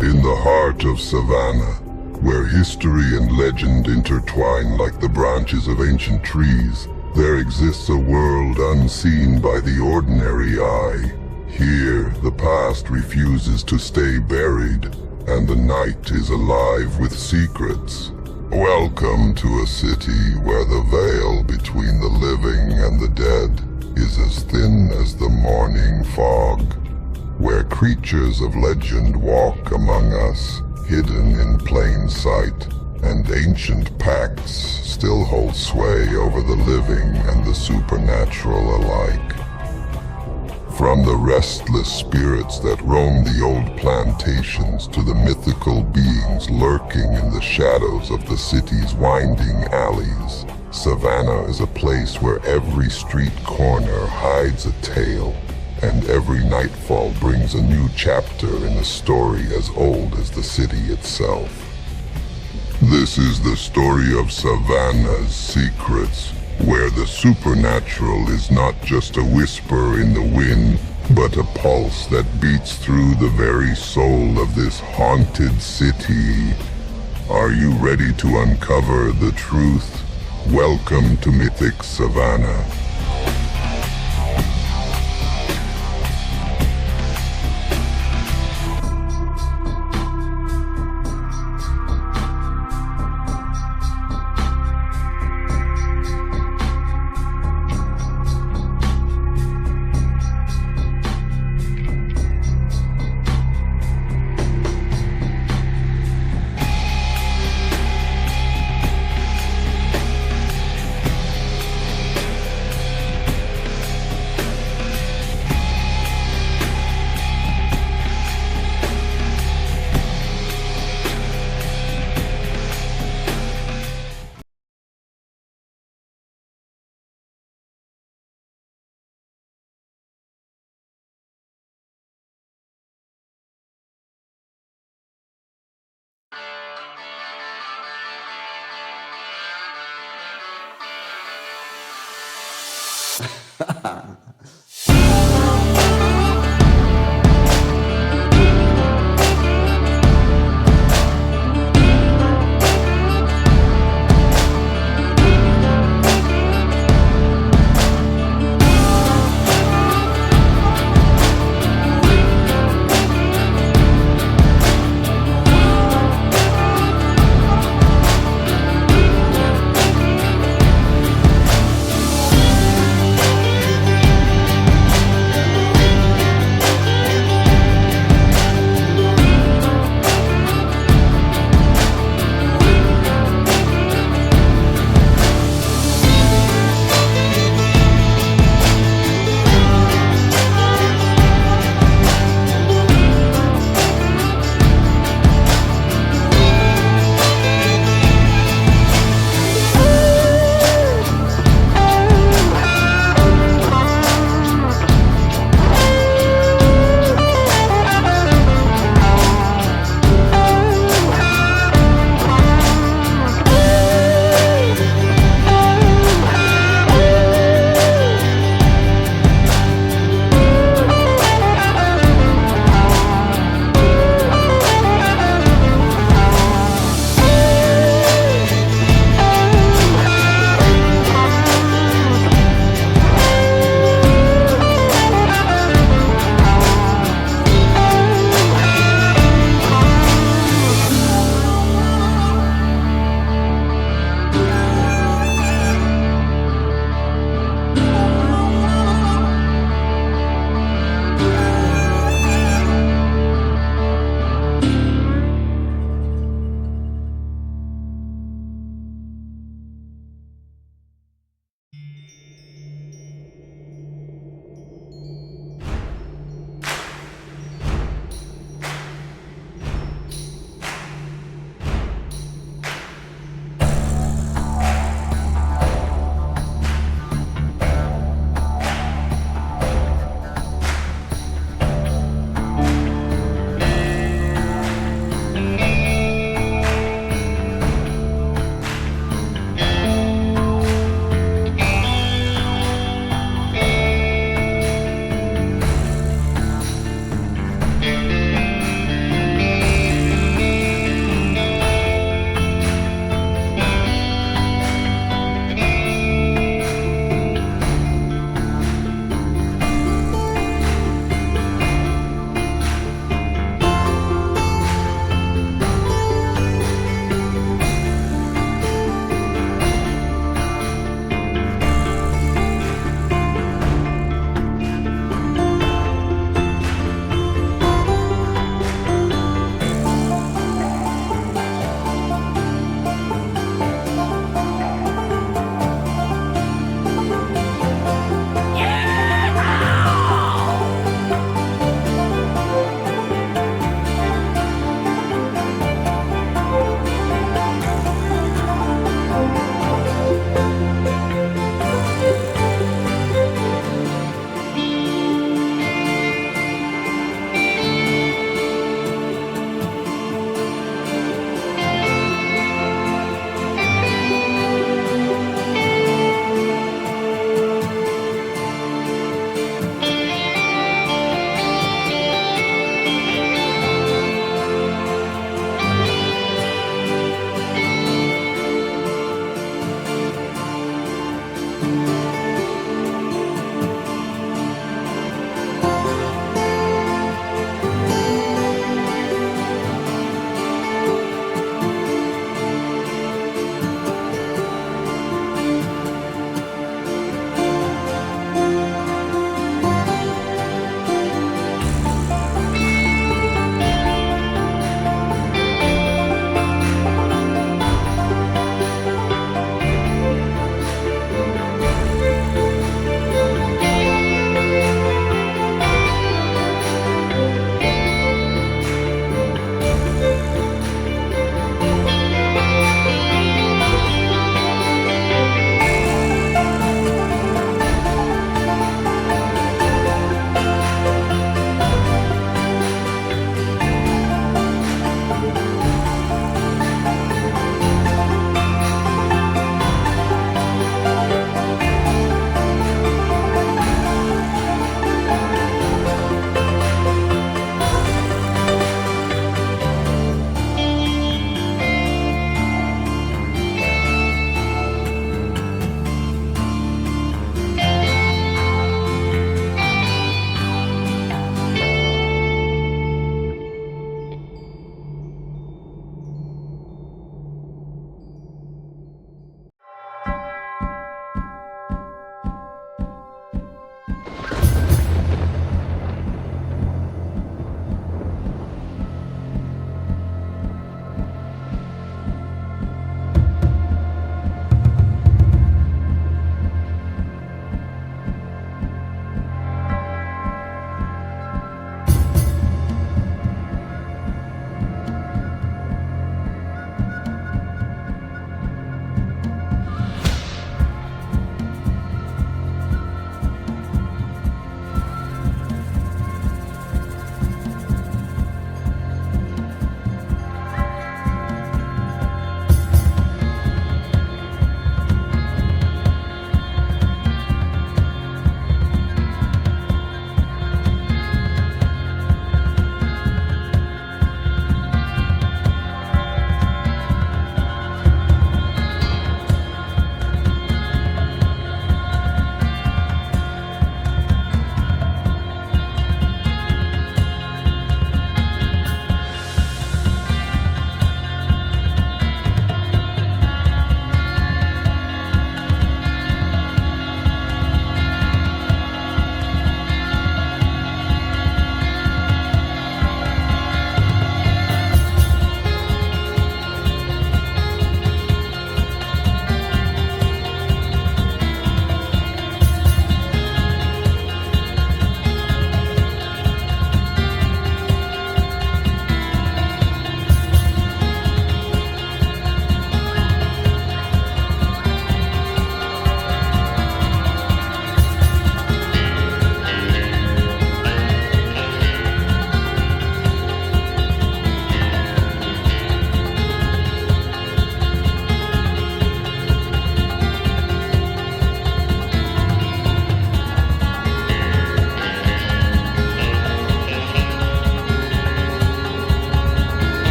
In the heart of Savannah, where history and legend intertwine like the branches of ancient trees, there exists a world unseen by the ordinary eye. Here, the past refuses to stay buried, and the night is alive with secrets. Welcome to a city where the veil between the living and the dead is as thin as the morning fog, where creatures of legend walk among us, hidden in plain sight, and ancient pacts still hold sway over the living and the supernatural alike. From the restless spirits that roam the old plantations to the mythical beings lurking in the shadows of the city's winding alleys, Savannah is a place where every street corner hides a tale, and every nightfall brings a new chapter in a story as old as the city itself. This is the story of Savannah's secrets, where the supernatural is not just a whisper in the wind, but a pulse that beats through the very soul of this haunted city. Are you ready to uncover the truth? Welcome to Mythic Savannah.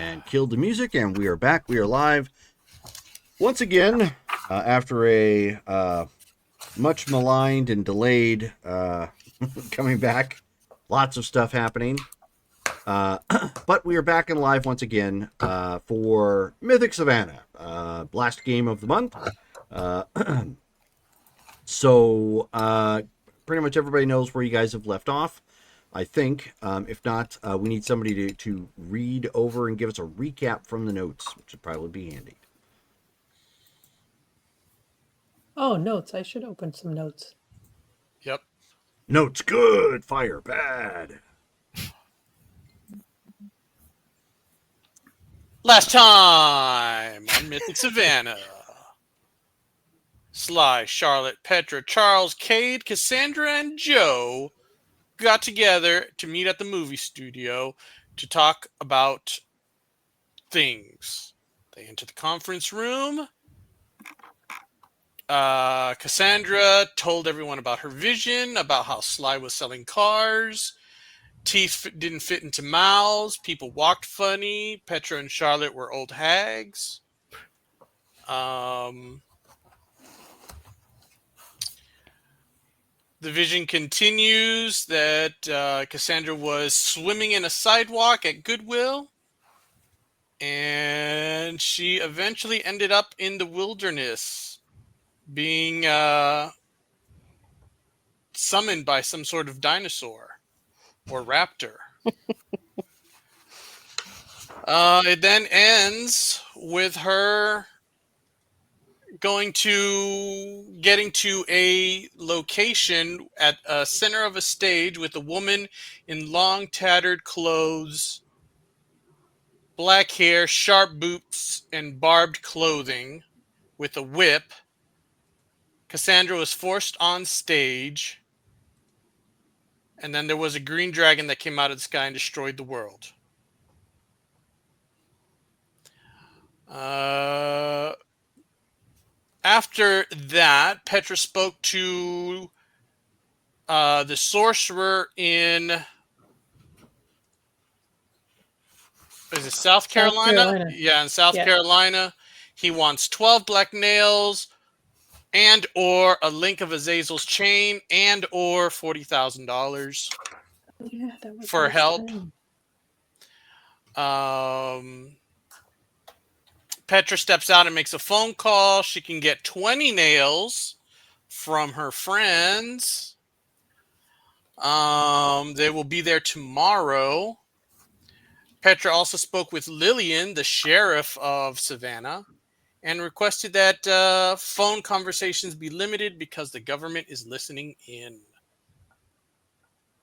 And killed the music, and we are back. We are live once again after a much maligned and delayed coming back. Lots of stuff happening. But we are back and live once again for Mythic Savannah, last game of the month. So pretty much everybody knows where you guys have left off, I think. If not, we need somebody to read over and give us a recap from the notes, which would probably be handy. Oh, notes. I should open some notes. Yep. Notes good, fire bad. Last time on Mythic Savannah. Sly, Charlotte, Petra, Charles, Cade, Cassandra, and Joe got together to meet at the movie studio to talk about things. They enter the conference room. Cassandra told everyone about her vision, about how Sly was selling cars. Teeth didn't fit into mouths. People walked funny. Petra and Charlotte were old hags. The vision continues that Cassandra was swimming in a sidewalk at Goodwill. And she eventually ended up in the wilderness, being summoned by some sort of dinosaur or raptor. It then ends with her getting to a location at a center of a stage with a woman in long tattered clothes, black hair, sharp boots, and barbed clothing with a whip. Cassandra was forced on stage, and then there was a green dragon that came out of the sky and destroyed the world. After that, Petra spoke to the sorcerer in, is it South Carolina? Yeah, in South Carolina. He wants 12 black nails and or a link of Azazel's chain and or $40,000 for help. Petra steps out and makes a phone call. She can get 20 nails from her friends. They will be there tomorrow. Petra also spoke with Lillian, the sheriff of Savannah, and requested that phone conversations be limited because the government is listening in.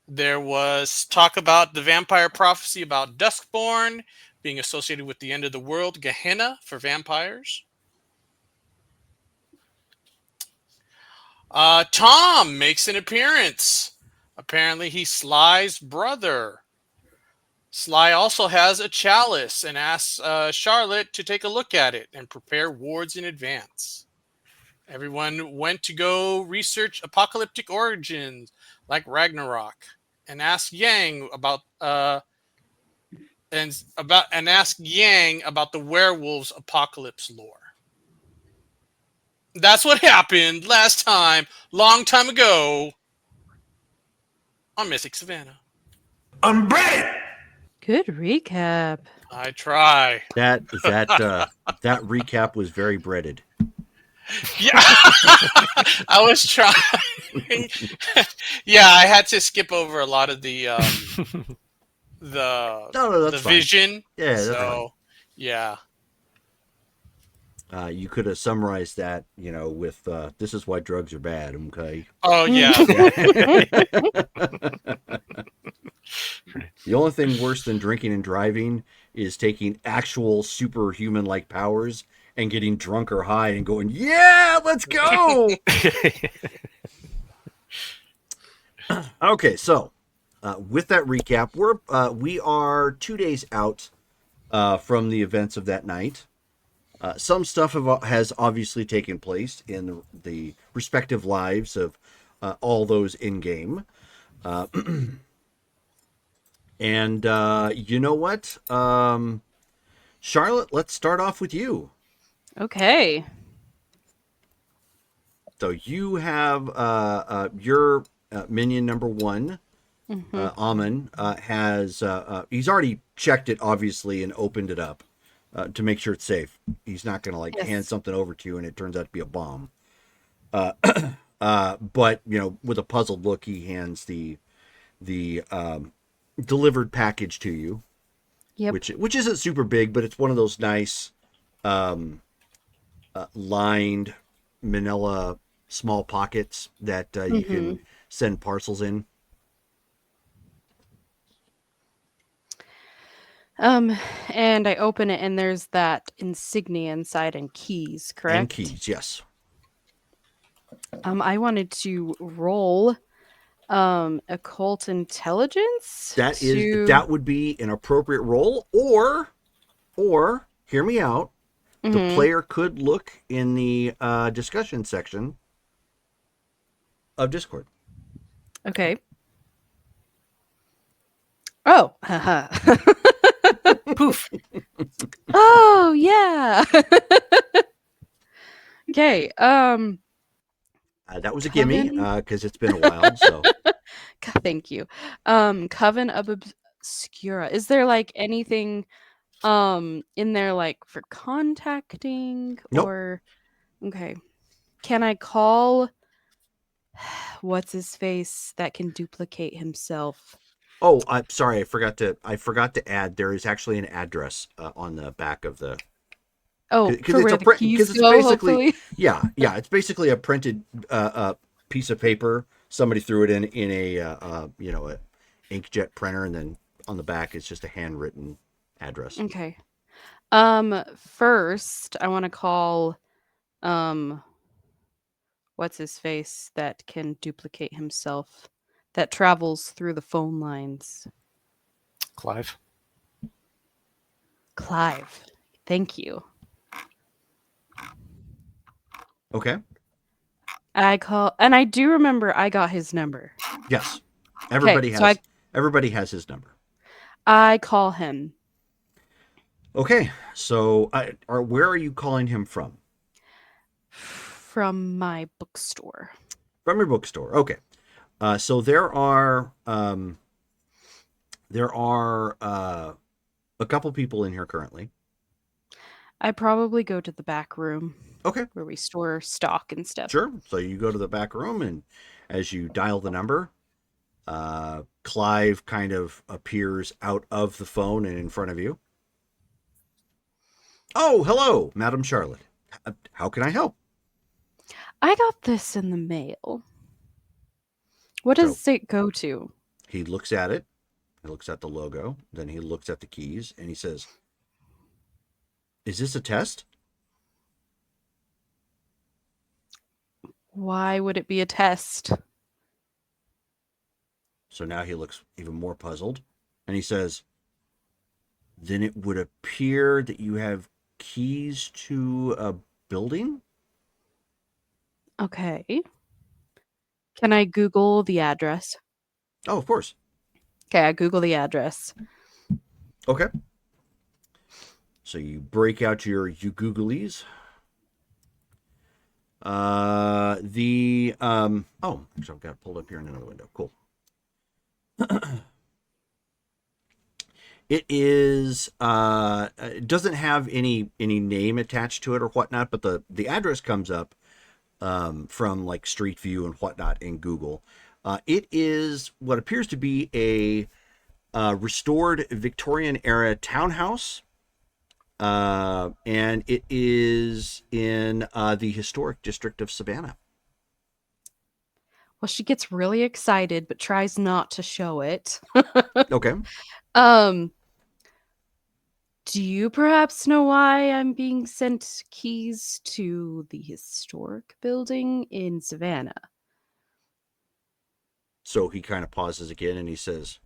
There was talk about the vampire prophecy about Duskborn being associated with the end of the world, Gehenna for vampires. Tom makes an appearance. Apparently he's Sly's brother. Sly also has a chalice and asks Charlotte to take a look at it and prepare wards in advance. Everyone went to go research apocalyptic origins like Ragnarok and ask Yang about the werewolves apocalypse lore. That's what happened last time, long time ago, on Mythic Savannah. I'm ready. Good recap. I try. That recap was very breaded. Yeah, I was trying. Yeah, I had to skip over a lot of the vision. Yeah, that's so fine. Yeah. You could have summarized that, with this is why drugs are bad. Okay. Oh yeah. The only thing worse than drinking and driving is taking actual superhuman-like powers and getting drunk or high and going, yeah, let's go. Okay, so with that recap, we are 2 days out from the events of that night. Some stuff has obviously taken place in the respective lives of all those in game. And you know what? Charlotte, let's start off with you. Okay. So you have your minion number one, Mm-hmm. Amon, has he's already checked it obviously and opened it up to make sure it's safe. He's not going to like hand Yes. something over to you and it turns out to be a bomb. But you know, with a puzzled look, he hands the delivered package to you, Yep. which isn't super big, but it's one of those nice lined manila small pockets that you can send parcels in. And I open it and there's that insignia inside and keys, correct? And keys, yes. I wanted to roll occult intelligence That would be an appropriate roll, or hear me out. The Mhm. player could look in the discussion section of Discord. Okay. Oh, haha. Poof. Oh, yeah. Okay. That was a gimme Coven. because it's been a while. So Thank you. Coven of Obscura. Is there like anything in there like for contacting Nope. or okay. Can I call what's his face that can duplicate himself? oh, I'm sorry, I forgot to add. There is actually an address on the back of the Oh, because for it's where a the print keys because it's go, basically hopefully. yeah it's basically a printed piece of paper. Somebody threw it in a you know, a inkjet printer, and then on the back it's just a handwritten address. Okay. First, I want to call what's his face that can duplicate himself that travels through the phone lines. Clive. Clive. Thank you. Okay. And I do remember I got his number. Yes. Okay, so Everybody has his number. I call him Okay. So where are you calling him from? from my bookstore. From your bookstore. Okay. So there are a couple people in here currently. I probably go to the back room Okay. where we store stock and stuff. Sure. So you go to the back room, and as you dial the number, Clive kind of appears out of the phone and in front of you. Oh, hello, Madam Charlotte. How can I help? I got this in the mail. What does it go to? He looks at it. He looks at the logo. Then he looks at the keys, and he says, "Is this a test?" Why would it be a test? So now he looks even more puzzled, and he says, "Then it would appear that you have keys to a building?" Okay. Can I Google the address? Oh, of course. Okay, I Google the address. Okay. So you break out your Googlies. Oh, actually I've got it pulled up here in another window. Cool. It is it doesn't have any name attached to it or whatnot, but the address comes up from like Street View and whatnot in Google. It is what appears to be a restored Victorian era townhouse, and it is in the historic district of Savannah. Well, she gets really excited but tries not to show it. Okay. Do you perhaps know why I'm being sent keys to the historic building in Savannah? So he kind of pauses again and he says,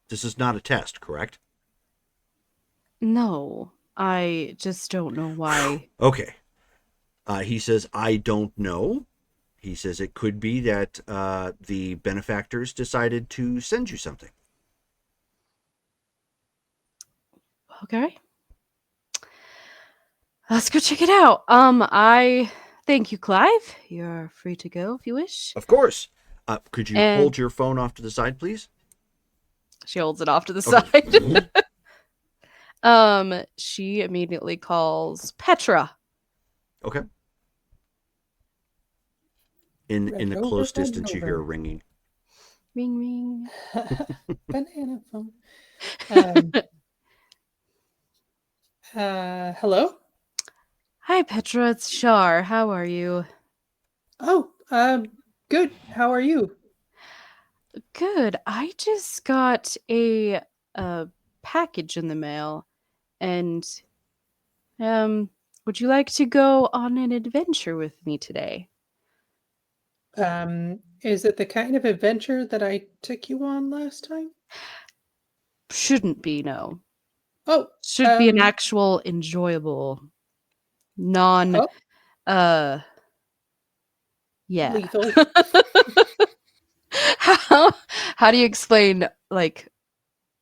"This is not a test, correct?" No, I just don't know why. Okay. He says, "I don't know." He says it could be that the benefactors decided to send you something. Okay. Let's go check it out. I thank you, Clive. You're free to go if you wish. Of course. Could you And- hold your phone off to the side, please? She holds it off to the Okay. side. She immediately calls Petra. Okay. In the Red close Rover, Red distance, you hear a Rover. ringing. Ring ring. Banana phone. Hello? Hi, Petra. It's Shar. How are you? Oh, good. How are you? Good. I just got a package in the mail, and would you like to go on an adventure with me today? Is it the kind of adventure that I took you on last time? Shouldn't be, no. Oh, Should be an actual enjoyable, non oh, uh yeah. lethal. how how do you explain like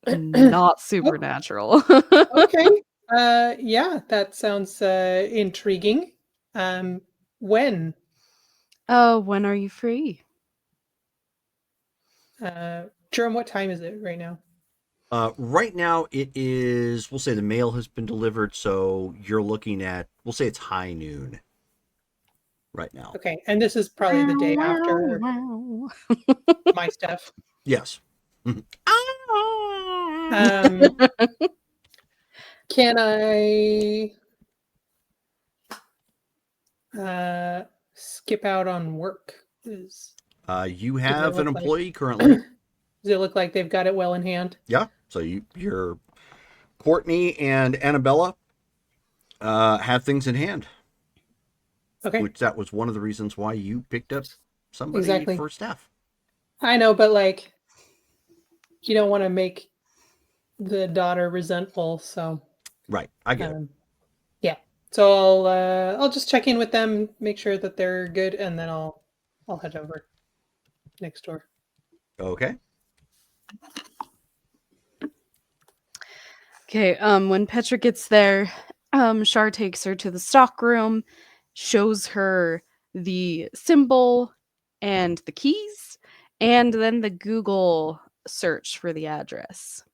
not supernatural? Okay. Yeah, that sounds intriguing. When? When are you free? Jerome, what time is it right now? Right now, it is, we'll say the mail has been delivered, so you're looking at, we'll say it's high noon right now. Okay, and this is probably the day after my stuff. Yes. Um, can I skip out on work? You have an look like- employee currently. Does it look like they've got it well in hand? Yeah. So you're Courtney and Annabella have things in hand. Okay, Which that was one of the reasons why you picked up somebody Exactly. for staff. I know, but like, you don't want to make the daughter resentful, so Right. I get it. yeah. So I'll just check in with them, make sure that they're good, and then I'll head over next door. Okay. Okay, when Petra gets there, Shar takes her to the stock room, shows her the symbol and the keys, and then the Google search for the address.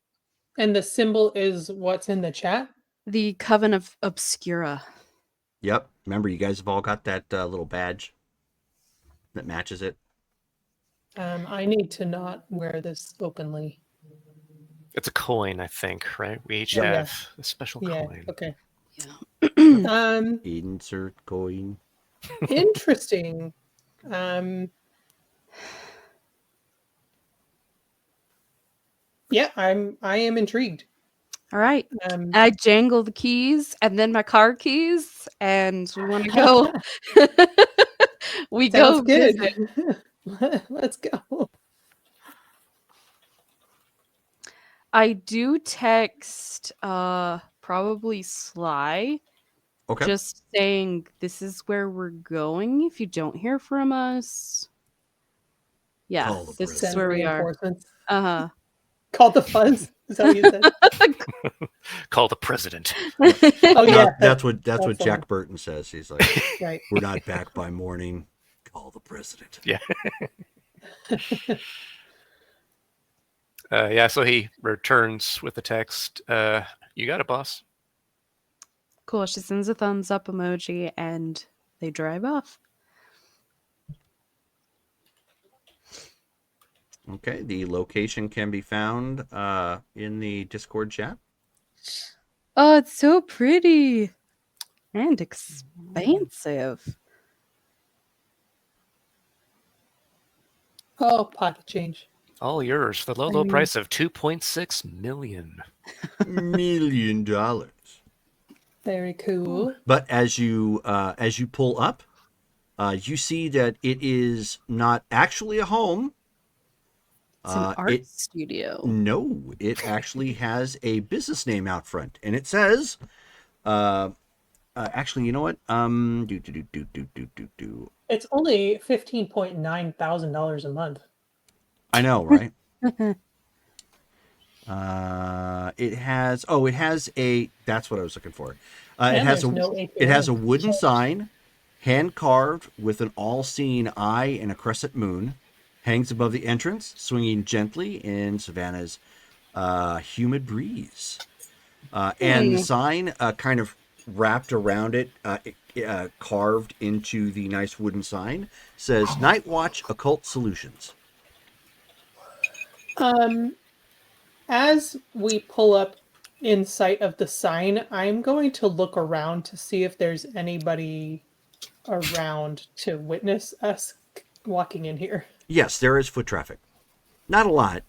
And the symbol is what's in the chat. The Coven of Obscura. Yep. Remember, you guys have all got that little badge that matches it. I need to not wear this openly. It's a coin, I think, right? We each Oh, yeah. have a special Yeah. coin. Okay. Yeah. Insert coin. Interesting. Yeah, I am intrigued. All right. Um, I jangle the keys and then my car keys, and we want to go. We sounds go good. visit. Let's go. I do text probably Sly, Okay. just saying this is where we're going. If you don't hear from us, yeah, Call the this is Send where we are. reinforcements. Uh Call the fuzz. Is that what you said? Call the president. huh. Oh No, yeah, that's what that's the Jack one. Burton says. He's like, Right. "We're not back by morning. Call the president." Yeah. Yeah, so he returns with the text, you got it, boss. Cool. She sends a thumbs up emoji, and they drive off. Okay. The location can be found in the Discord chat. Oh, it's so pretty and expansive. Oh, pocket change. All yours for the low price of $2.6 million. $1 million. Very cool. But as you pull up, you see that it is not actually a home. It's an art it studio. No, it actually has a business name out front, and it says, actually, you know what? It's only $15,900 a month. I know, right? It has a. That's what I was looking for. It And has there's a. no It has a API. wooden sign, hand carved with an all-seeing eye and a crescent moon, hangs above the entrance, swinging gently in Savannah's humid breeze. And the sign, kind of wrapped around it, carved into the nice wooden sign, says "Night Watch Occult Solutions." As we pull up in sight of the sign, I'm going to look around to see if there's anybody around to witness us walking in here. Yes, there is foot traffic. Not a lot.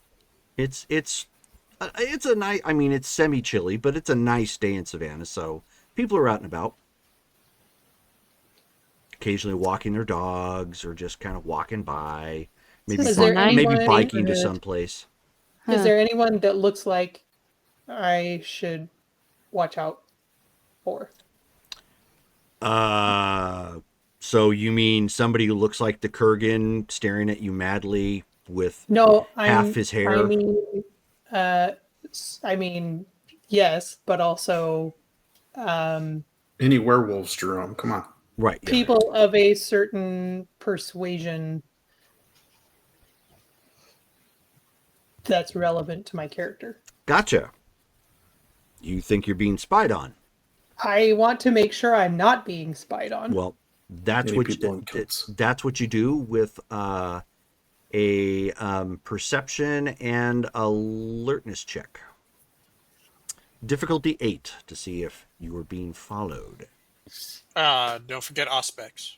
It's a nice. I mean, it's semi chilly, but it's a nice day in Savannah, so people are out and about, occasionally walking their dogs or just kind of walking by. Maybe Is there maybe anyone- biking to someplace. Is there anyone that looks like I should watch out for? So you mean somebody who looks like the Kurgan staring at you madly with No, half his hair? uh, I mean, yes, but also Any werewolves, Jerome? Come on. Right. Yeah. people of a certain persuasion that's relevant to my character. Gotcha. You think you're being spied on? I want to make sure I'm not being spied on. Well, that's Many what people in you, coats. that's what you do with a perception and alertness check. Difficulty 8 to see if you are being followed. Don't forget Auspex.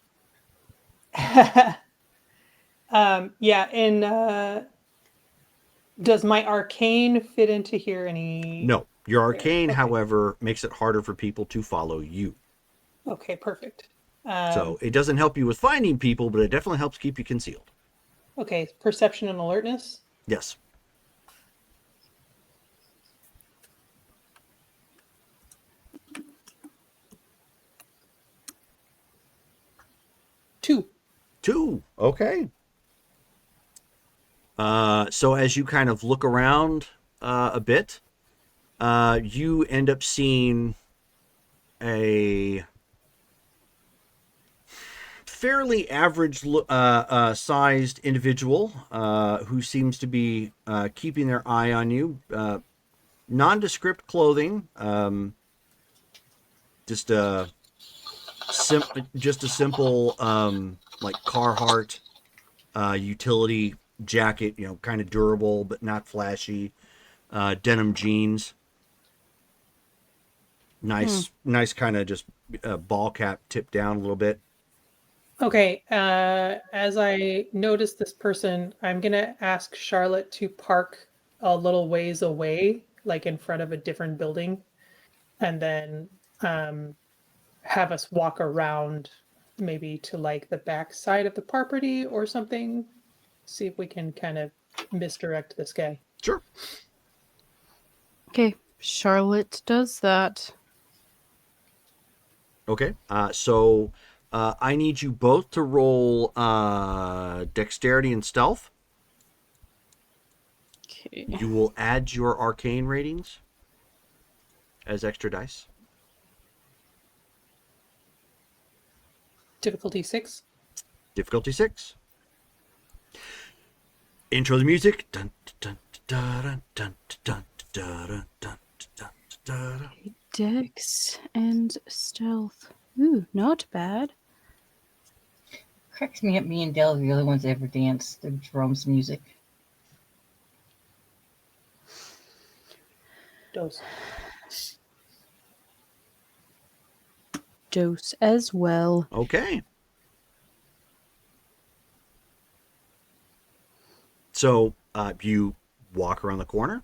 Yeah, and does my arcane fit into here any? No, your arcane, Okay. however, makes it harder for people to follow you. Okay, perfect. So it doesn't help you with finding people, but it definitely helps keep you concealed. Okay, perception and alertness. Yes. Two. 2. Okay. So as you kind of look around a bit, you end up seeing a fairly average sized individual who seems to be keeping their eye on you. Nondescript clothing, just a simple like Carhartt utility jacket, kind of durable but not flashy. Denim jeans, nice kind of just ball cap tipped down a little bit. Okay, as I notice this person, I'm gonna ask Charlotte to park a little ways away, like in front of a different building, and then have us walk around maybe to like the back side of the property or something. See if we can kind of misdirect this guy. Sure. Okay, Charlotte does that. Okay. So I need you both to roll dexterity and stealth. Okay. You will add your arcane ratings as extra dice. Difficulty 6. Difficulty 6. Intro the music. Dun, dun, dun, dun, dun, dun, dun, dun, dun, dun. Dex and stealth. Ooh, not bad. Cracks me up. Me and Dale are the only ones that ever dance to Jerome's music. Dose. Dose as well. Okay. So you walk around the corner,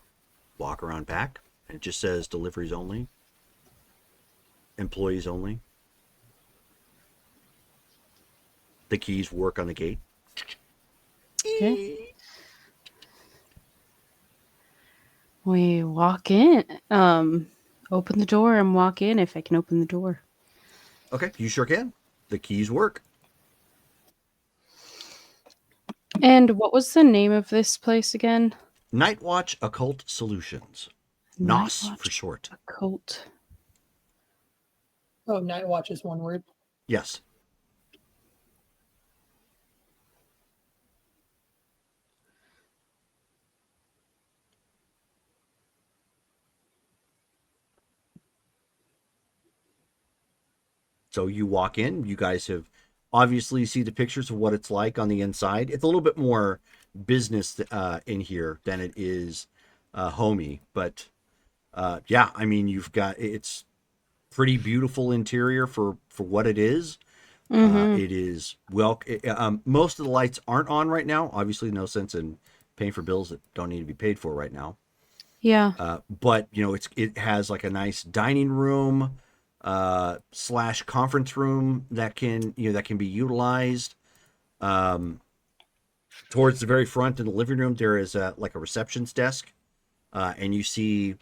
walk around back, and it just says deliveries only, employees only. The keys work on the gate. Okay. We walk in. Open the door and walk in if I can open the door. Okay, you sure can. The keys work. And what was the name of this place again? Night Watch Occult Solutions. NOS Night for Watch short. Occult. Oh, Night Watch is one word. Yes. So you walk in, you guys have obviously see the pictures of what it's like on the inside. It's a little bit more business in here than it is homey, but yeah, I mean, it's pretty beautiful interior for what it is. Mm-hmm. It is most of the lights aren't on right now. Obviously, no sense in paying for bills that don't need to be paid for right now. Yeah. But it has like a nice dining room slash conference room that can be utilized. Towards the very front in the living room, there is like a reception's desk, and you see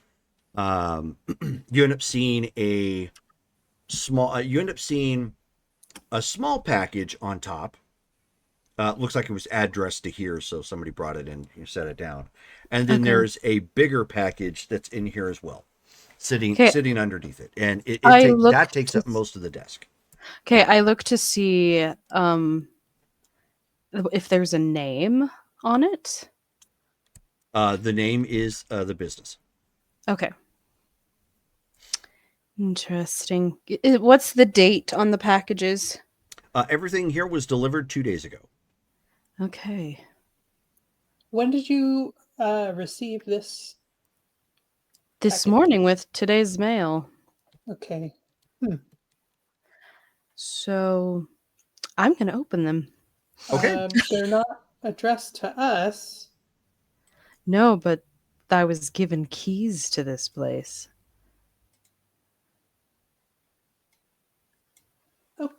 you end up seeing a small package on top. Looks like it was addressed to here, so somebody brought it in. You set it down, and then Okay. there's a bigger package that's in here as well, sitting Okay. underneath it, and that takes up most of the desk. Okay, I look to see if there's a name on it. The name is the business. Okay. Interesting. What's the date on the packages? Everything here was delivered 2 days ago. Okay. When did you receive this? This Package. morning with today's mail. Okay. So I'm going to open them. Okay. They're not addressed to us. No, but I was given keys to this place. Oh,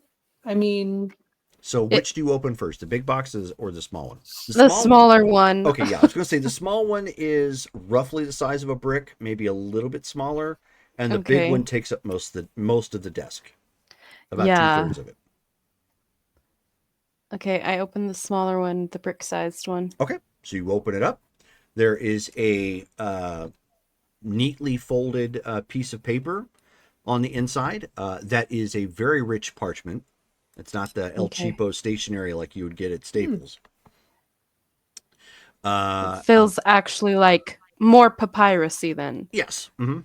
I mean, So which do you open first, the big boxes or the small one? The smaller one. Okay, yeah, I was going to say the small one is roughly the size of a brick, maybe a little bit smaller, and the big one takes up most of the desk, about 2/3 of it. Okay, I open the smaller one, the brick-sized one. Okay, so you open it up. There is a neatly folded piece of paper on the inside. That is a very rich parchment. It's not the El Cheapo stationery like you would get at Staples. It feels actually like more papyrusy then. Yes. Mm-hmm.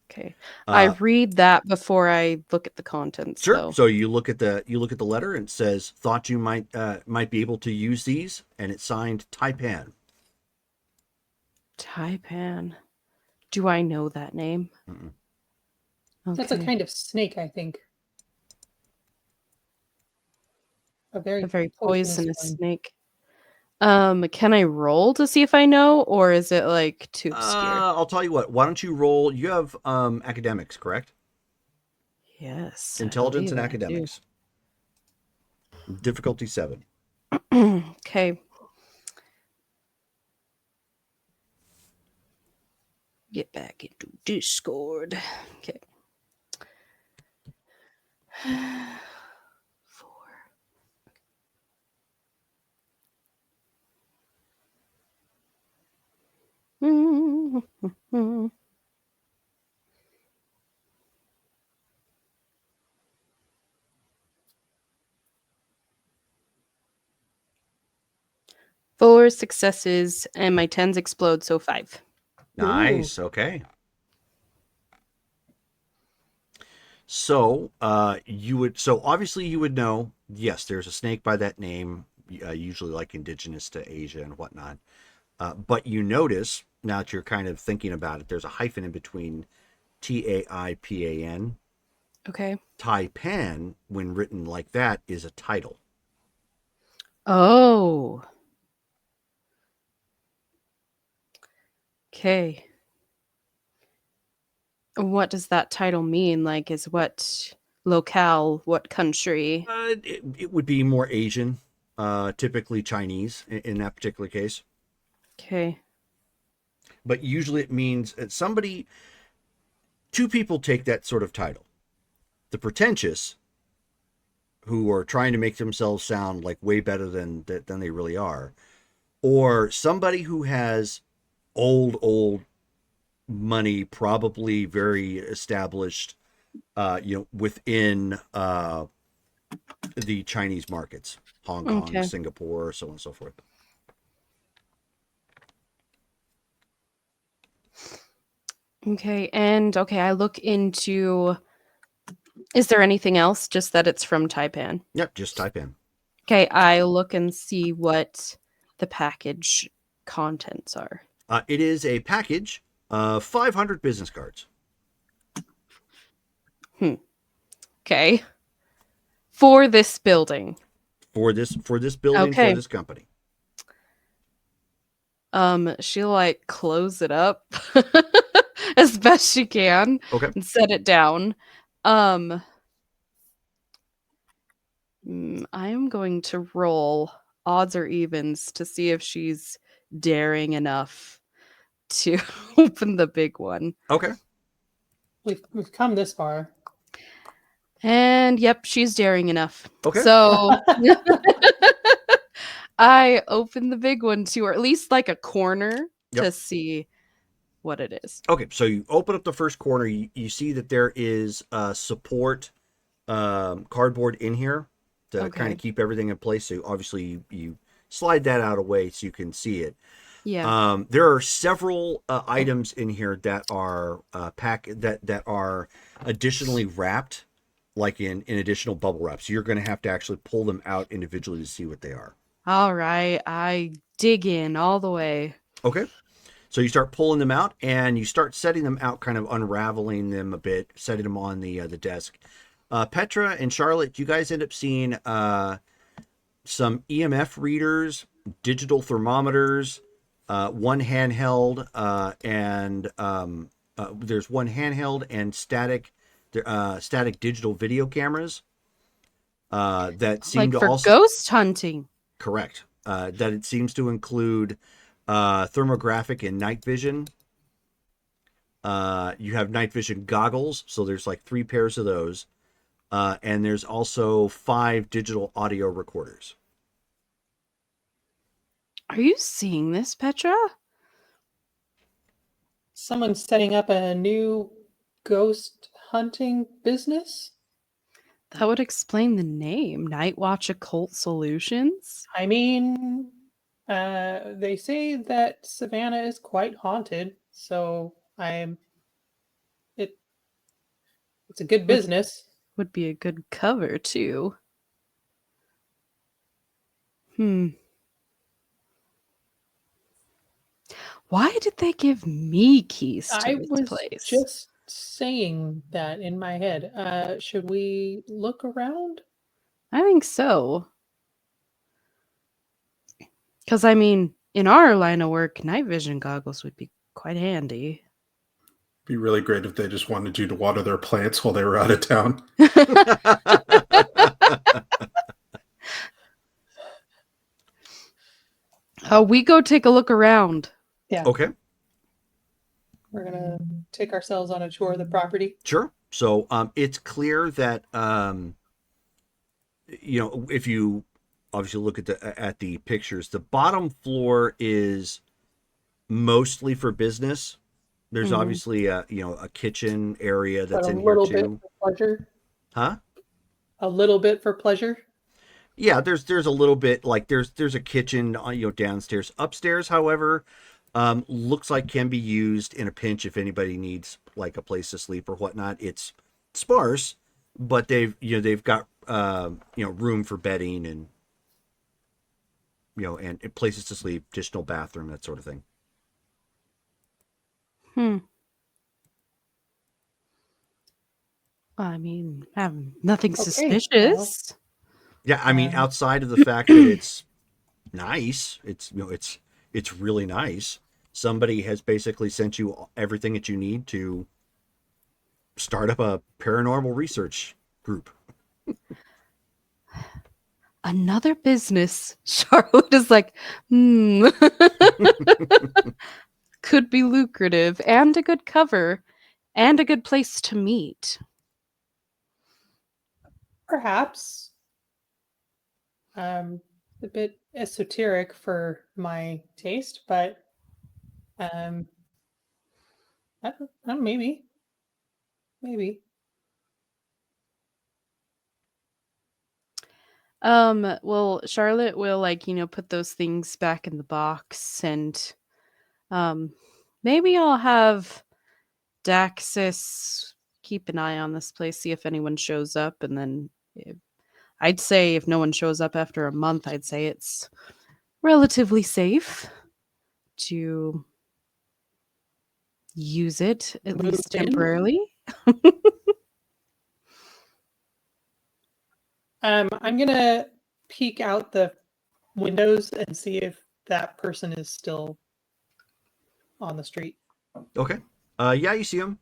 Okay. I read that before I look at the contents. Sure. Though. So you look at the letter and it says, "Thought you might be able to use these," and it's signed Taipan. Taipan. Do I know that name? Mm-mm. Okay. That's a kind of snake, I think. A very poisonous snake. Can I roll to see if I know, or is it like too obscure? I'll tell you what. Why don't you roll? You have academics, correct? Yes. Intelligence and academics. Difficulty 7. Okay. Get back into Discord. Okay. 4. Four successes, and my 10s explode, so 5. Nice. Ooh. Okay. So obviously you would know, yes, there's a snake by that name, usually like indigenous to Asia and whatnot. But you notice, now that you're kind of thinking about it, there's a hyphen in between Taipan. Okay. Taipan, when written like that, is a title. Oh. Okay. What does that title mean? Like, is what locale, what country? It would be more Asian, typically Chinese in that particular case. Okay. But usually it means two people take that sort of title. The pretentious, who are trying to make themselves sound like way better than they really are, or somebody who has old money, probably very established, within the Chinese markets, Hong Kong, Okay. Singapore, so on and so forth. Okay, and I look into. Is there anything else? Just that it's from Taipan. Yep, just type in. Okay, I look and see what the package contents are. It is a package of 500 business cards. Okay. For this building. For this building, Okay. for this company. She'll like close it up as best she can Okay. and set it down. I am going to roll odds or evens to see if she's daring enough to open the big one. Okay. We've come this far. And yep, she's daring enough. Okay. So I open the big one too, or at least like a corner to see what it is. Okay, so you open up the first corner, you see that there is support cardboard in here to kind of keep everything in place. So obviously you slide that out of the way so you can see it. Yeah. There are several items in here that are that are additionally wrapped, like in additional bubble wrap. So you're going to have to actually pull them out individually to see what they are. All right, I dig in all the way. Okay. So you start pulling them out, and you start setting them out, kind of unraveling them a bit, setting them on the desk. Petra and Charlotte, you guys end up seeing some EMF readers, digital thermometers, one handheld, and there's one handheld and static digital video cameras that seem Like to for also ghost hunting. correct. That it seems to include thermographic and night vision. You have night vision goggles, so there's like 3 pairs of those. And there's also 5 digital audio recorders. Are you seeing this, Petra? Someone's setting up a new ghost hunting business? That would explain the name, Night Watch Occult Solutions. I mean, they say that Savannah is quite haunted, so it's a good business. Would be a good cover, too. Why did they give me keys to I this was place? just saying that in my head. Should we look around? I think so. Because, I mean, in our line of work, night vision goggles would be quite handy. Be really great if they just wanted you to water their plants while they were out of town. We go take a look around. Yeah. Okay. We're gonna take ourselves on a tour of the property. Sure. So it's clear that if you obviously look at the pictures, the bottom floor is mostly for business. There's obviously a kitchen area that's in here too. A little bit for pleasure. Huh? A little bit for pleasure. Yeah, there's a little bit, like there's a kitchen downstairs. Upstairs, however, looks like can be used in a pinch if anybody needs like a place to sleep or whatnot. It's sparse, but they've got room for bedding and and places to sleep, additional bathroom, that sort of thing. I mean, nothing Okay, suspicious. Yeah, I mean, outside of the fact that it's nice, it's really nice. Somebody has basically sent you everything that you need to start up a paranormal research group. Another business. Charlotte is like, could be lucrative and a good cover and a good place to meet. Perhaps. A bit esoteric for my taste, but Maybe. Maybe. Well, Charlotte will put those things back in the box, and maybe I'll have Daxis keep an eye on this place, see if anyone shows up, and then I'd say if no one shows up after a month, I'd say it's relatively safe to use it, at Move least in? temporarily. I'm gonna peek out the windows and see if that person is still on the street. Okay. Yeah, you see him.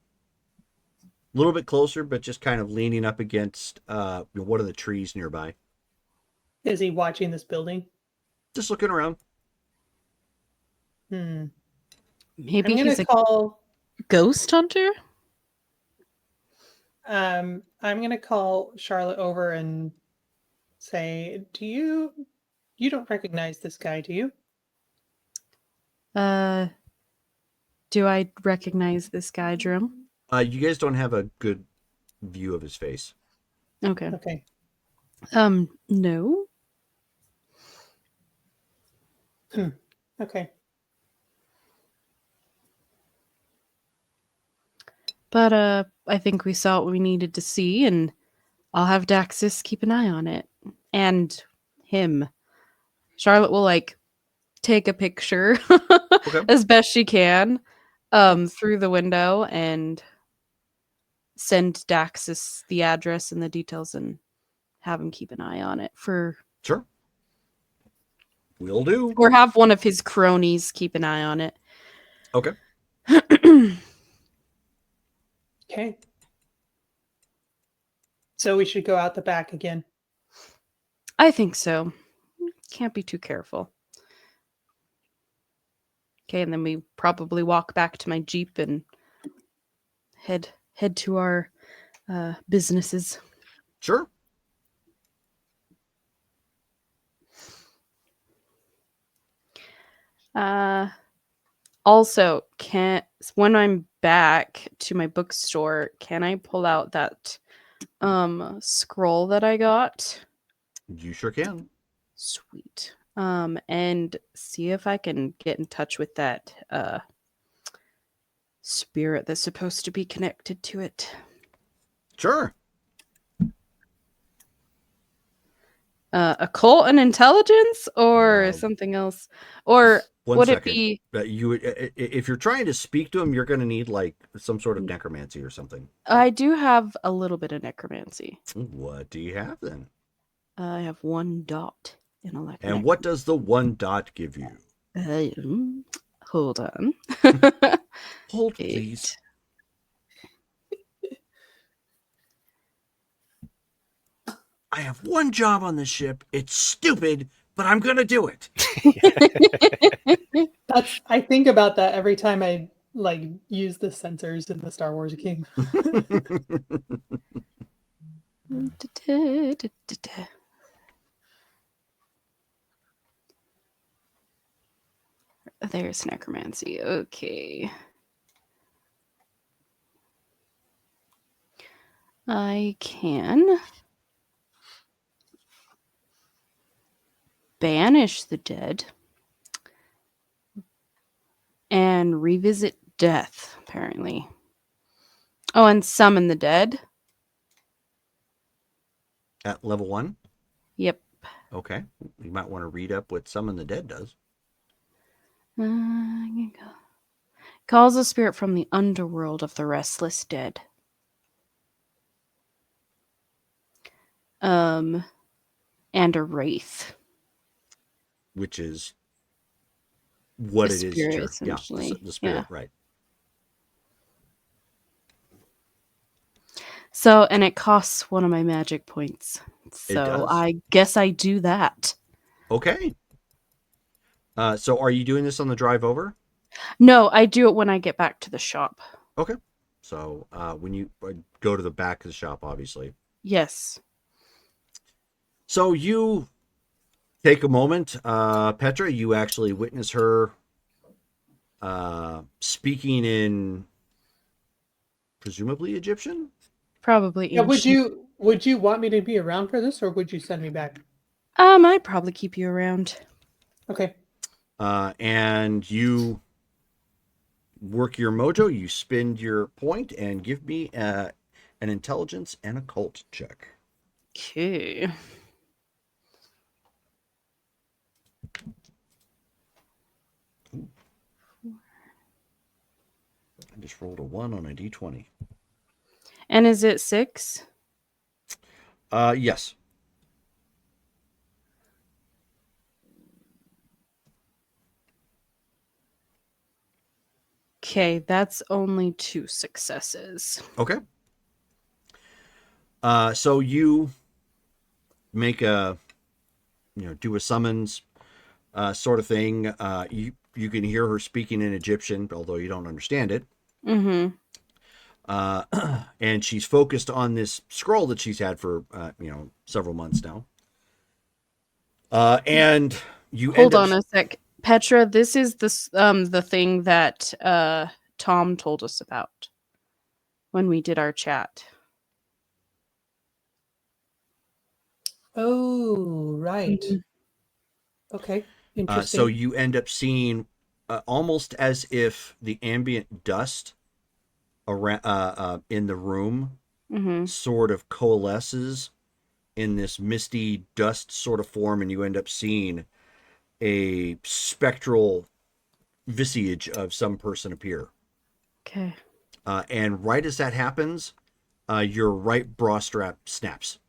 A little bit closer, but just kind of leaning up against one of the trees nearby. Is he watching this building? Just looking around. I'm Maybe gonna he's a call. ghost hunter? I'm gonna call Charlotte over and say, you don't recognize this guy, do you? Do I recognize this guy, Jerome? You guys don't have a good view of his face. Okay. Okay. No. Okay. But I think we saw what we needed to see, and I'll have Daxis keep an eye on it. And him. Charlotte will take a picture Okay. as best she can through the window and send Daxis the address and the details and have him keep an eye on it Sure. Will do. or have one of his cronies keep an eye on it. Okay. Okay. So we should go out the back again. I think so. Can't be too careful. Okay, and then we probably walk back to my Jeep and head to our businesses. Sure. Also, when I'm back to my bookstore, can I pull out that scroll that I got? You sure can. Sweet. And see if I can get in touch with that spirit that's supposed to be connected to it. Sure. Occult and intelligence, or something else, or would it be? If you're trying to speak to him, you're going to need some sort of necromancy or something. I do have a little bit of necromancy. What do you have then? I have 1 dot in electric. And what does the 1 dot give you? Hold on. Hold, please. I have 1 job on this ship. It's stupid, but I'm gonna do it. I think about that every time I use the sensors in the Star Wars game. There's necromancy. Okay. I can banish the dead and revisit death, apparently. Oh, and summon the dead. At level 1? Yep. Okay. You might want to read up what Summon the Dead does. Calls a spirit from the underworld of the restless dead. And a wraith. Which is what it spirit, is. Essentially. Yeah, the spirit, right. So, and it costs 1 of my magic points. So I guess I do that. Okay. So are you doing this on the drive over? No, I do it when I get back to the shop. Okay. So when you go to the back of the shop, obviously. Yes. So you take a moment. Petra, you actually witness her speaking in presumably Egyptian. Probably Yeah, ancient. would you want me to be around for this, or would you send me back? I'd probably keep you around. Okay. And you work your mojo, you spend your point, and give me an intelligence and occult check. Okay. I just rolled a 1 on a d20. And is it 6? Yes. Okay, that's only 2 successes. Okay. So you make a, do a summons sort of thing. You can hear her speaking in Egyptian, although you don't understand it. Mm-hmm. And she's focused on this scroll that she's had for several months now. And you Hold end on up, a sec. Petra, this is the thing that Tom told us about when we did our chat. Oh, right. Mhm. Okay. Interesting. so you end up seeing almost as if the ambient dust around in the room Mm-hmm. sort of coalesces in this misty dust sort of form, and you end up seeing a spectral visage of some person appear. Okay. And right as that happens, your right bra strap snaps,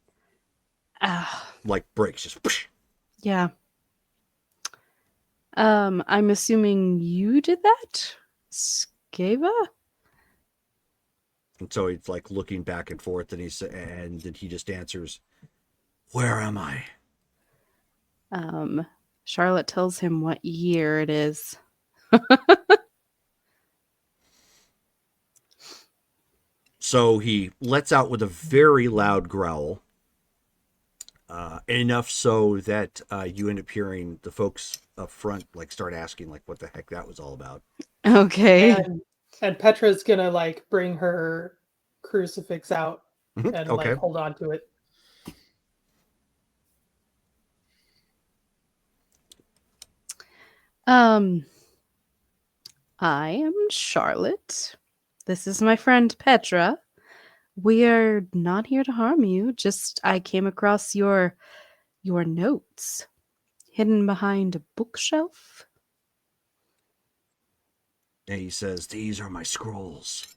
like breaks, just whoosh. Yeah. I'm assuming you did that? Skeva? And so he's like looking back and forth, and then he just answers, "Where am I?" Charlotte tells him what year it is. So he lets out with a very loud growl, enough so that you end up hearing the folks up front like start asking like what the heck that was all about. Okay. And Petra's gonna like bring her crucifix out and Okay. like hold on to it. I am Charlotte. This is my friend Petra. We are not here to harm you. Just I came across your notes hidden behind a bookshelf. And he says, "These are my scrolls,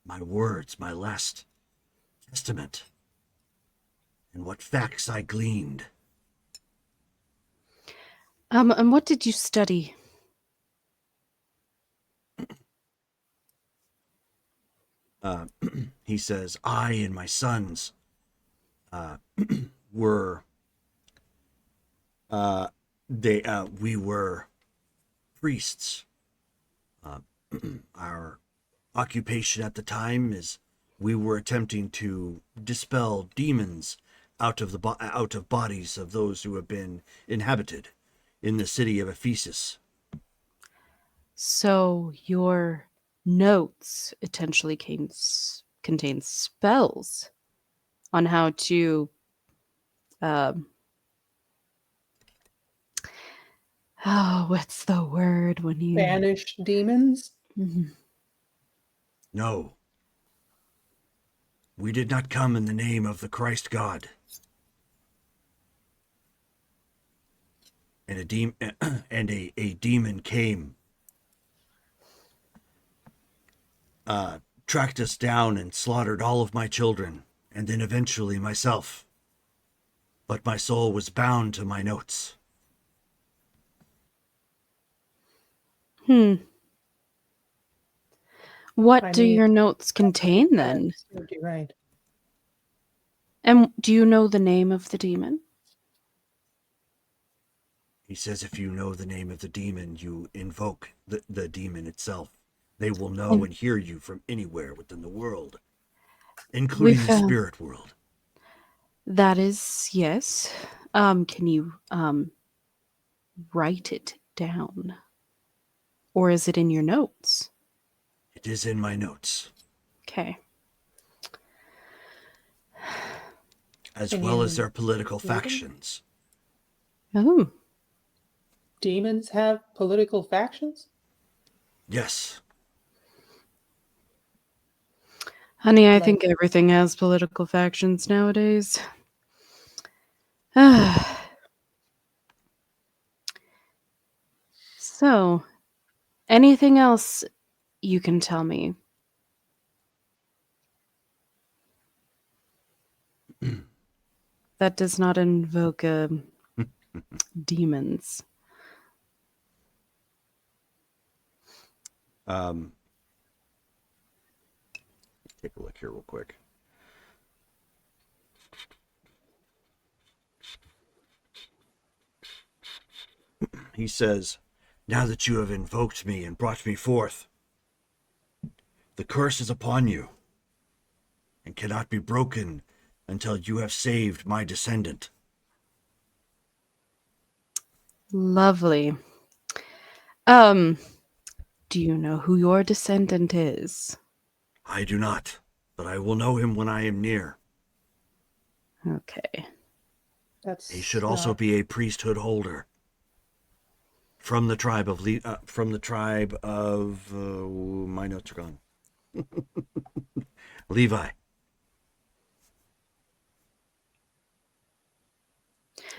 my words, my last testament, and what facts I gleaned." And what did you study? He says, "I and my sons were we were priests. Our occupation at the time is we were attempting to dispel demons out of bodies of those who have been inhabited in the city of Ephesus." So your notes potentially contain spells on how to what's the word when you Banish demons. Mhm. "No, we did not come in the name of the Christ God." And a demon came, tracked us down and slaughtered all of my children, and then eventually myself. But my soul was bound to my notes. What I do mean, your notes contain then? served you right. And do you know the name of the demon? He says if you know the name of the demon, you invoke the demon itself. They will know and hear you from anywhere within the world, including the spirit world. That is, yes. Can you write it down? Or is it in your notes? It is in my notes. Okay. as Can well you as their political read them? factions. Oh, Demons have political factions? Yes. honey, I Like- think everything has political factions nowadays. So, anything else you can tell me? That does not invoke demons. Take a look here real quick. He says, now that you have invoked me and brought me forth, the curse is upon you and cannot be broken until you have saved my descendant. Lovely. Do you know who your descendant is? I do not, but I will know him when I am near. Okay. That's He should also not- be a priesthood holder from the tribe of my notes are gone. Levi.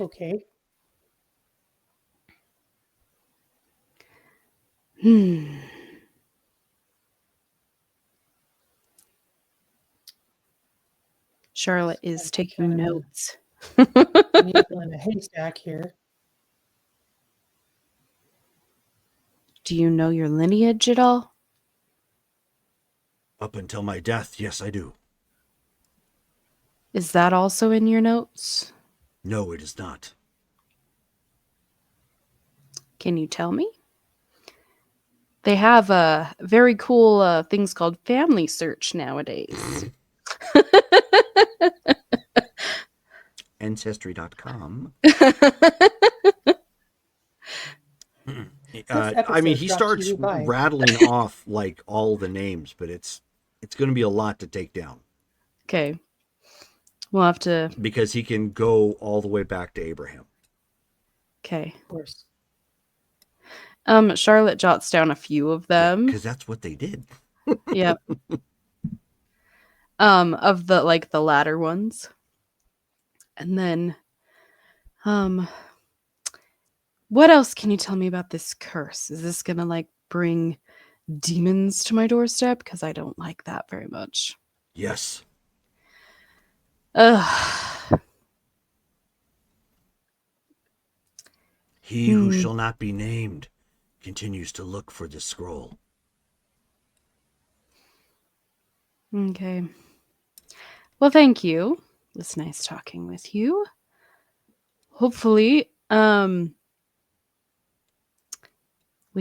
okay. Charlotte is taking kind of a- notes. Needle in a haystack here. Do you know your lineage at all? Up until my death, yes, I do. Is that also in your notes? No, it is not. Can you tell me? They have very cool things called family search nowadays. Ancestry.com. episode I mean, he brought to starts you by- rattling off like all the names, but it's going to be a lot to take down Okay. We'll have to. because he can go all the way back to Abraham. Okay. Of course. Charlotte jots down a few of them. Because that's what they did. Yep. Of the latter ones. And then what else can you tell me about this curse? Is this gonna bring demons to my doorstep? Because I don't like that very much. Yes. Ugh. He who shall not be named continues to look for the scroll. Okay. Well, thank you. It was nice talking with you. Hopefully, we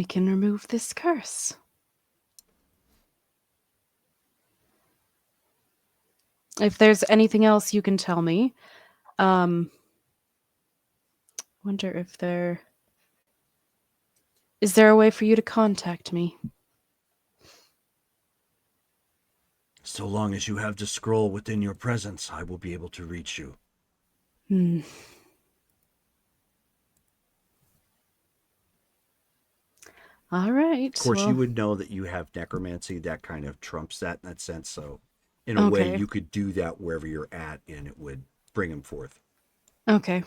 can remove this curse. If there's anything else you can tell me, wonder if is there a way for you to contact me? So long as you have the scroll within your presence, I will be able to reach you. All right. Of course, you would know that you have necromancy. That kind of trumps that in that sense. So, in a way, Okay. you could do that wherever you're at, and it would bring him forth. Okay.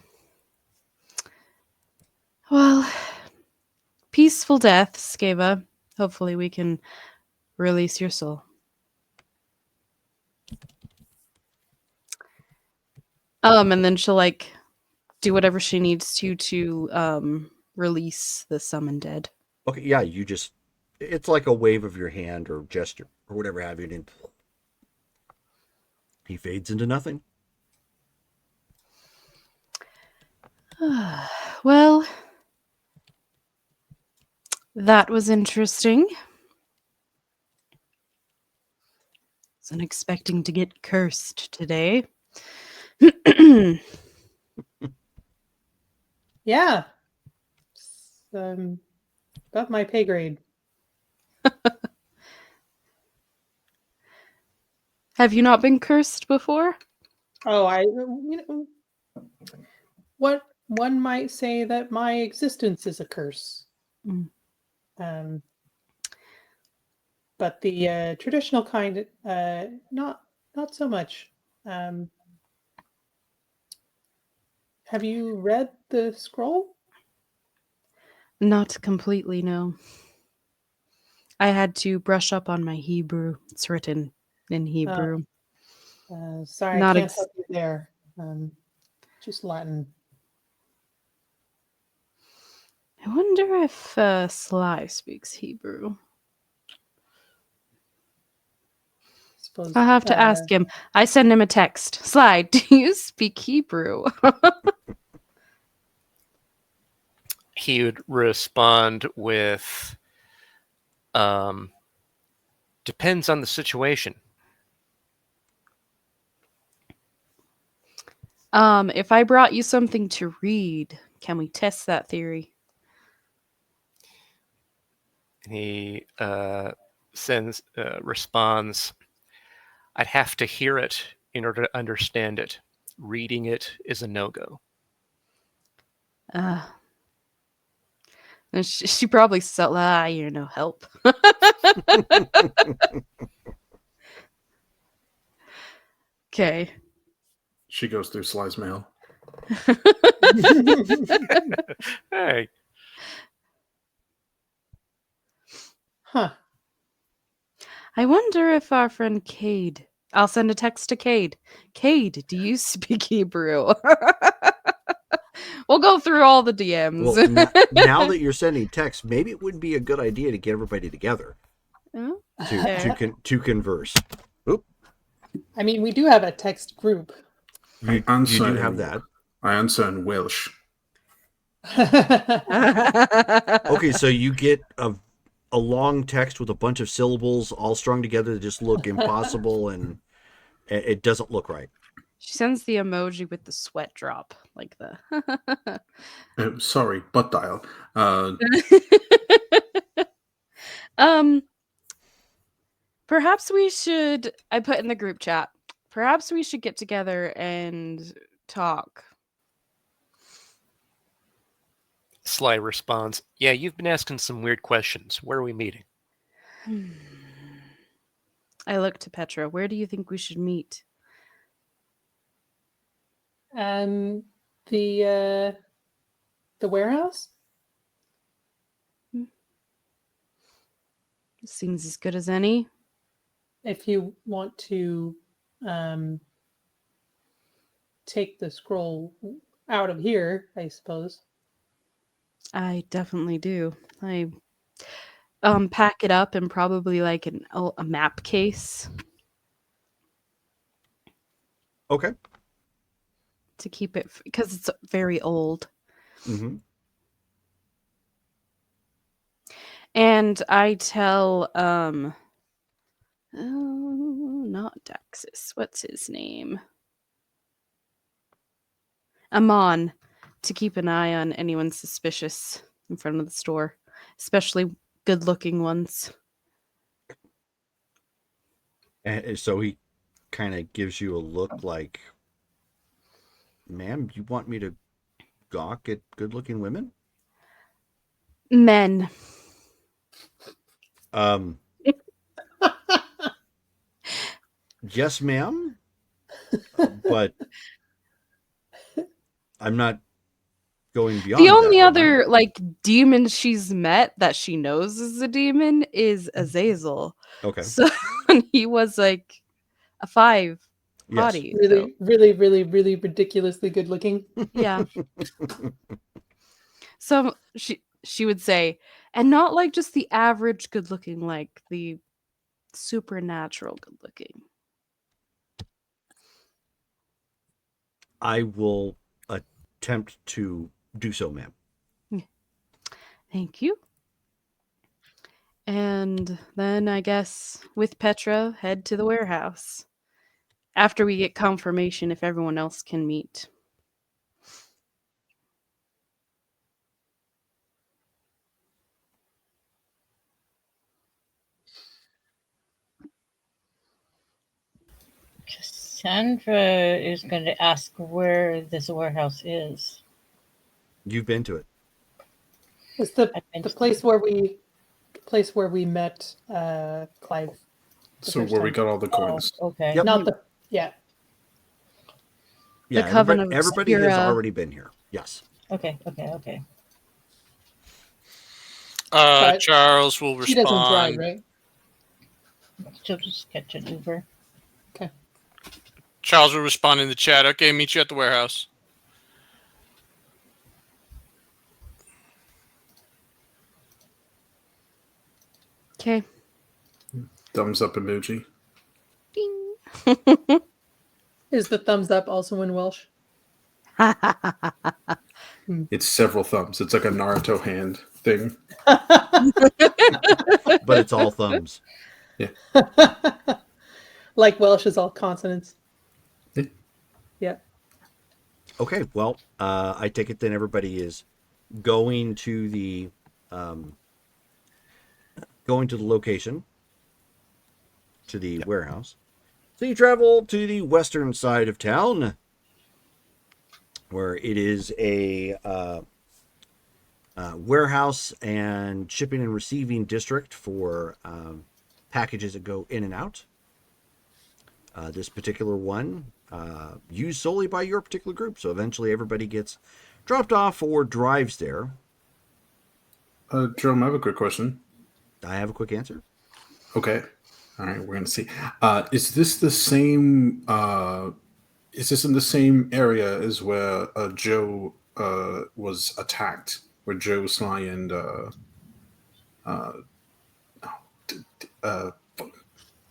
Well, peaceful death, Skeva. Hopefully we can release your soul. And then she'll do whatever she needs to release the summoned dead. Okay, yeah, it's like a wave of your hand or gesture or whatever have you, and he fades into nothing. Well, that was interesting. Wasn't expecting to get cursed today. Yeah. It's, above my pay grade. Have you not been cursed before? Oh, what one might say that my existence is a curse. Mm. Um, but the traditional kind, not so much. Um, have you read the scroll? Not completely, no. I had to brush up on my Hebrew. It's written in Hebrew. Sorry, I Not can't help you there. Just Latin. I wonder if Sly speaks Hebrew. Suppose. I'll have to ask him. I send him a text. Sly, do you speak Hebrew? He would respond with, depends on the situation. If I brought you something to read, can we test that theory? He responds, I'd have to hear it in order to understand it. Reading it is a no-go. And she probably said, you're no help. Okay. She goes through Sly's mail. Hey, Huh. I wonder if our friend Cade. I'll send a text to Cade. Cade, do you speak Hebrew? We'll go through all the DMs. Well, now that you're sending texts, maybe it would be a good idea to get everybody together to converse. Oop. I mean, we do have a text group. You do have that. I answer in Welsh. Okay, so you get a long text with a bunch of syllables all strung together that just look impossible, and it doesn't look right. She sends the emoji with the sweat drop, like the. Sorry, butt dial. Perhaps we should. I put in the group chat. Perhaps we should get together and talk. Sly responds, yeah, you've been asking some weird questions. Where are we meeting? I look to Petra. Where do you think we should meet? The warehouse. Seems as good as any. If you want to take the scroll out of here, I suppose. I definitely do. I pack it up in probably like a map case. Okay. To keep it because it's very old. Mm-hmm. And I tell not Daxis. What's his name? Amon, to keep an eye on anyone suspicious in front of the store, especially good-looking ones. And so he kind of gives you a look like, ma'am, you want me to gawk at good-looking women? Men. Yes, ma'am. But I'm not going beyond The only that, other like demon she's met that she knows is a demon is Azazel. Okay. So he was like a 5 Yes. hottie. Really, really, really, really ridiculously good looking. Yeah. So she would say, and not like just the average good looking, like the supernatural good looking. I will attempt to do so, ma'am. Thank you. And then I guess with Petra, head to the warehouse. After we get confirmation if everyone else can meet. Cassandra is going to ask where this warehouse is. You've been to it. It's I've been the to- place where we met Clive. The So first where we time. got all the coins. Okay. Yep. Not the yeah. Yeah, Coven of everybody has Obscura. already been here. Yes. Okay. But Charles will she doesn't drive, respond. right? She'll just catch an Uber. Okay. Charles will respond in the chat. Okay, meet you at the warehouse. Okay. Thumbs up emoji. Ding. Is the thumbs up also in Welsh? It's several thumbs. It's like a Naruto hand thing. But it's all thumbs. Like Welsh is all consonants. Yeah. Yeah. Okay, well, I take it then everybody is going to the location, to the warehouse. So you travel to the western side of town, where it is a warehouse and shipping and receiving district for packages that go in and out. This particular one used solely by your particular group, so eventually everybody gets dropped off or drives there. Jerome, I have a quick question. I have a quick answer. Okay. All right, we're gonna see. Is this the same? Is this in the same area as where Joe was attacked? Where Joe, Sly, and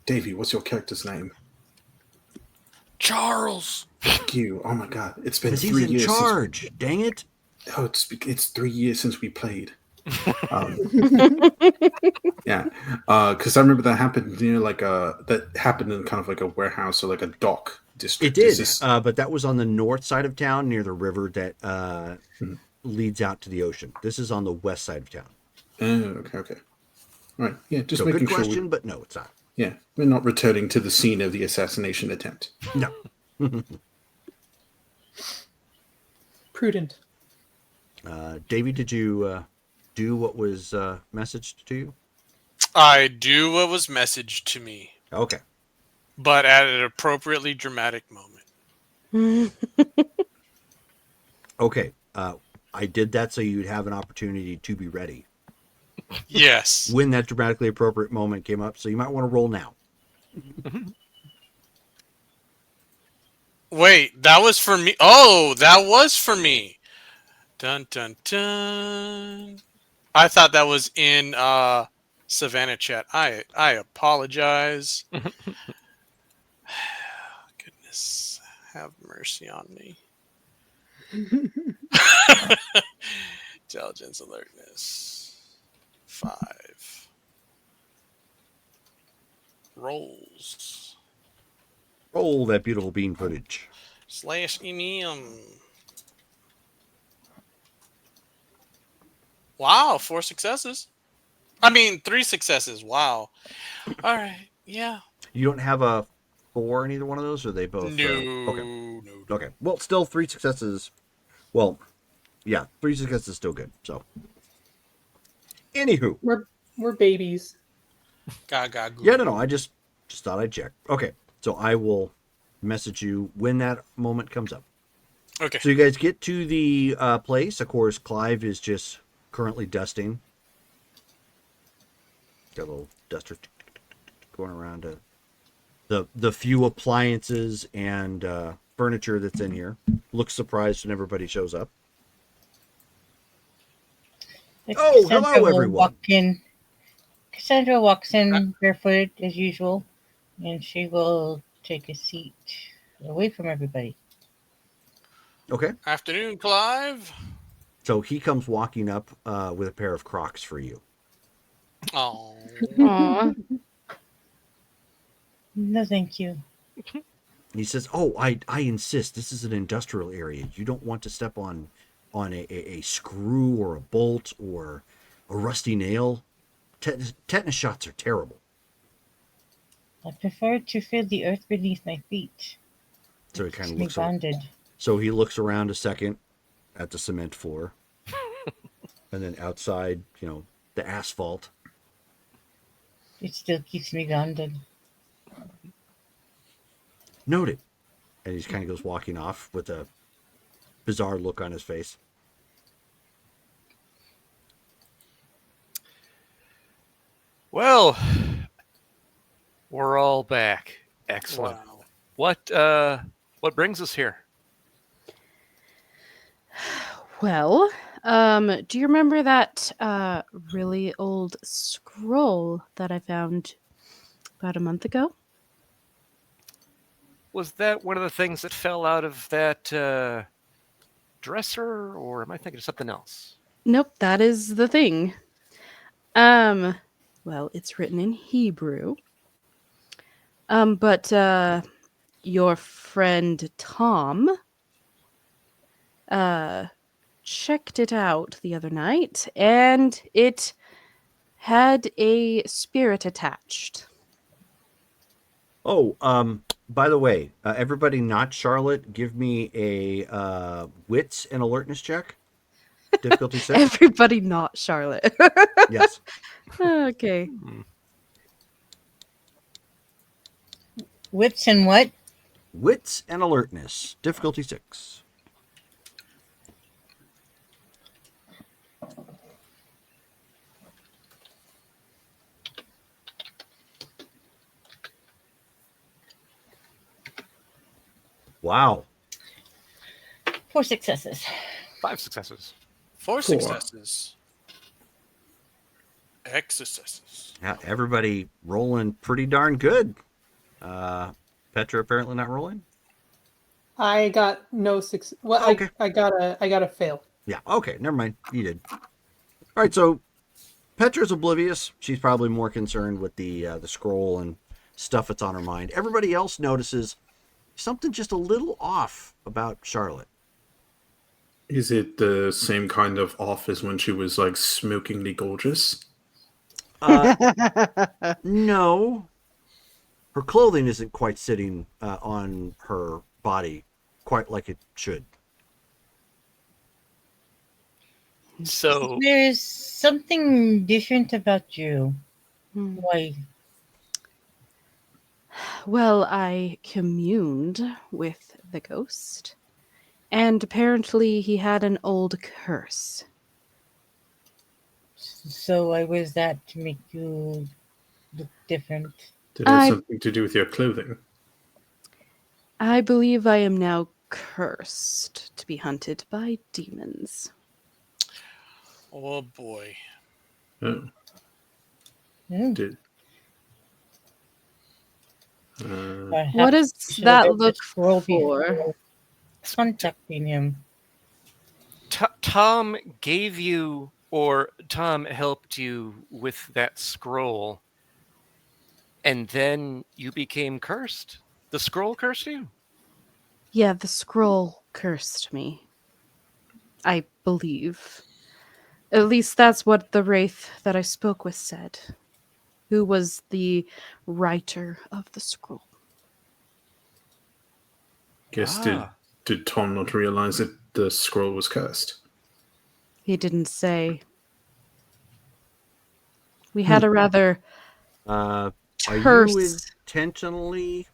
Davey, what's your character's name? Charles. Thank you. Oh my God, it's been Because 3 he's in years. charge. Dang it. It's 3 years since we played. Yeah, because I remember that happened near that happened in kind of like a warehouse or like a dock district. It did, Is this- but that was on the north side of town near the river that leads out to the ocean. This is on the west side of town. Okay. All right. Yeah, just So making good sure. question, but no, it's not. Yeah, we're not returning to the scene of the assassination attempt. No. Prudent. Davey, did you do what was messaged to you? I do what was messaged to me, Okay. but at an appropriately dramatic moment. Okay. I did that so you'd have an opportunity to be ready Yes. when that dramatically appropriate moment came up. So you might want to roll now. Wait, that was for me. Oh, that was for me. Dun dun dun. I thought that was in Savannah chat. I apologize. Goodness, have mercy on me. Intelligence alertness 5 rolls Roll that beautiful bean footage. /EM. Wow, 4 successes. I mean, 3 successes. Wow. All right. Yeah. You don't have a 4 in either one of those, or they both? No. Okay. No. Okay. Well, still 3 successes. Well, yeah, 3 successes is still good. So, anywho, We're babies. Gaga. yeah, no, I just thought I'd check. Okay, so I will message you when that moment comes up. Okay. So you guys get to the place. Of course, Clive is just currently dusting. Got a little duster going around the few appliances and furniture that's in here. Looks surprised when everybody shows up. Oh, hello, everyone. Cassandra walks in barefooted as usual, and she will take a seat away from everybody. Okay. Afternoon, Clive. So he comes walking up with a pair of Crocs for you. Oh. Aw. No, thank you. He says, "Oh, I insist. This is an industrial area. You don't want to step on a screw or a bolt or a rusty nail. Tetanus shots are terrible." I prefer to feel the earth beneath my feet. So he kind of Me looks around. bonded. So he looks around a second at the cement floor, and then outside, the asphalt. It still keeps me bonded. Noted. And he kind of goes walking off with a bizarre look on his face. Well, we're all back. Excellent. Wow. What brings us here? Well, do you remember that really old scroll that I found about a month ago? Was that one of the things that fell out of that dresser, or am I thinking of something else? Nope, that is the thing. Well, it's written in Hebrew. But your friend Tom checked it out the other night, and it had a spirit attached. Oh, by the way, everybody not Charlotte, give me a wits and alertness check. Difficulty 6. Everybody not Charlotte. Yes. Okay. Hmm. Wits and what? Wits and alertness. Difficulty 6. Wow. 4 successes. 5 successes. 4 successes. X successes. Yeah, everybody rolling pretty darn good. Petra apparently not rolling. I got no success. Well, Okay. I got a fail. Yeah, okay, never mind. You did. All right, so Petra's oblivious. She's probably more concerned with the scroll and stuff that's on her mind. Everybody else notices something just a little off about Charlotte. Is it the same kind of off as when she was like smokingly gorgeous? No. Her clothing isn't quite sitting on her body quite like it should. So, There's something different about you. Hmm. Why? Well, I communed with the ghost, and apparently he had an old curse. So why was that to make you look different? Did it have I- something to do with your clothing? I believe I am now cursed to be hunted by demons. Oh boy. Oh, Hmm. did. Perhaps What does you should that have read the look scroll for? before contacting him. Tom gave you, or Tom helped you with that scroll, and then you became cursed? The scroll cursed you? Yeah, the scroll cursed me. I believe. At least that's what the wraith that I spoke with said. Who was the writer of the scroll? Guess Ah. did Tom not realize that the scroll was cursed? He didn't say. We had a rather Are you terse. intentionally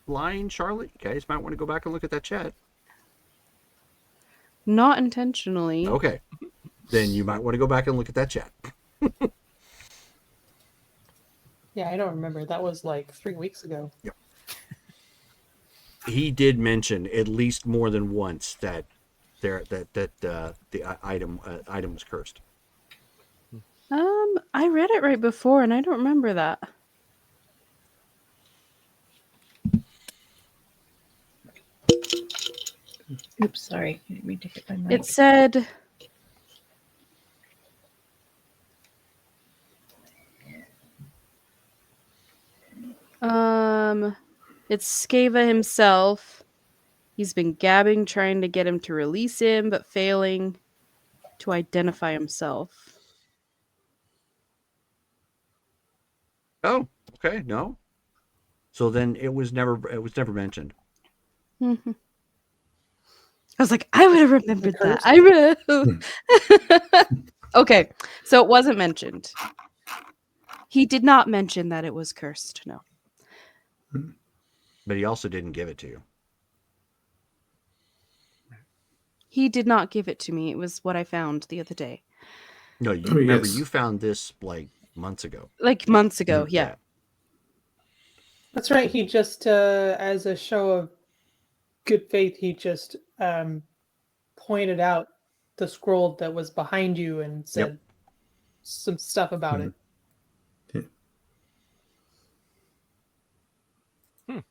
lying, Charlotte? You guys might want to go back and look at that chat. Not intentionally. Okay. Then you might want to go back and look at that chat. Yeah, I don't remember. That was like 3 weeks ago. He did mention at least more than once that the item was cursed. I read it right before and I don't remember that. Oops, sorry. I didn't mean to hit my mic. It said it's Skava himself. He's been gabbing, trying to get him to release him, but failing to identify himself. Oh, okay, no. So then it was never mentioned. Mhm. I was like, I would have remembered that. Okay, so it wasn't mentioned. He did not mention that it was cursed. No. But he also didn't give it to you. He did not give it to me. It was what I found the other day. No, you Oh, remember yes. you found this like months ago. Like months ago, yeah. That's right. He just, as a show of good faith, he just pointed out the scroll that was behind you and said some stuff about it. Yeah.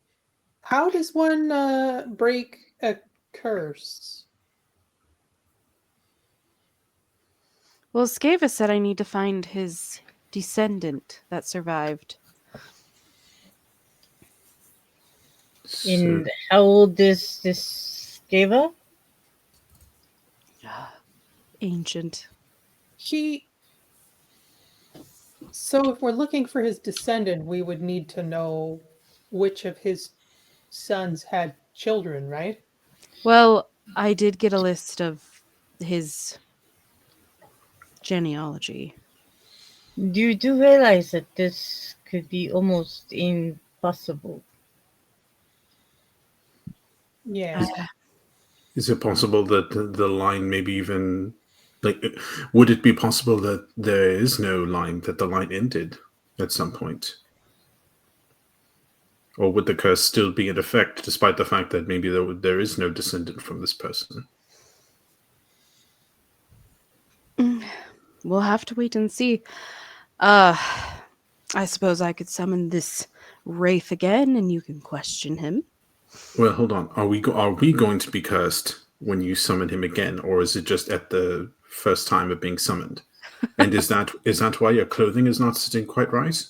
How does one break a curse? Well, Scava said I need to find his descendant that survived. And how old is this Gava? Ancient. So if we're looking for his descendant, we would need to know which of his sons had children, right? Well, I did get a list of his genealogy. You do realize that this could be almost impossible. Yeah. Is it possible that the line maybe even like would it be possible that there is no line, that the line ended at some point? Or would the curse still be in effect despite the fact that maybe there is no descendant from this person? We'll have to wait and see. I suppose I could summon this wraith again and you can question him. Well, hold on. Are we going to be cursed when you summon him again, or is it just at the first time of being summoned? And is that why your clothing is not sitting quite right?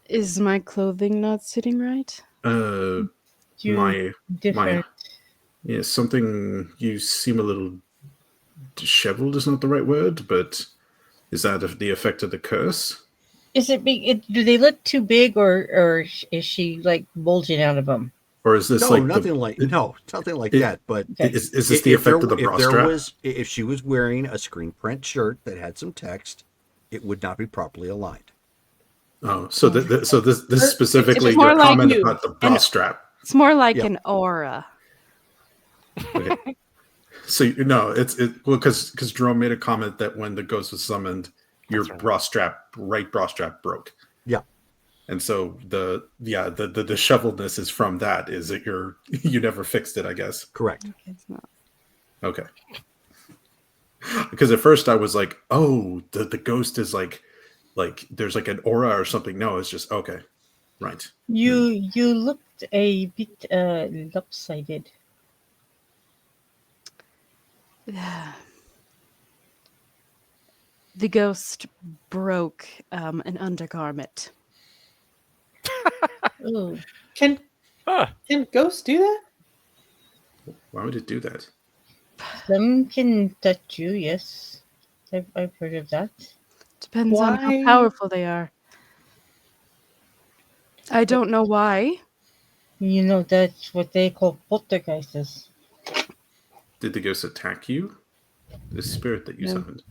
Is my clothing not sitting right? You My different. yeah, something, you seem a little disheveled is not the right word, but is that the effect of the curse? Is it big? Do they look too big, or is she like bulging out of them? Or is this No, like nothing like that. But Okay. is this the effect of the bra strap? If she was wearing a screen print shirt that had some text, it would not be properly aligned. Oh, so this specifically It's more your like comment you. about the bra strap. It's more like Yeah. an aura. Okay. So no, well because Jerome made a comment that when the ghost was summoned, your That's right. right bra strap broke. Yeah. And so the disheveledness is from that, is that you never fixed it, I guess. Correct. It's not. Okay. Because at first I was like, oh, the ghost is like there's like an aura or something. No, it's just okay. Right. You looked a bit lopsided. The ghost broke an undergarment. Oh, Can Huh. ghosts do that? Why would it do that? some can touch you. Yes, I've heard of that. Depends on how Why- powerful they are. I don't know why. You know that's what they call poltergeists. Did the ghost attack you? The spirit that you No. summoned?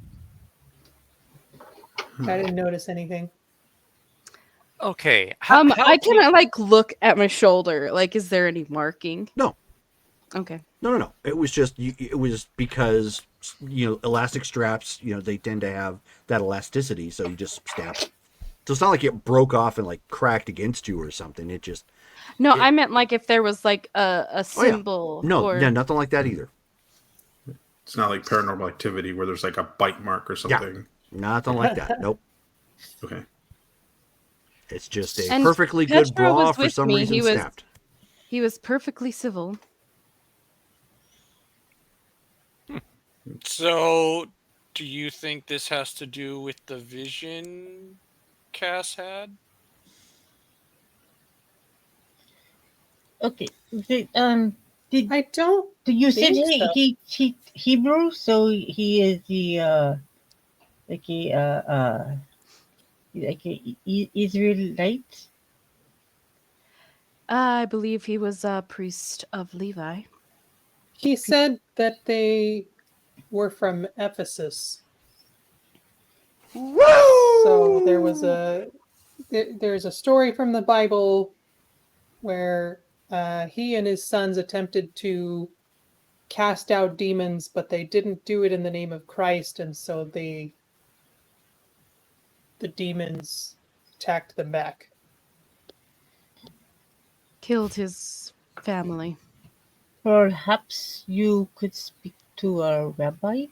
I didn't notice anything. Okay. I can like look at my shoulder. Like, is there any marking? No. Okay. No. It was just it was because elastic straps, they tend to have that elasticity, so you just snap. So it's not like it broke off and like cracked against you or something. It just No, I meant like if there was like a symbol. no, or... yeah, nothing like that either. It's not like Paranormal Activity where there's like a bite mark or something. Nothing like that. Nope. Okay. It's just a And perfectly Petra good bra was for with some me. reason snapped. He was perfectly civil. So, do you think this has to do with the vision Cass had? Okay. Did I don't. you said think so. he Hebrew, so he is the like a Israelite. I believe he was a priest of Levi. He said that they were from Ephesus. So there's a story from the Bible where he and his sons attempted to cast out demons, but they didn't do it in the name of Christ, and so the demons attacked them back. Killed his family. Perhaps you could speak to a rabbi.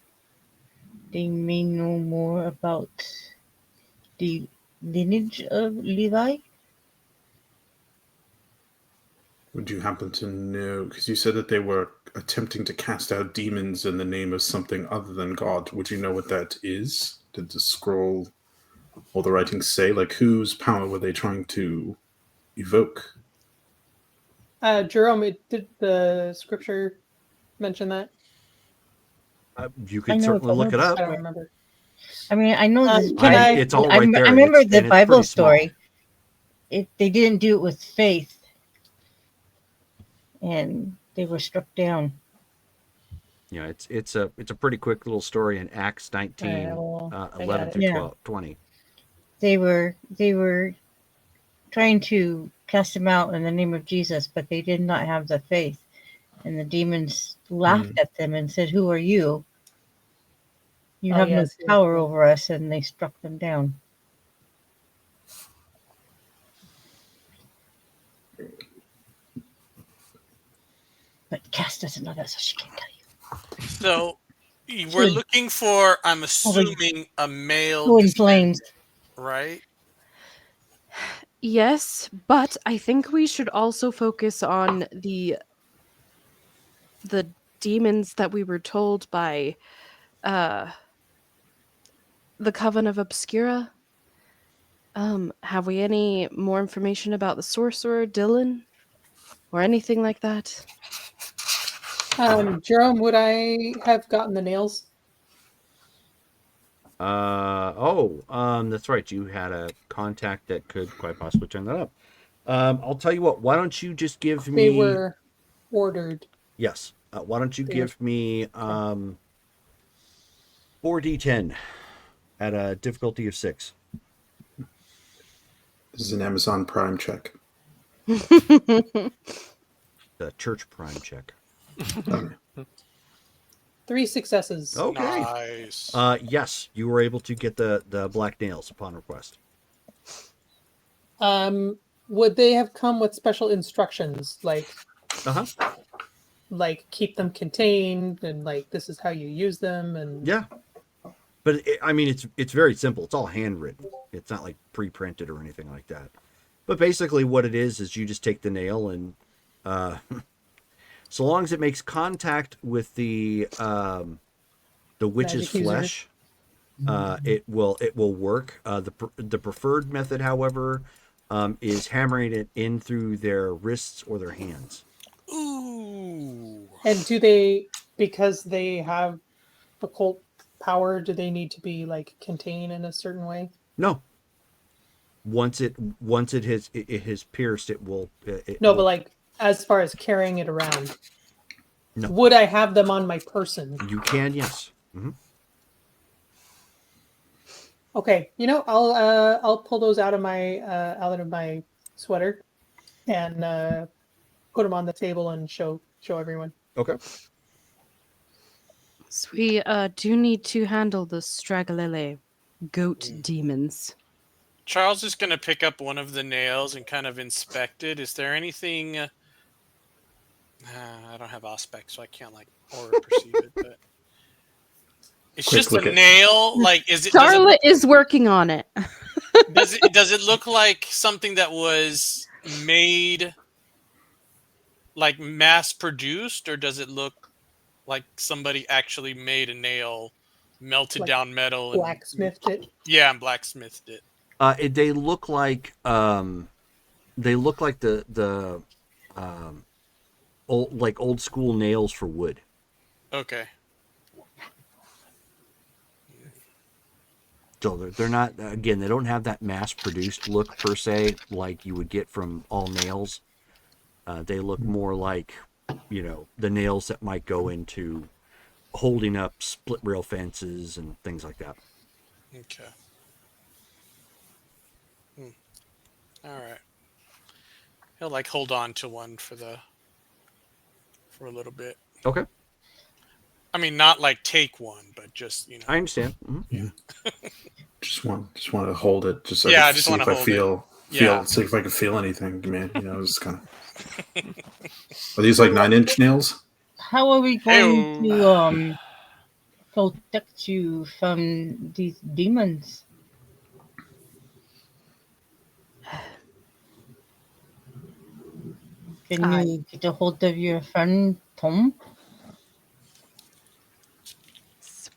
They may know more about the lineage of Levi. Would you happen to know, because you said that they were attempting to cast out demons in the name of something other than God. Would you know what that is? Did the scroll or the writings say? Like, whose power were they trying to evoke? Jerome, did the scripture mention that? You I could know, certainly but look it I up. don't remember. I mean, I know this. Can I? It's all right there. I remember and the it's Bible pretty small. story. They didn't do it with faith, and they were struck down. Yeah, it's a pretty quick little story in Acts 19, I 11 got it. through Yeah. 20. They were trying to cast him out in the name of Jesus, but they did not have the faith. And the demons laughed at them and said, "Who are you? You have no power over us," and they struck them down. But Cass doesn't know that, so she can't tell you. So we're looking for, I'm assuming, a male Who in flames? right? Yes, but I think we should also focus on the demons that we were told by the Coven of Obscura. Have we any more information about the sorcerer Dylan or anything like that? Jerome, would I have gotten the nails? That's right. You had a contact that could quite possibly turn that up. I'll tell you what. Why don't you just give me? They were ordered. Yes. Why don't you give me 4d10 at a difficulty of 6? This is an Amazon Prime check. The Church Prime check. 3 successes. Okay. Nice. Yes, you were able to get the black nails upon request. Would they have come with special instructions, like keep them contained and like this is how you use them? And yeah, but it's very simple. It's all handwritten. It's not like pre-printed or anything like that. But basically, what it is you just take the nail and so long as it makes contact with the witch's flesh, it will work. The preferred method, however, is hammering it in through their wrists or their hands. Ooh. And do they, because they have occult power, do they need to be like contained in a certain way? No. Once it has pierced, it will. But like as far as carrying it around, no. Would I have them on my person? You can, yes. Mm-hmm. Okay, I'll pull those out of my sweater and put them on the table and show everyone. Okay. So we do need to handle the Stragalele goat demons. Charles is going to pick up one of the nails and kind of inspect it. Is there anything? I don't have aspect, so I can't aura perceive it. But it's just a nail. Like, is it? Charlotte is working on it. Does it look like something that was made, like mass produced, or does it look like somebody actually made a nail, melted down metal, and blacksmithed it? Yeah, and blacksmithed it. They look like the old school nails for wood. Okay. So they're not, again, they don't have that mass produced look per se like you would get from all nails. They look more like, the nails that might go into holding up split rail fences and things like that. Okay. All right. He'll like hold on to one for a little bit. Okay, I mean, not like take one, but just I understand. Yeah. Just want to hold it, just so Yeah, I I can just see wanna if I hold it. feel Yeah. see if I can feel anything, man. It's kind of. Are these like 9-inch nails? How are we going Hey-o. to protect you from these demons? Can I you get a hold of your friend Tom?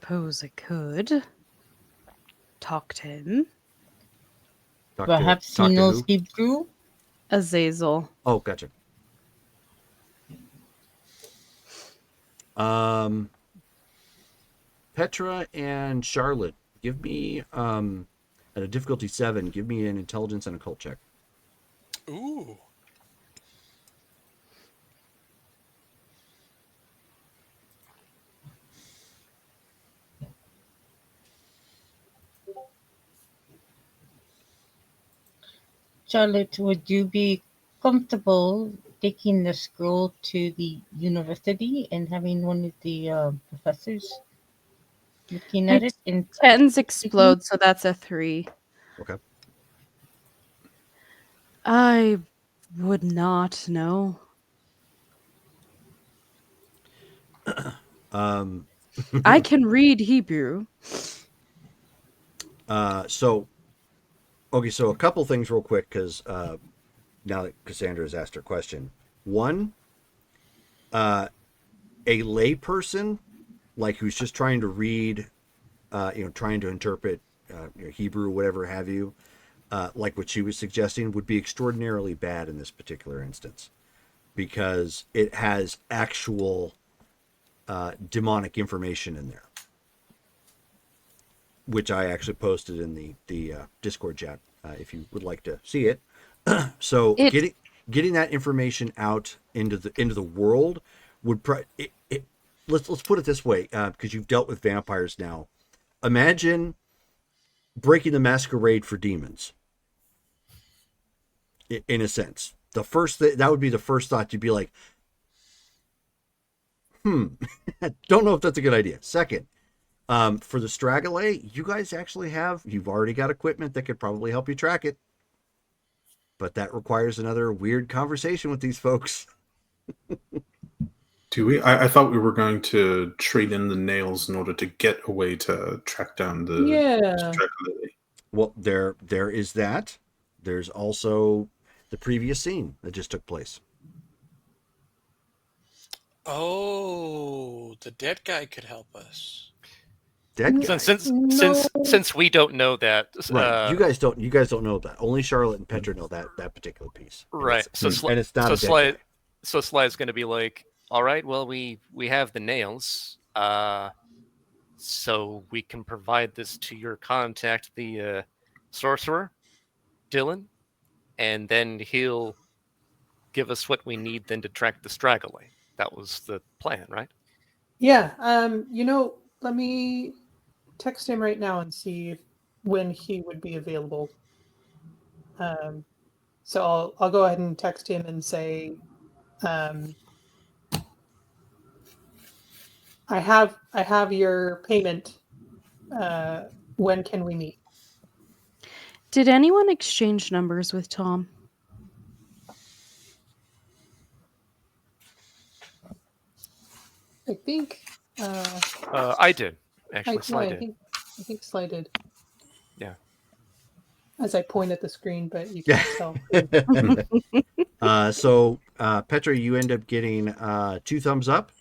suppose I could talk to him. Perhaps he Talk to knows who? Hebrew? Azazel. Oh, gotcha. Petra and Charlotte, give me at a difficulty 7. Give me an intelligence and occult check. Ooh. Charlotte, would you be comfortable taking the scroll to the university and having one of the professors looking at My it? And 10s explode, so that's a 3. Okay. I would not know. I can read Hebrew. So a couple things real quick, because now that Cassandra has asked her question. One, a layperson, like who's just trying to read, trying to interpret Hebrew, whatever have you, like what she was suggesting, would be extraordinarily bad in this particular instance, because it has actual demonic information in there, which I actually posted in the Discord chat, if you would like to see it. So It getting that information out into the world would let's put it this way, because you've dealt with vampires now. Imagine breaking the masquerade for demons. In a sense, that would be the first thought. You'd be like, don't know if that's a good idea. Second, for the Stragolay, you've already got equipment that could probably help you track it. But that requires another weird conversation with these folks. Do we? I thought we were going to trade in the nails in order to get a way to track down the Yeah. Stragolay. Well, there is that. There's also the previous scene that just took place. Oh, the dead guy could help us. Dead guy. Since we don't know that, Right. You guys don't know that. Only Charlotte and Petra know that particular piece. right? And it's not a dead guy. So Sly's going to be like, all right, well, we have the nails, so we can provide this to your contact, the sorcerer, Dylan, and then he'll give us what we need then to track the Stragolay. That was the plan, right? Yeah. Let me text him right now and see when he would be available. So I'll go ahead and text him and say, I have your payment. When can we meet? Did anyone exchange numbers with Tom? I think I did actually. Sly I did. think Sly did. Yeah. As I point at the screen, but you can't tell. So Petra, you end up getting 2 thumbs up,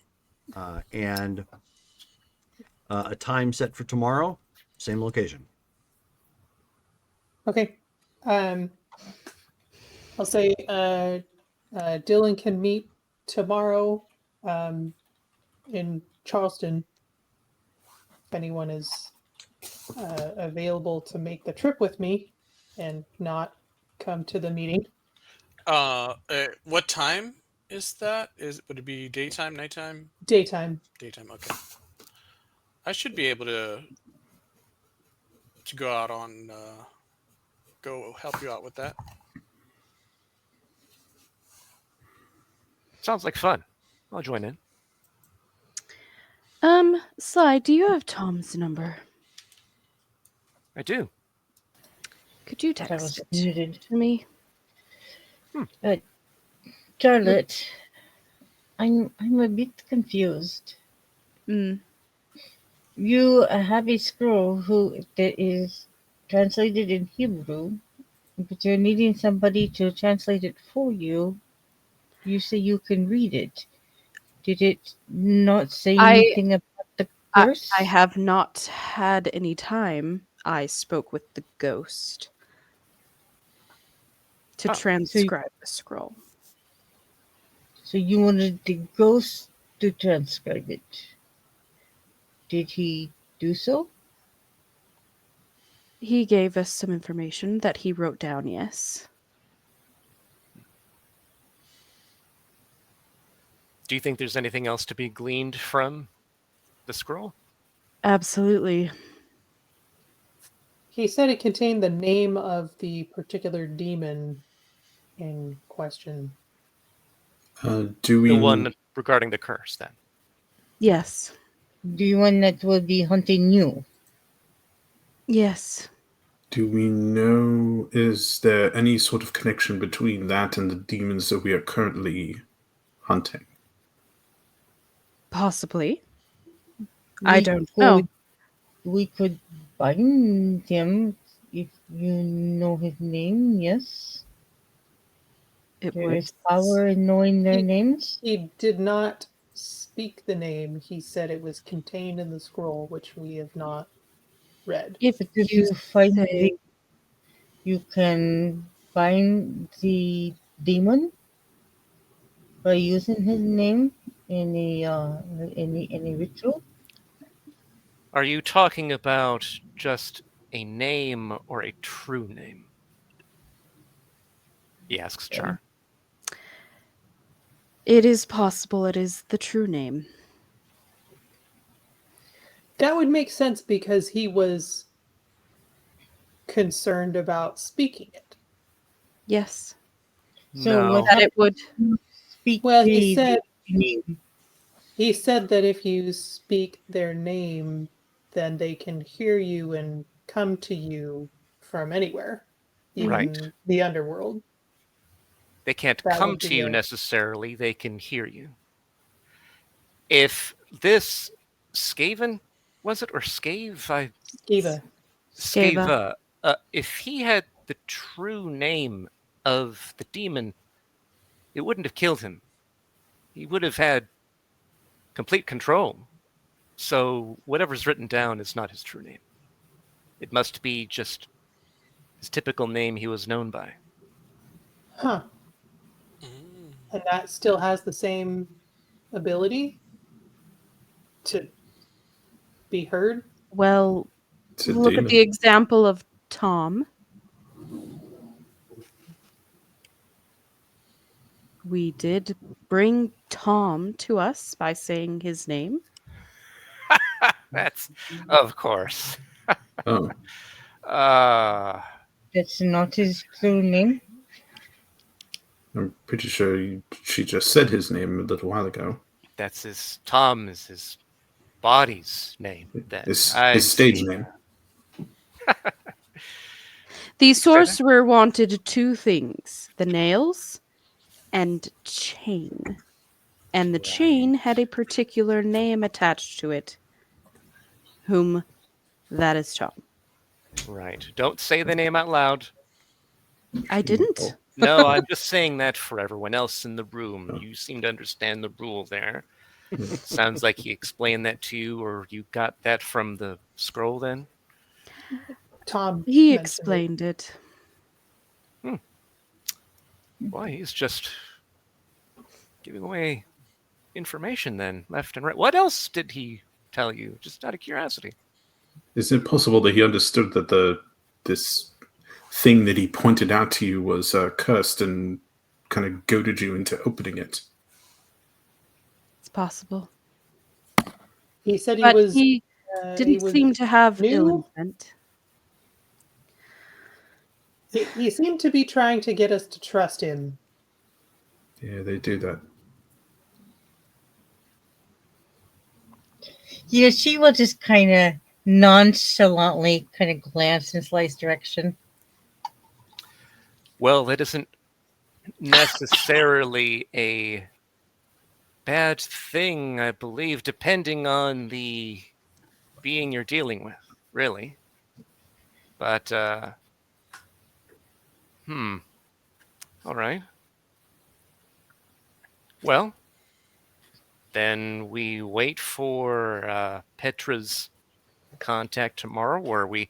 and a time set for tomorrow, same location. Okay. I'll say Dylan can meet tomorrow in Charleston. If anyone is available to make the trip with me and not come to the meeting. What time is that? Would it be daytime, nighttime? Daytime. Daytime. Okay. I should be able to go out on go help you out with that. Sounds like fun. I'll join in. Sly, do you have Tom's number? I do. Could you That text was it muted. to me? Charlotte, I'm a bit confused. Mm. You have a scroll that is translated in Hebrew, but you're needing somebody to translate it for you. You say you can read it. Did it not say I- anything about the curse? I have not had any time. I spoke with the ghost to Oh, transcribe the scroll. So you wanted the ghost to transcribe it. Did he do so? He gave us some information that he wrote down, yes. Do you think there's anything else to be gleaned from the scroll? Absolutely. He said it contained the name of the particular demon in question. Do we The one regarding the curse, then. Yes. The one that will be hunting you? Yes. do we know, is there any sort of connection between that and the demons that we are currently hunting? Possibly. I We don't could- know. We could bind him if you know his name, yes? It There would is power in knowing their He- names? He did not speak the name. He said it was contained in the scroll, which we have not read. if But if you you find say, you can bind the demon by using his name in a ritual. Are you talking about just a name or a true name? He asks Char. it is possible it is the true name. That would make sense because he was concerned about speaking it. Yes. So No. what That it would. speak Well, the he said name? he said that if you speak their name, then they can hear you and come to you from anywhere, even Right. the underworld. They can't That come would be to you a- necessarily, they can hear you. If this Skaven, was it, or Scave? Eva. Skava. If he had the true name of the demon, it wouldn't have killed him. He would have had complete control. So whatever's written down is not his true name. It must be just his typical name he was known by. Huh. Mm. And that still has the same ability to be heard. Well, It's a look at demon. the example of Tom. We did bring Tom to us by saying his name. That's, of course. Oh, That's not his true name. I'm pretty sure she just said his name a little while ago. That's his. Tom is his body's name. Then I His stage see. name. The that? sorcerer wanted two things, the nails and chain. And the chain had a particular name attached to it, whom that is Tom. Right. Don't say the name out loud. I didn't. No, I'm just saying that for everyone else in the room. You seem to understand the rule there. Sounds like he explained that to you, or you got that from the scroll then? Tom He mentioned it. explained it. Boy, he's just giving away information then, left and right. What else did he tell you? Just out of curiosity. Is it possible that he understood that this thing that he pointed out to you was cursed and kind of goaded you into opening it? It's possible. He said But he he didn't was seem to have ill new. intent. He seemed to be trying to get us to trust him. Yeah, they do that. Yeah, she will just kind of nonchalantly kind of glance in Sly's direction. Well, that isn't necessarily a bad thing, I believe, depending on the being you're dealing with, really. But, all right. Well, then we wait for Petra's contact tomorrow, where we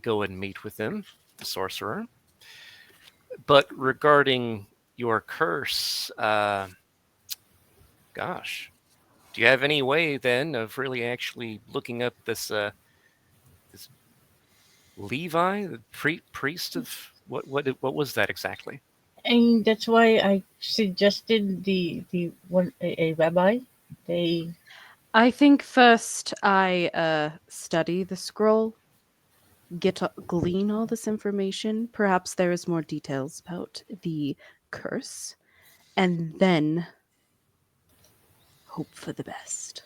go and meet with him, the sorcerer. But regarding your curse, gosh, do you have any way then of really actually looking up this this Levi, the priest of what was that exactly? And that's why I suggested the one a rabbi. They I think first I study the scroll, glean all this information. Perhaps there is more details about the curse, and then hope for the best.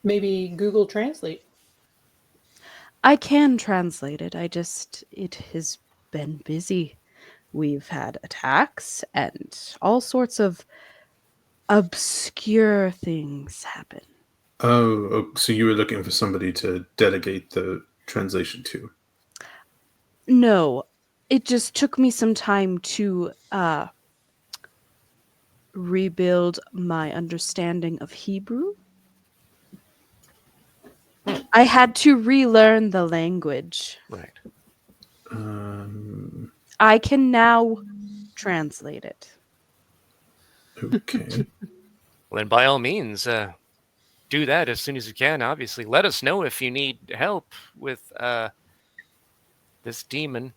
Maybe Google Translate. I can translate it. It has been busy. We've had attacks and all sorts of obscure things happen. Oh, so you were looking for somebody to delegate the translation to? No, it just took me some time to rebuild my understanding of Hebrew. I had to relearn the language. Right. I can now translate it. Okay. Well, then by all means, do that as soon as you can. Obviously, let us know if you need help with this demon.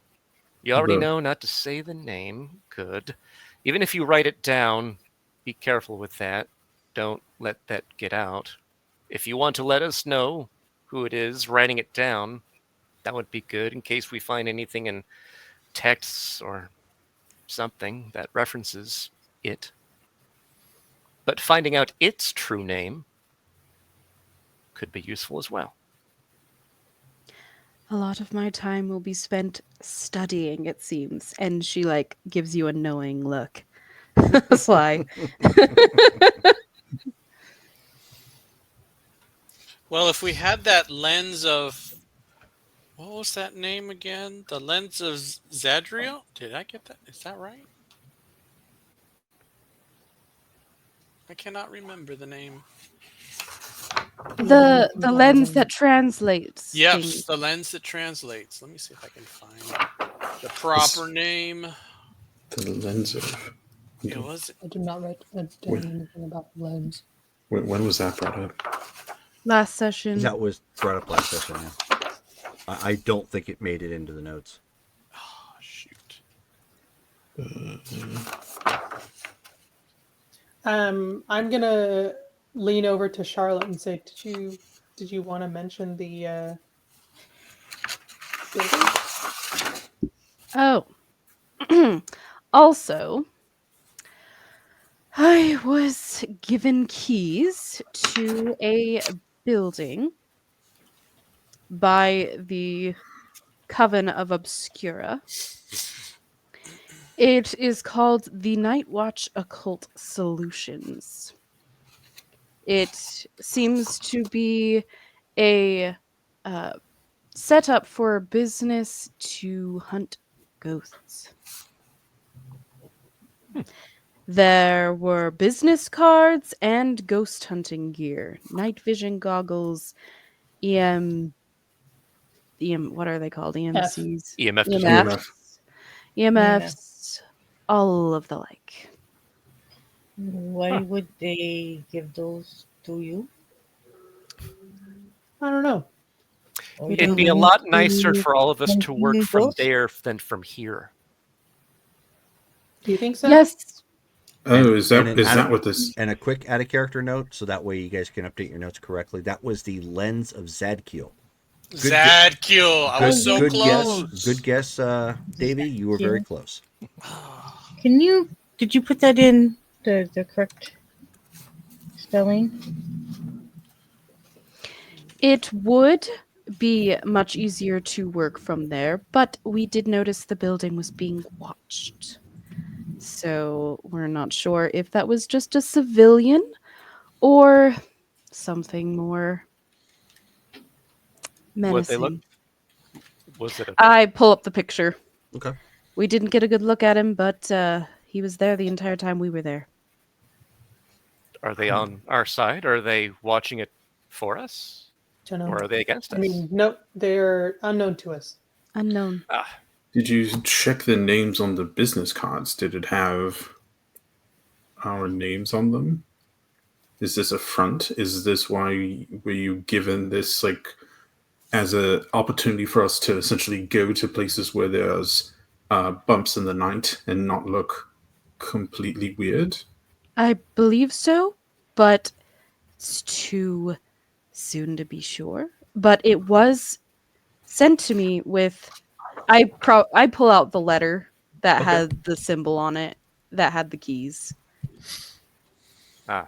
You already The- know not to say the name. Good. Even if you write it down, be careful with that. Don't let that get out. If you want to let us know who it is writing it down, that would be good in case we find anything in texts or something that references it. But finding out its true name could be useful as well. A lot of my time will be spent studying, it seems. And she gives you a knowing look. Sly. Well, if we had that lens of what was that name again? The lens of Zadriel? Did I get that? Is that right? I cannot remember the name. The lens that translates Yes, things. the lens that translates. Let me see if I can find the proper name. The lens of. It was I did not write anything about lens. When was that brought up? Last session. That was brought up last session. Yeah. I don't think it made it into the notes. oh, shoot. I'm gonna lean over to Charlotte and say, did you want to mention the building? Oh. Also, I was given keys to a building by the Coven of Obscura. It is called the Night Watch Occult Solutions. It seems to be a setup for a business to hunt ghosts. There were business cards and ghost hunting gear, night vision goggles, what are they called? EMCs? EMF EMFs. Yeah. EMFs, all of the like. Why would they give those to you? I don't know. Or We do It'd be you a need lot to nicer for all of us to continue work from those? there than from here. Do you think so? Yes, Oh, And- is that and is an that add- what this? And a quick add a character note, so that way you guys can update your notes correctly. That was the lens of Zadkiel. Zadkiel. I was so good close. guess. Good guess, Davey. You were very close. Did you put that in the correct spelling? It would be much easier to work from there, but we did notice the building was being watched. So we're not sure if that was just a civilian or something more What they look? menacing. Was it a I pull up the picture. Okay. We didn't get a good look at him, but he was there the entire time we were there. Are they on our side? Or are they watching it for us? Don't know. Or are they against us? I mean, no, they're unknown to us. Unknown. Did you check the names on the business cards? Did it have our names on them? Is this a front? Is this why were you given this like as an opportunity for us to essentially go to places where there's bumps in the night and not look completely weird? I believe so, but it's too soon to be sure. But it was sent to me with I pull out the letter that had the symbol on it, that had the keys. Ah,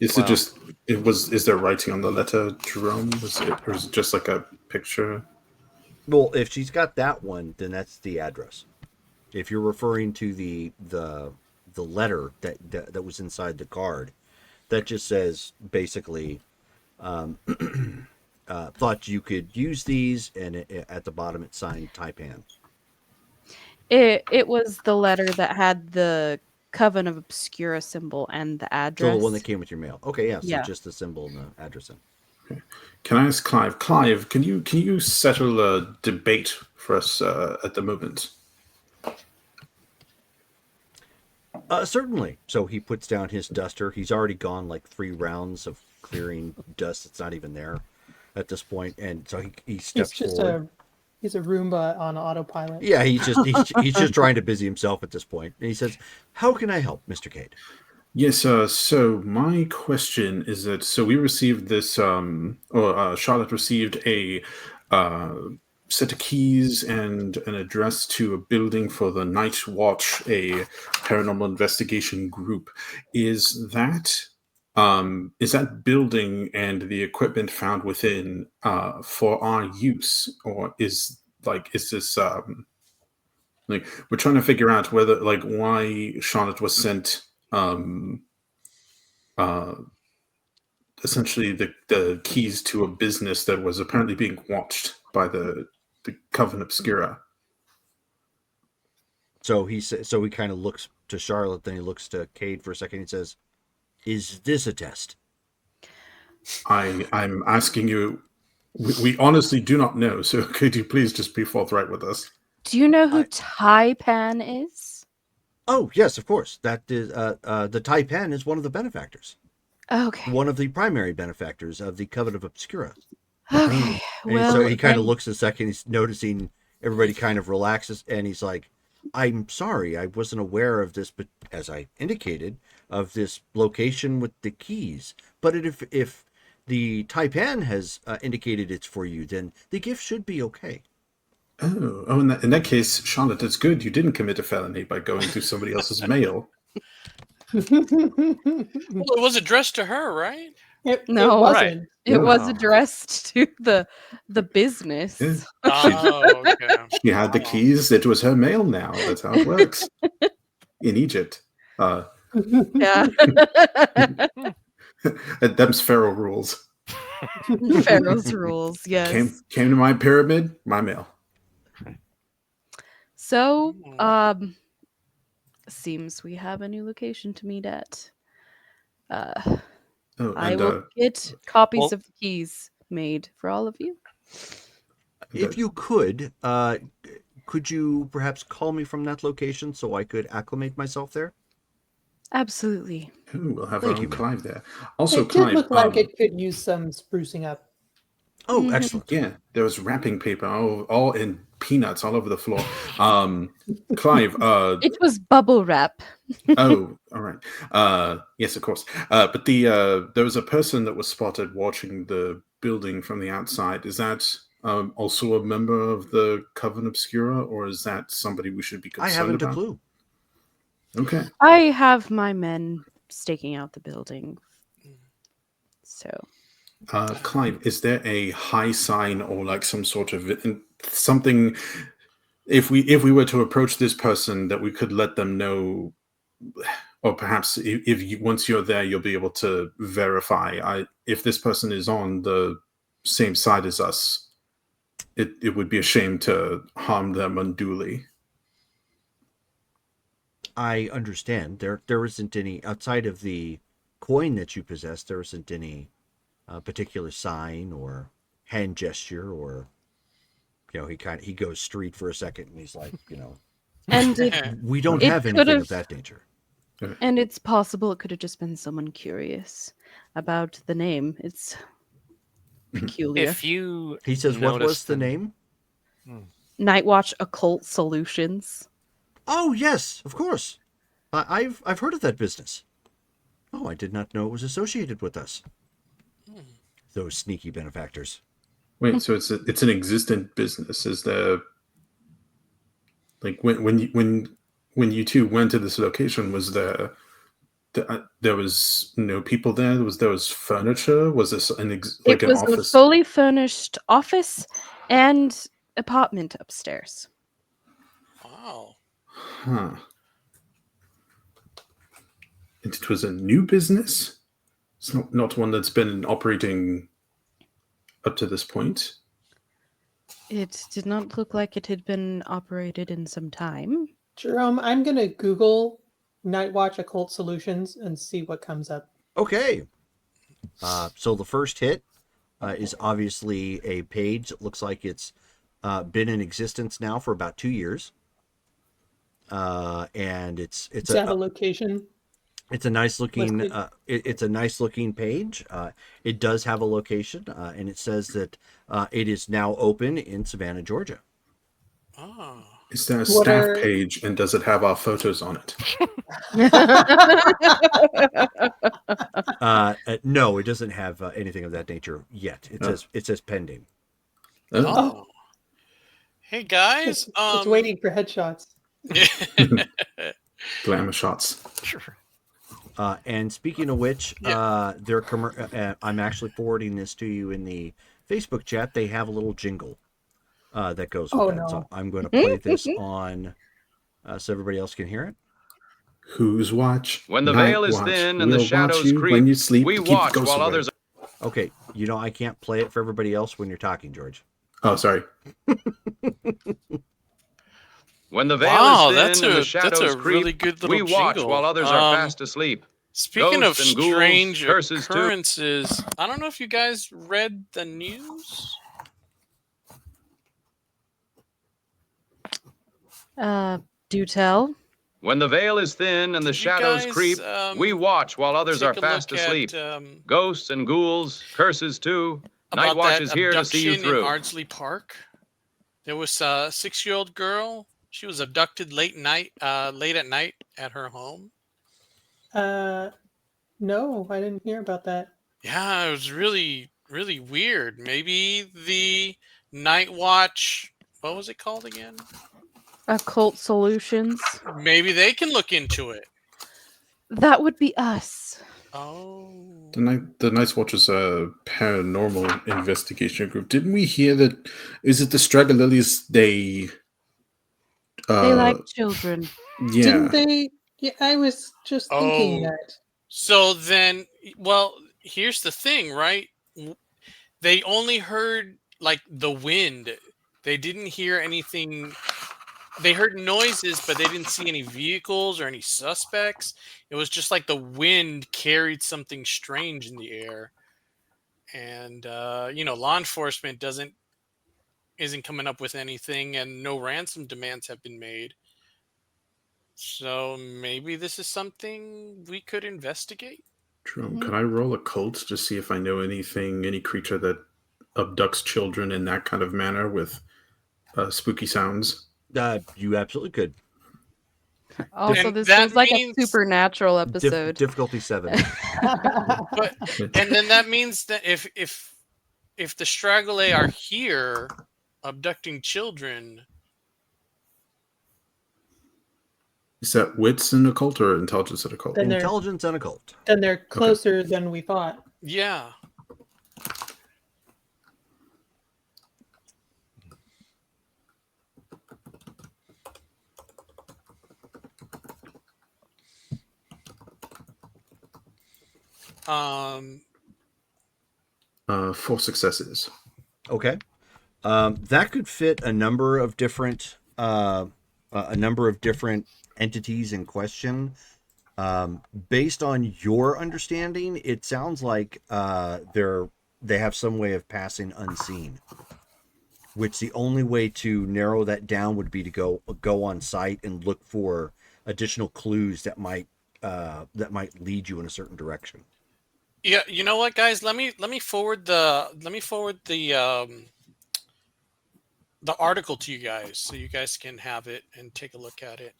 Is Wow. it just it was? Is there writing on the letter, Jerome? Or is it just like a picture? Well, if she's got that one, then that's the address. If you're referring to the letter that was inside the card, that just says basically, thought you could use these, and at the bottom it's signed Taipan. It was the letter that had the Coven of Obscura symbol and the So address. the one that came with your mail. Okay, yeah. So Yeah. just the symbol and the address. In. Can I ask Clive? Clive, can you settle a debate for us at the moment? Certainly. So he puts down his duster. He's already gone like 3 rounds of clearing dust that's not even there at this point, and so he steps forward. He's a Roomba on autopilot. Yeah, he's just trying to busy himself at this point. And he says, "How can I help, Mr. Cade?" Yes, so my question is that we received this, Charlotte received a set of keys and an address to a building for the Night Watch, a paranormal investigation group. Is that building and the equipment found within for our use, or is this like we're trying to figure out whether why Charlotte was sent essentially the keys to a business that was apparently being watched by the Coven Obscura. So he kind of looks to Charlotte, then he looks to Cade for a second. He says, "Is this a test?" I'm asking you. We honestly do not know. So could you please just be forthright with us? Do you know who Taipan is? Oh yes, of course. That is the Taipan is one of the benefactors. Okay. One of the primary benefactors of the Coven of Obscura. Okay. And Well, so he kind of then- looks a second. He's noticing everybody kind of relaxes, and he's like, "I'm sorry, I wasn't aware of this, but as I indicated, of this location with the keys. But if the Taipan has indicated it's for you, then the gift should be okay." Oh, in that case, Charlotte, it's good you didn't commit a felony by going through somebody else's mail. Well, it was addressed to her, right? No, it wasn't. It was Wow. addressed to the business. Yeah. Oh, okay. She had the keys. It was her mail now. That's how it works in Egypt. Yeah. Them's pharaoh rules. Pharaoh's rules, yes. Came to my pyramid, my mail. So, seems we have a new location to meet at. Oh, I and will get copies well- of the keys made for all of you. If you could you perhaps call me from that location so I could acclimate myself there? Absolutely. we'll have Thank our you, own ma'am. Clive there. Also, It did Clive. look like it could use some sprucing up. Oh, Mhm. excellent. Yeah, there was wrapping paper all in peanuts all over the floor. Clive, It was bubble wrap. oh, all right. Yes, of course. But there was a person that was spotted watching the building from the outside. Is that also a member of the Coven Obscura, or is that somebody we should be I concerned haven't a about? clue. Okay. I have my men staking out the building. So Clive, is there a high sign or like some sort of something? If we were to approach this person, that we could let them know, or perhaps if you, once you're there, you'll be able to verify. If this person is on the same side as us, it would be a shame to harm them unduly. I understand. There isn't any outside of the coin that you possess. There isn't any particular sign or hand gesture, or he goes street for a second and he's like, and we don't It have could anything have- of that nature. and it's possible it could have just been someone curious about the name. It's peculiar. If you He says, "What was notice the them- name?" Nightwatch Occult Solutions. Oh yes, of course. I've heard of that business. Oh, I did not know it was associated with us. Those sneaky benefactors. Wait, so it's an existent business? Is there like when you two went to this location? Was there was no people there? There was furniture? Was this It an was office? a fully furnished office and apartment upstairs. Wow. Huh. And it was a new business? It's not one that's been operating up to this point? It did not look like it had been operated in some time. Jerome, I'm going to Google Nightwatch Occult Solutions and see what comes up. Okay. So the first hit is obviously a page. It looks like it's been in existence now for about 2 years. And it's Does it have a location? it's a nice looking Listed? it's a nice looking page. It does have a location, and it says that it is now open in Savannah, Georgia. Oh. Is there a What staff are- page, and does it have our photos on it? No, it doesn't have anything of that nature yet. It says pending. Oh. Oh. Hey guys. It's waiting for headshots. Glamour shots. Sure. And speaking of which, I'm actually forwarding this to you in the Facebook chat. They have a little jingle that goes with Oh, that. no. So I'm going to play this on so everybody else can hear it. Whose watch? When the Night veil is watch. thin and the We'll shadows watch you creep, when you sleep we to keep the watch ghosts while away. others. Okay, I can't play it for everybody else when you're talking, George. Oh, sorry. When the veil Wow, is thin that's and the a shadows creep, really good little we watch jingle. while others are fast asleep. Speaking of Ghosts and ghouls, strange curses too. occurrences, I don't know if you guys read the news. Do tell. When the veil is thin and the Did you shadows guys, creep, we watch while others are take a fast look asleep. at, Ghosts and ghouls, curses too. Night about watch that is here to see you abduction in through. Ardsley Park? There was a 6-year-old girl. She was abducted late at night at her home. No, I didn't hear about that. Yeah, it was really, really weird. Maybe the Night Watch, what was it called again? Occult Solutions. Maybe they can look into it. That would be us. Oh. The Night Watch's paranormal investigation group. Didn't we hear that? Is it the Stragolilies? They like children. Yeah. Didn't they? Yeah, I was just thinking Oh. that. So then, well, here's the thing, right? They only heard like the wind. They didn't hear anything. They heard noises, but they didn't see any vehicles or any suspects. It was just like the wind carried something strange in the air. And law enforcement isn't coming up with anything, and no ransom demands have been made. So maybe this is something we could investigate. True. Can I roll a cult to see if I know anything, any creature that abducts children in that kind of manner with spooky sounds? You absolutely could. Also, And this that feels like a means- supernatural episode. Difficulty 7. But and then that means that if the Straggle are here abducting children, Is that wits and occult or intelligence and occult? Then they're- Intelligence and occult. Then they're closer than we thought. yeah. Um, 4 successes. Okay. That could fit a number of different entities in question. Based on your understanding, it sounds like they have some way of passing unseen. Which the only way to narrow that down would be to go on site and look for additional clues that might lead you in a certain direction. yeah, you know what, guys? Let me forward the article to you guys so you guys can have it and take a look at it.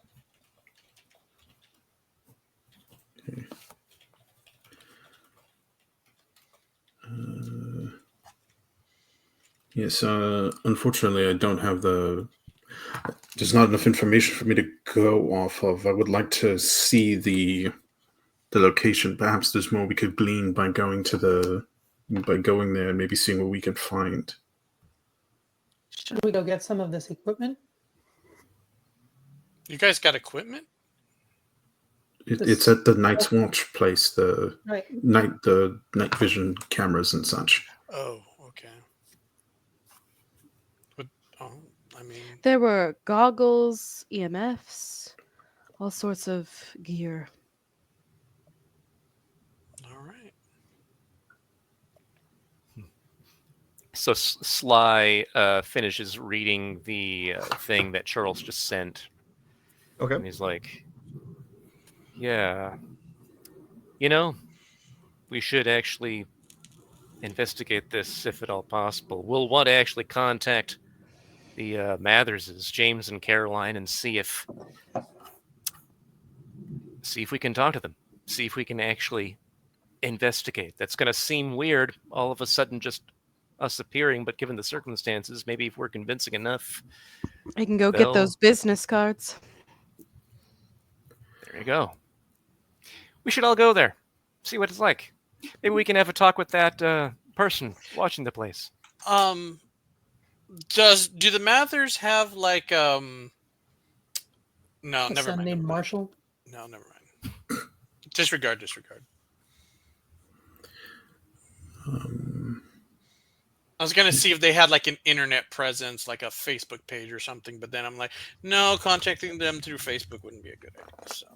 Yes, unfortunately, I don't have there's not enough information for me to go off of. I would like to see the location. Perhaps there's more we could glean by going there and maybe seeing what we can find. Should we go get some of this equipment? You guys got equipment? It's at the Night's Watch place, the Right. night vision cameras and such. Oh, okay. But I mean, There were goggles, EMFs, all sorts of gear. all right. So Sly finishes reading the thing that Charles just sent. Okay. And he's like, yeah, we should actually investigate this if at all possible. We'll want to actually contact the Matherses, James and Caroline, and see if we can talk to them. See if we can actually investigate. That's going to seem weird, all of a sudden just us appearing, but given the circumstances, maybe if we're convincing enough, I can go get those business cards. there you go. We should all go there, see what it's like. Maybe we can have a talk with that person watching the place. Do the Mathers have like no, A never son mind. named never mind. Marshall. No, never mind. Disregard. I was gonna see if they had like an internet presence, like a Facebook page or something, but then I'm like, no, contacting them through Facebook wouldn't be a good idea. So.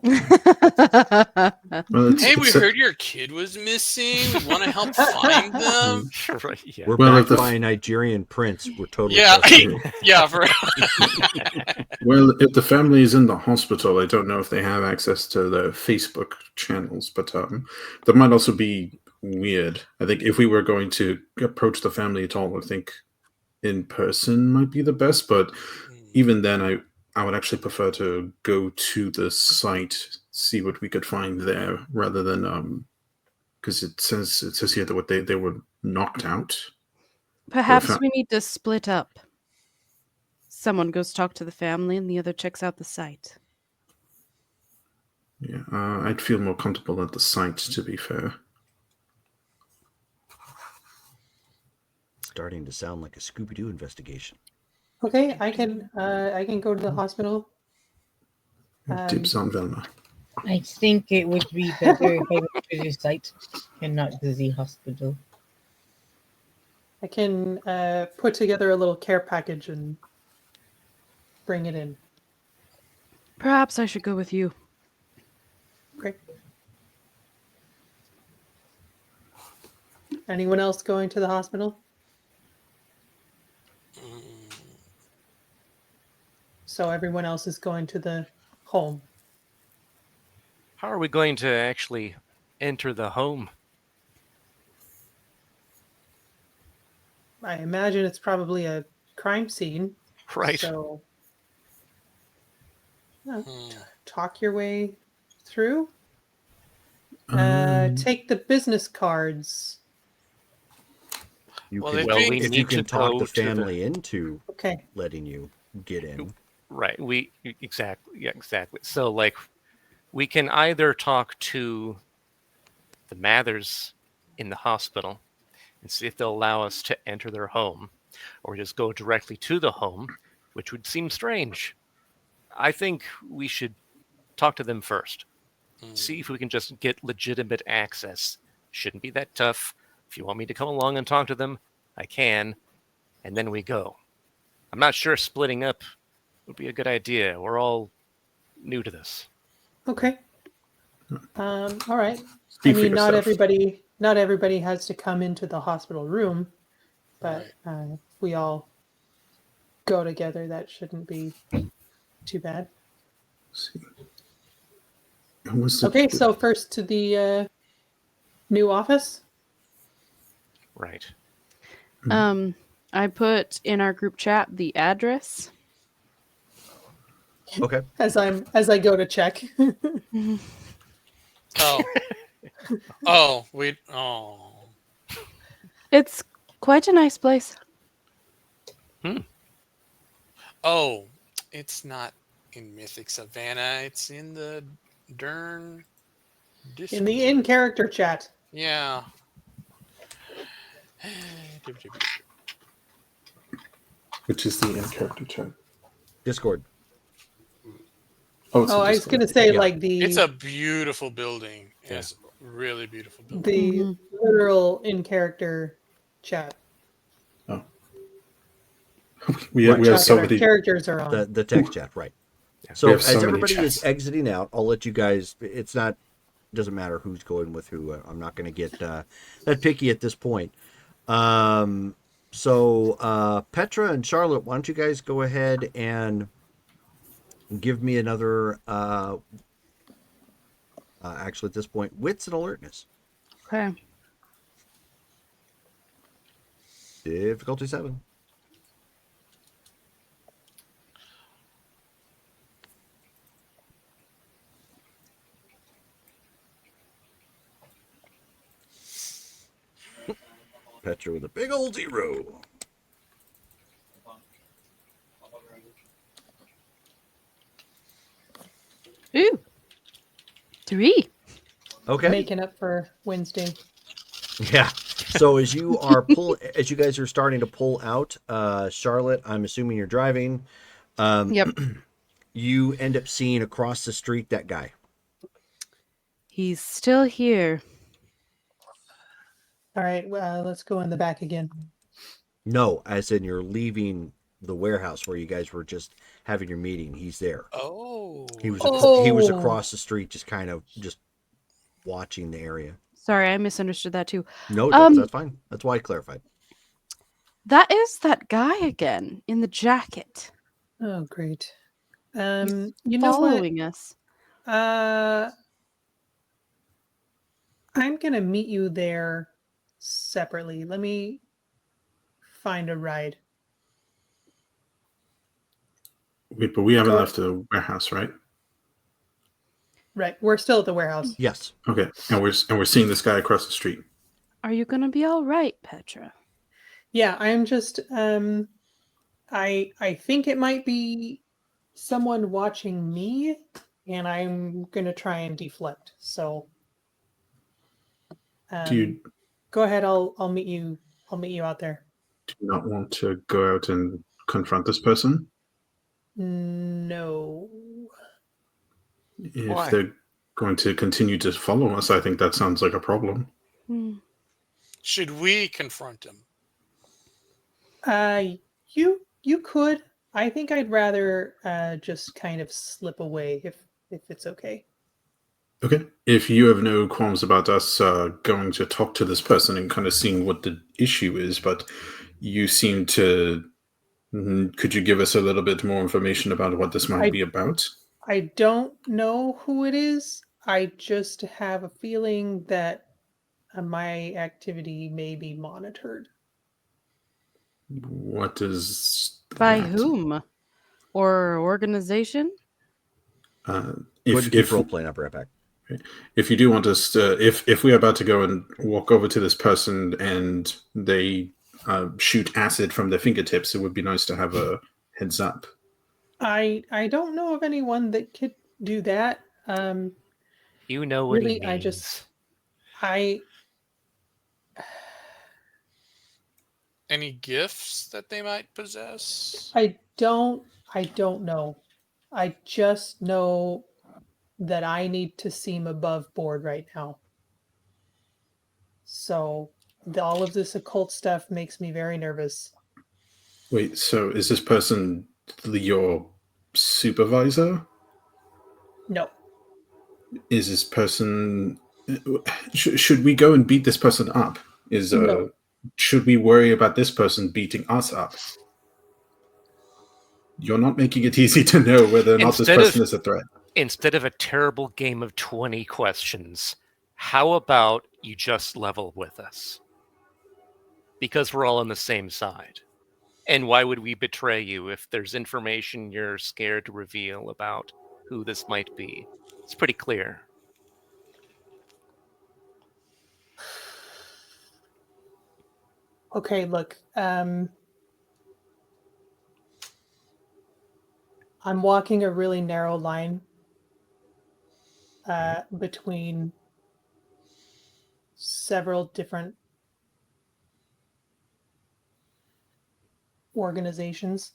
Well, Hey, we heard your kid was missing. We want to help find them. Right, yeah. We're Well, backed if the- by a Nigerian prince. We're totally Yeah, trustworthy. yeah, for Well, if the family is in the hospital, I don't know if they have access to the Facebook channels, but that might also be weird. I think if we were going to approach the family at all, I think in person might be the best. But even then, I would actually prefer to go to the site, see what we could find there, rather than because it says here that they were knocked out. Perhaps we need to split up. Someone goes talk to the family and the other checks out the site. Yeah, I'd feel more comfortable at the site, to be fair. Starting to sound like a Scooby-Doo investigation. Okay, I can go to the hospital. Dibs on Velma. I think it would be better if I went to the site and not to the hospital. I can put together a little care package and bring it in. Perhaps I should go with you. Great. Anyone else going to the hospital? So everyone else is going to the home. How are we going to actually enter the home? I imagine it's probably a crime scene. Right. So, Hmm. talk your way through. Um, Take the business cards. You Well, can, if Well, we if you need can to talk go the to the family into Okay. letting you get in. right. Exactly. So like, we can either talk to the Mathers in the hospital and see if they'll allow us to enter their home, or just go directly to the home, which would seem strange. I think we should talk to them first. Hmm. See if we can just get legitimate access. Shouldn't be that tough. If you want me to come along and talk to them, I can, and then we go. I'm not sure splitting up would be a good idea. We're all new to this. Okay. All right. Speak I for mean, not yourself. everybody has to come into the hospital room, but if we all go together, that shouldn't be too bad. Let's see. And what's the- Okay, so first to the new office. Right. I put in our group chat the address. Okay. As I go to check. Oh. Oh. It's quite a nice place. Oh, it's not in Mythic Savannah. It's in the Dern Discord. In the in character chat. Yeah. Which is the in character chat? Discord. Oh, it's Oh, in I was Discord. gonna say Yeah. like the It's a beautiful building. Yeah. It's a really beautiful building. the Mhm. literal in character chat. Oh. We have Chat so that our many. characters are on. The text chat, right. Yeah. So We have so as many everybody is chats. exiting out, I'll let you guys. It's not doesn't matter who's going with who. I'm not going to get that picky at this point. So Petra and Charlotte, why don't you guys go ahead and give me another. Actually, at this point, wits and alertness. Okay. Difficulty 7. Petra with a big old 0. Ooh. 3. Okay. Making up for Wednesday. Yeah. So as you guys are starting to pull out, Charlotte, I'm assuming you're driving. Yep. You end up seeing across the street that guy. He's still here. All right, let's go in the back again. No, as in you're leaving the warehouse where you guys were just having your meeting. He's there. Oh. He was Oh. across the street, just kind of just watching the area. Sorry, I misunderstood that too. No, that's fine. That's why I clarified. That is that guy again in the jacket. Oh, great. He's You know what? following us. I'm gonna meet you there separately. Let me find a ride. Wait, but we haven't Go- left the warehouse, right? Right, we're still at the warehouse. Yes. Okay, and we're seeing this guy across the street. Are you gonna be all right, Petra? Yeah, I'm just I think it might be someone watching me, and I'm gonna try and deflect. So Do you go ahead, I'll meet you out there. not want to go out and confront this person? No. If Why? they're going to continue to follow us, I think that sounds like a problem. Should we confront him? You could. I think I'd rather just kind of slip away if it's okay. Okay. If you have no qualms about us going to talk to this person and kind of seeing what the issue is, but you seem to. Could you give us a little bit more information about what this might be about? I don't know who it is. I just have a feeling that my activity may be monitored. What is By that? whom? Or organization? Uh, Go ahead if and keep if role playing. I'll be right back. if you do want us to, if we're about to go and walk over to this person and they shoot acid from their fingertips, it would be nice to have a heads up. I don't know of anyone that could do that. You know what Really, he means. I Any gifts that they might possess? I don't know. I just know that I need to seem above board right now. So all of this occult stuff makes me very nervous. Wait, so is this person your supervisor? No. Is this person? Should we go and beat this person up? No. Should we worry about this person beating us up? You're not making it easy to know whether or not this person is a threat. Instead of a terrible game of 20 questions, how about you just level with us? Because we're all on the same side. And why would we betray you if there's information you're scared to reveal about who this might be? It's pretty clear. Okay, look. I'm walking a really narrow line between several different organizations.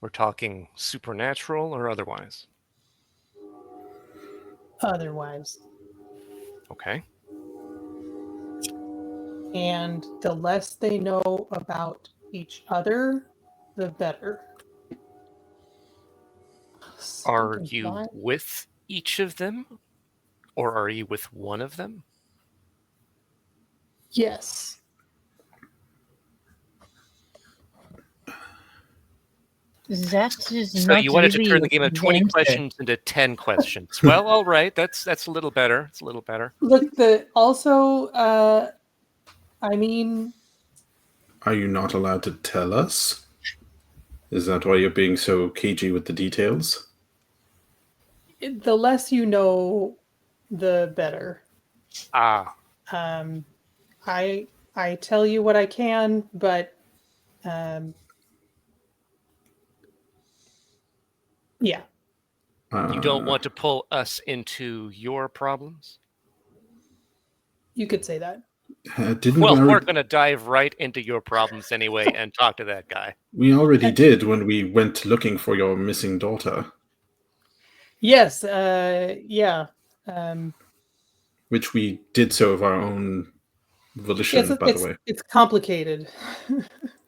We're talking supernatural or otherwise? Otherwise. Okay. And the less they know about each other, the better. Are you with each of them? Or are you with one of them? Yes. That is So not you wanted to really turn the game of 20 answer. questions into 10 questions. Well, all right. That's a little better. It's a little better. Look, I mean... Are you not allowed to tell us? Is that why you're being so cagey with the details? The less you know, the better. Ah. I tell you what I can, but yeah. You don't want to pull us into your problems? You could say that. We're going to dive right into your problems anyway and talk to that guy. We already did when we went looking for your missing daughter. Yes, yeah. Which we did so of our own volition, by the way. It's complicated.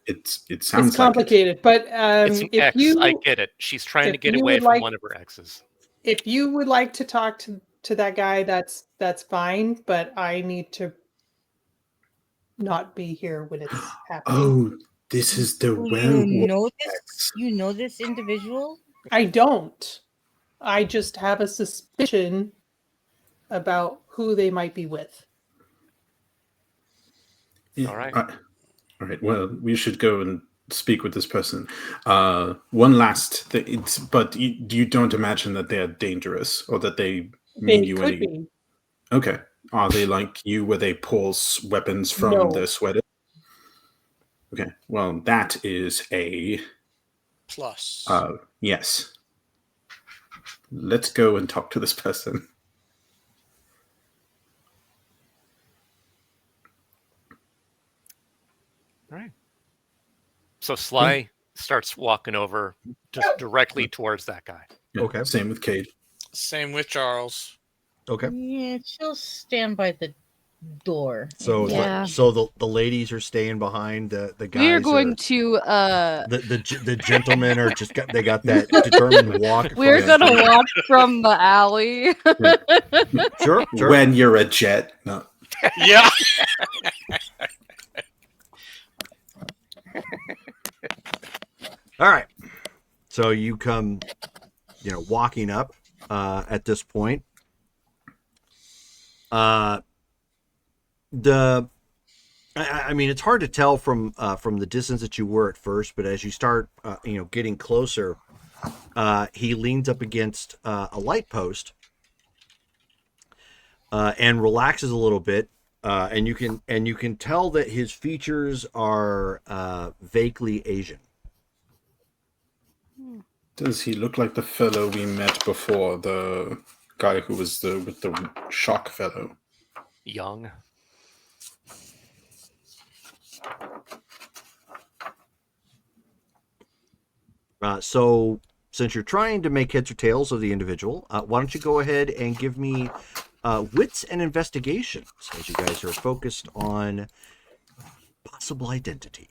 It sounds complicated, like but it's an ex. I get it. She's trying to get away from one of her exes. If you would like to talk to that guy, that's fine, but I need to not be here when it's happening. Oh, this is the werewolf. You know this individual? I don't. I just have a suspicion about who they might be with. Yeah, all right. All right. Well, we should go and speak with this person. One last thing, but you don't imagine that they are dangerous or that they mean you any. Be. Okay. Are they like you, where they pull weapons from their sweater? Okay. Well, that is a plus. Yes. Let's go and talk to this person. All right. So Sly starts walking over just directly towards that guy. Yeah, okay. Same with Cade. Same with Charles. Okay. Yeah, she'll stand by the door. So so the ladies are staying behind, the guys. We are going to the gentlemen are just they got that determined walk. We're gonna walk from the alley. Sure. When you're a jet. No. Yeah. All right. So you come, walking up at this point. I mean, it's hard to tell from the distance that you were at first, but as you start, getting closer, he leans up against a light post and relaxes a little bit, and you can tell that his features are vaguely Asian. Does he look like the fellow we met before, the guy who was with the shock fellow? Young. So, since you're trying to make heads or tails of the individual, why don't you go ahead and give me wits and investigations as you guys are focused on possible identity.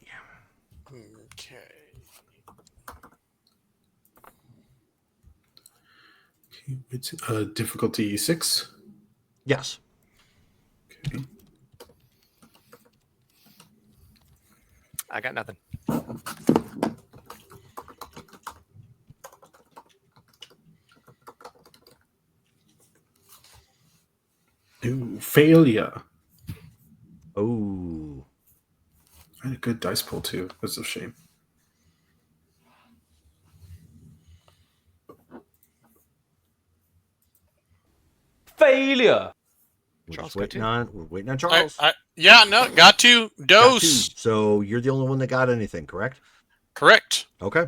Okay. It's difficulty 6. Yes. Okay. I got nothing. Ooh, failure. Oh. I had a good dice pull too. That's a shame. Failure. Charles, We're waiting on Charles. Yeah, no, got to. Got Dose. two. So you're the only one that got anything, correct? Correct. Okay.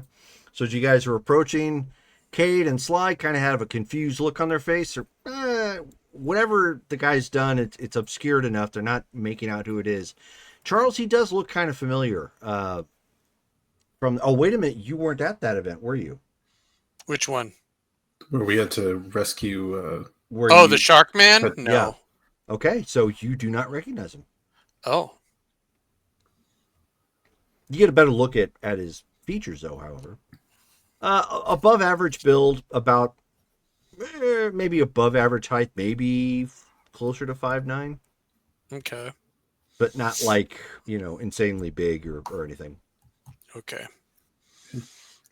So as you guys are approaching, Cade and Sly kind of have a confused look on their face, or whatever the guy's done, it's obscured enough. They're not making out who it is. Charles, he does look kind of familiar. Wait a minute. You weren't at that event, were you? Which one? Where we had to rescue... the Shark Man? No. Yeah. Okay, so you do not recognize him. Oh. You get a better look at his features, though, however. Above average build, about maybe above average height, maybe closer to 5'9". Okay. But not like, insanely big or anything. Okay.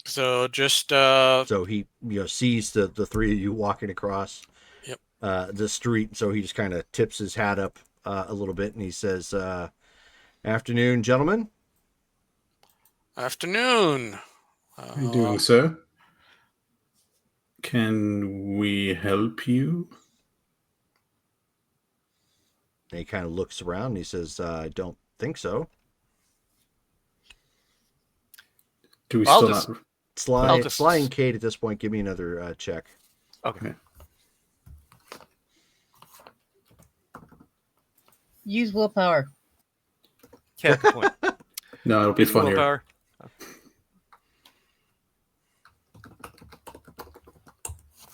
So just So he sees the three of you walking across Yep. The street, so he just kind of tips his hat up a little bit and he says, "Afternoon, gentlemen." Afternoon. How are you doing, sir? Can we help you? And he kind of looks around and he says, "I don't think so." Do we I'll still just- not... Sly and Kate at this point, give me another check. Okay. Use willpower. Yeah, good point. No, it'll be Use funnier. willpower.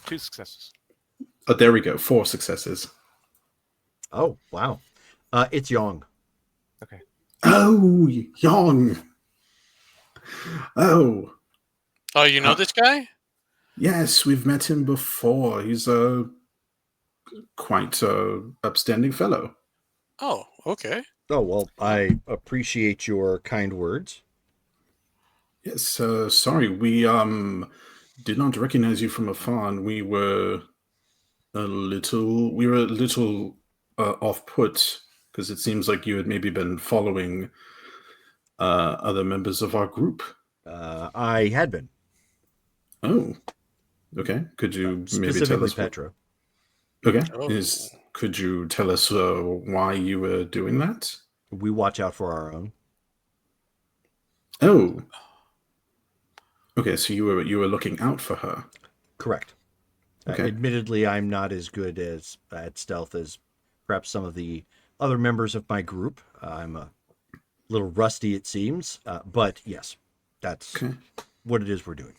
2 successes. Oh, there we go. 4 successes. Oh, wow. It's Yong. Okay. Oh, Young. Oh, Oh, you know this guy? yes, we've met him before. He's a quite upstanding fellow. Oh, okay. Oh, well, I appreciate your kind words. Yes, sorry, we did not recognize you from afar, and we were a little off put because it seems like you had maybe been following other members of our group. I had been. Oh, okay. Could you maybe tell Specifically us? Petra. Okay. Oh. Could you tell us why you were doing that? We watch out for our own. Oh. Okay, so you were looking out for her. Correct. Okay. Admittedly, I'm not as good at stealth as perhaps some of the other members of my group. I'm a little rusty, it seems. But yes, that's Okay. what it is we're doing.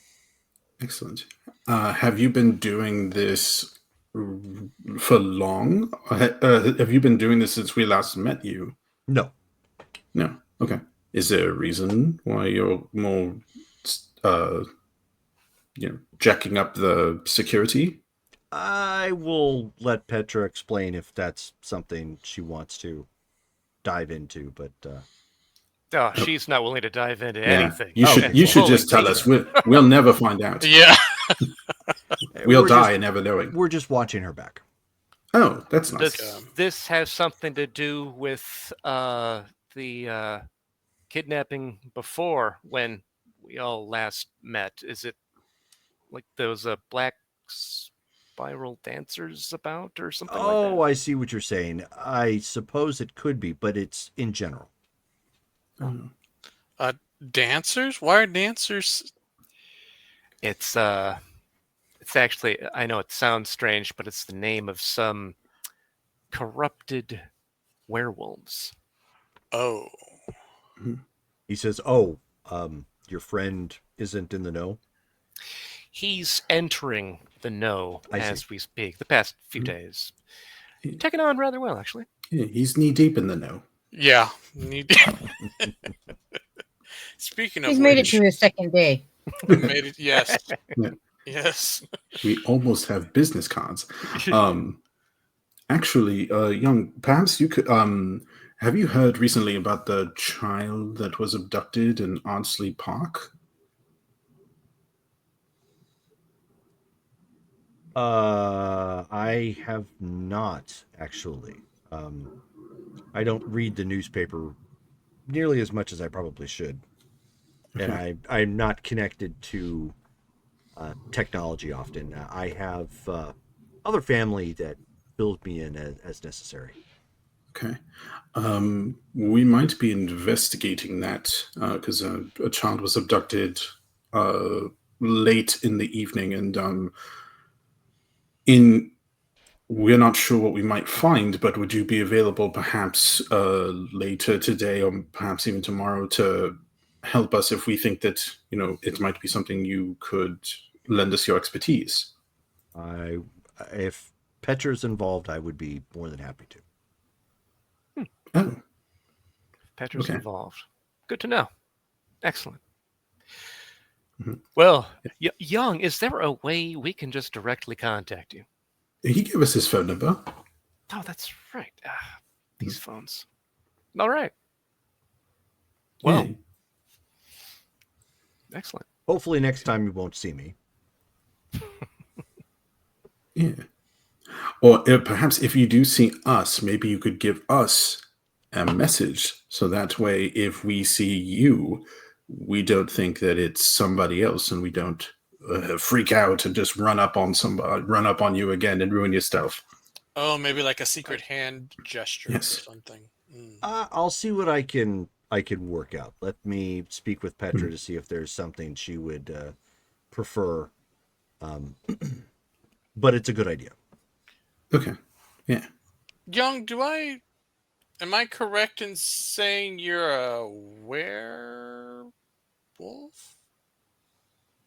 Excellent. Have you been doing this for long? Have you been doing this since we last met you? No. No. Okay. Is there a reason why you're more, jacking up the security? I will let Petra explain if that's something she wants to dive into, but Oh, she's not willing to dive into Yeah. anything. You should Holy just tell Jesus. us. We'll never find out. Yeah. We'll we're die just- never knowing. We're just watching her back. Oh, that's nice. Does this have something to do with the kidnapping before when we all last met? Is it like those black spiral dancers about or something like that? Oh, I see what you're saying. I suppose it could be, but it's in general. Dancers? Why are dancers? It's actually, I know it sounds strange, but it's the name of some corrupted werewolves. Oh, He says, "Oh, your friend isn't in the know." He's entering the know I see. as we speak. The past few days, taking on rather well, actually. Yeah, he's knee deep in the know. yeah. Speaking of He's made it which, to his second day. made it. Yes, Yeah. yes. We almost have business cards. Actually, Young, perhaps you could. Have you heard recently about the child that was abducted in Ardsley Park? I have not actually. I don't read the newspaper nearly as much as I probably should, and I'm not connected to technology often. I have other family that fills me in as necessary. Okay. We might be investigating that because a child was abducted late in the evening, and we're not sure what we might find. But would you be available perhaps later today, or perhaps even tomorrow, to help us if we think that it might be something you could lend us your expertise? If Petra's involved, I would be more than happy to. Oh, Petra's Okay. involved. Good to know. Excellent. Mhm. Well, Young, is there a way we can just directly contact you? he gave us his phone number. Oh, that's right. These phones. All right. Well, Yeah. excellent. Hopefully, next time you won't see me. Yeah. Or perhaps if you do see us, maybe you could give us a message so that way if we see you, we don't think that it's somebody else and we don't freak out and just run up on you again and ruin your stuff. Oh, maybe like a secret hand gesture Yes. or something. I'll see what I can work out. Let me speak with Petra to see if there's something she would prefer. But it's a good idea. Okay. Yeah. Young, am I correct in saying you're a werewolf?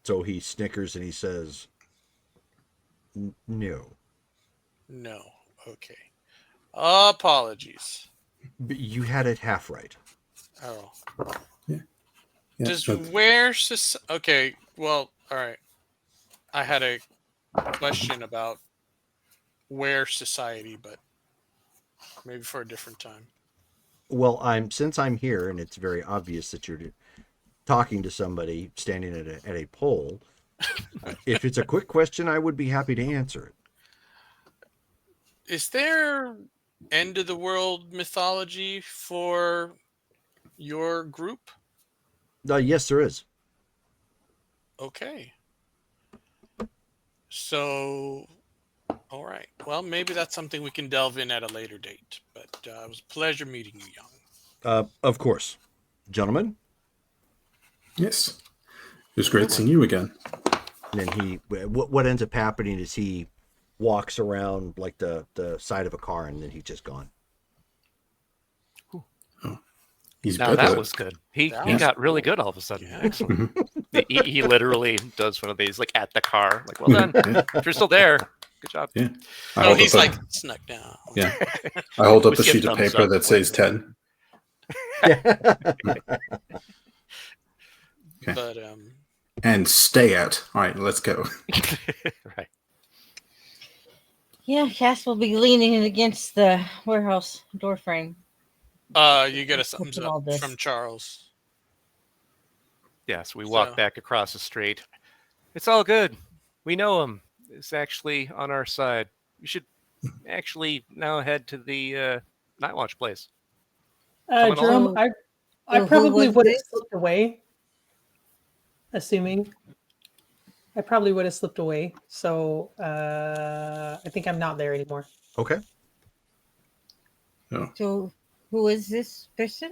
So he snickers and he says, "No." No. Okay. Apologies. But you had it half right. Oh. Yeah, Does but- okay, well, all right. I had a question about where society, but maybe for a different time. Well, since I'm here and it's very obvious that you're talking to somebody standing at a pole. If it's a quick question, I would be happy to answer it. Is there end of the world mythology for your group? Yes, there is. Okay. So, all right. Well, maybe that's something we can delve in at a later date. But it was a pleasure meeting you, Young. Of course. Gentlemen. Yes. It was great seeing you again. And then what ends up happening is he walks around like the side of a car and then he's just gone. He's Now better. that was good. He That got was really cool. good all of a sudden. Yeah. Excellent. he literally does one of these like at the car. Like, well done. Yeah. If you're still there, good job. Yeah. I Oh, hold he's up like snuck down. yeah. I hold up We the skip sheet of thumbs paper up. that says 10. Okay. But And stay at. All right, let's go. Right. Yeah, Cass will be leaning against the warehouse door frame. you get a thumbs Look at all up this. from Charles. Yes, we walk So- back across the street. It's all good. We know him. It's actually on our side. We should actually now head to the Night Watch place. Coming Jerome, along. I So who probably was would have this? slipped away, assuming. I probably would have slipped away. So I think I'm not there anymore. Okay. Oh. So who is this person?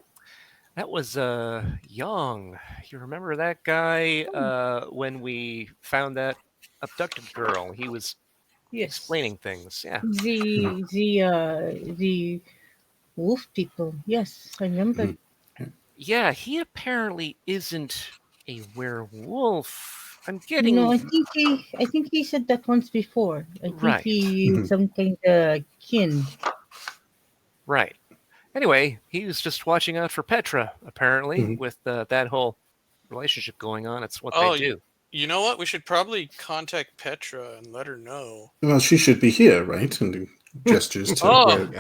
That was Young. You remember that guy when we found that abducted girl? He was Yes. explaining things. Yeah. The wolf people. Yes, I remember. Yeah, he apparently isn't a werewolf. I'm No, getting I think he said that once before. I think Right. he is some kind of kin. right. Anyway, he was just watching out for Petra, apparently, Mhm. with that whole relationship going on. It's what Oh, they do. you know what? We should probably contact Petra and let her know. Well, she should be here, right? And the gestures to Oh. where. Yeah.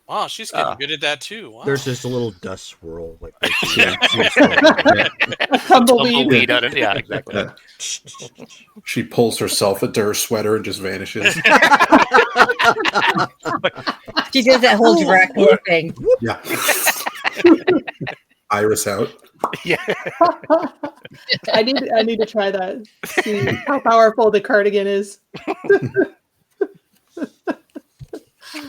Wow, she's getting Ah. good at that too. Wow. There's just a little dust swirl. Like Tumbleweed. on it. Yeah, exactly. Yeah. She pulls herself into her sweater and just vanishes. She does that whole Dracula thing. Yeah. Iris out. Yeah. I need to try that. See how powerful the cardigan is.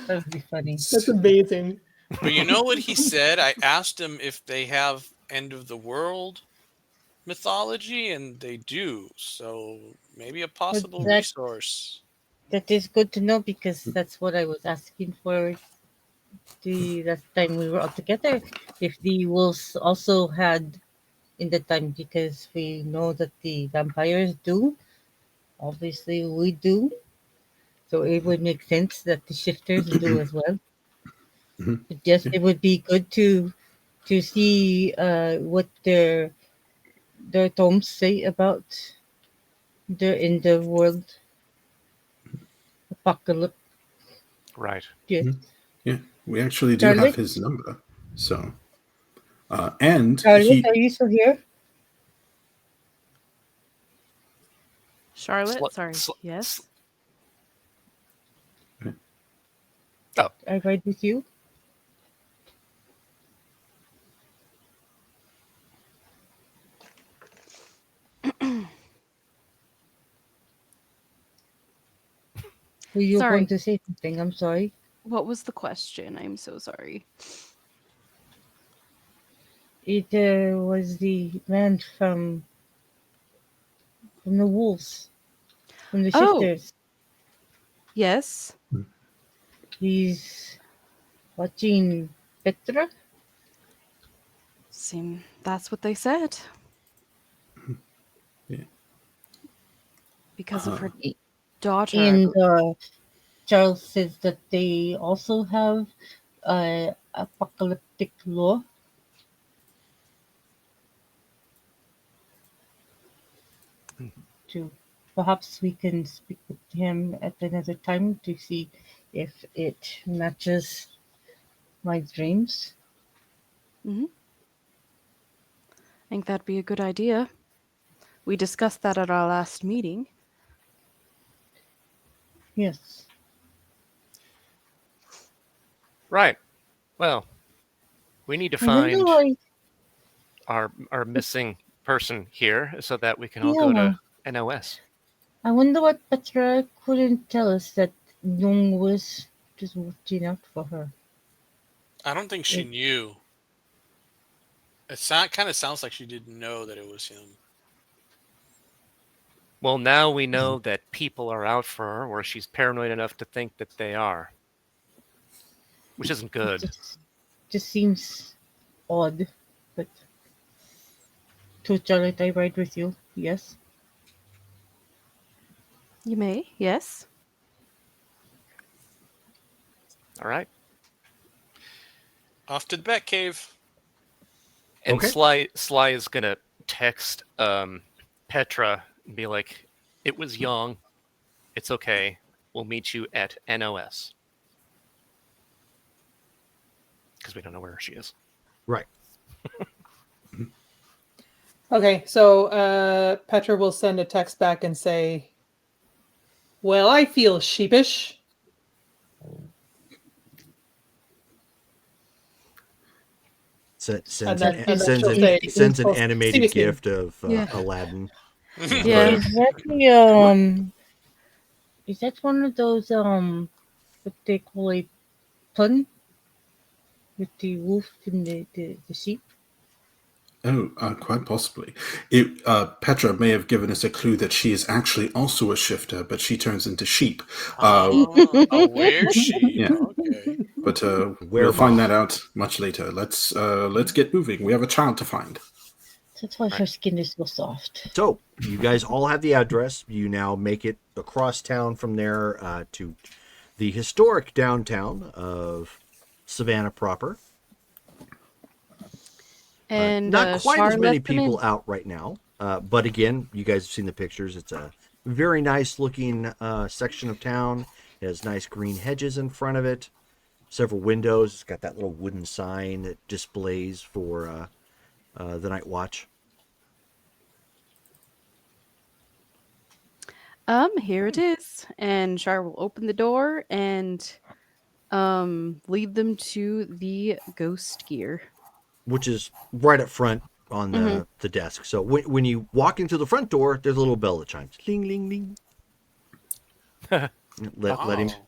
That would be funny. That's amazing. But you know what he said? I asked him if they have end of the world mythology, and they do. So maybe a possible that- resource. That is good to know because that's what I was asking for the last time we were all together. If the wolves also had in the time, because we know that the vampires do. Obviously, we do. So it would make sense that the shifters do as well. Mhm. But yes, it would be good to see what their tomes say about the in the world apocalypse. Right. Yes. Yeah, we actually do Charlie? have his number. So, and Charlotte, are you still here? Charlotte, Sli- sorry. sli- Yes. I ride with you. Were you Sorry. going to say something? I'm sorry. What was the question? I'm so sorry. It was the man from the wolves, from the Oh. shifters. Yes. He's watching Petra. That's what they said. Yeah. Because of her E- daughter. I And believe. Charles says that they also have apocalyptic law. To perhaps we can speak with him at another time to see if it matches my dreams. I think that'd be a good idea. We discussed that at our last meeting. Yes. Right. Well, we need to I wonder find why. our missing person here so that we can all go Yeah. to NOS. I wonder what Petra couldn't tell us that Jung was just watching out for her. I don't think she knew. It kind of sounds like she didn't know that it was him. Well, now we know that people are out for her, or she's paranoid enough to think that they are. Which isn't good. Just seems odd, but to Charlotte, I ride with you. Yes. You may, yes. All right. Off to the Bat Cave. And Okay. Sly is gonna text Petra and be like, "It was Young. It's okay. We'll meet you at NOS." Because we don't know where she is. Right. Okay, so Petra will send a text back and say, "Well, I feel sheepish." Sends And then- an, and then sends she'll an, say, sends an "Well, animated seriously." gift of Yeah. Aladdin. Yeah. Is that is that one of those what they call a pun with the wolf and the sheep? Oh, quite possibly. Petra may have given us a clue that she is actually also a shifter, but she turns into sheep. A were she? Yeah. Okay. But we'll Werewolf. find that out much later. Let's get moving. We have a child to find. That's why her skin is so soft. So you guys all have the address. You now make it across town from there to the historic downtown of Savannah proper. And Not quite Char as many let them in. people out right now, but again, you guys have seen the pictures. It's a very nice looking section of town. It has nice green hedges in front of it, several windows. It's got that little wooden sign that displays for the night watch. Here it is. And Char will open the door and lead them to the ghost gear. Which is right up front on the desk. So when you walk into the front door, there's a little bell that chimes. Ling, ling, ling.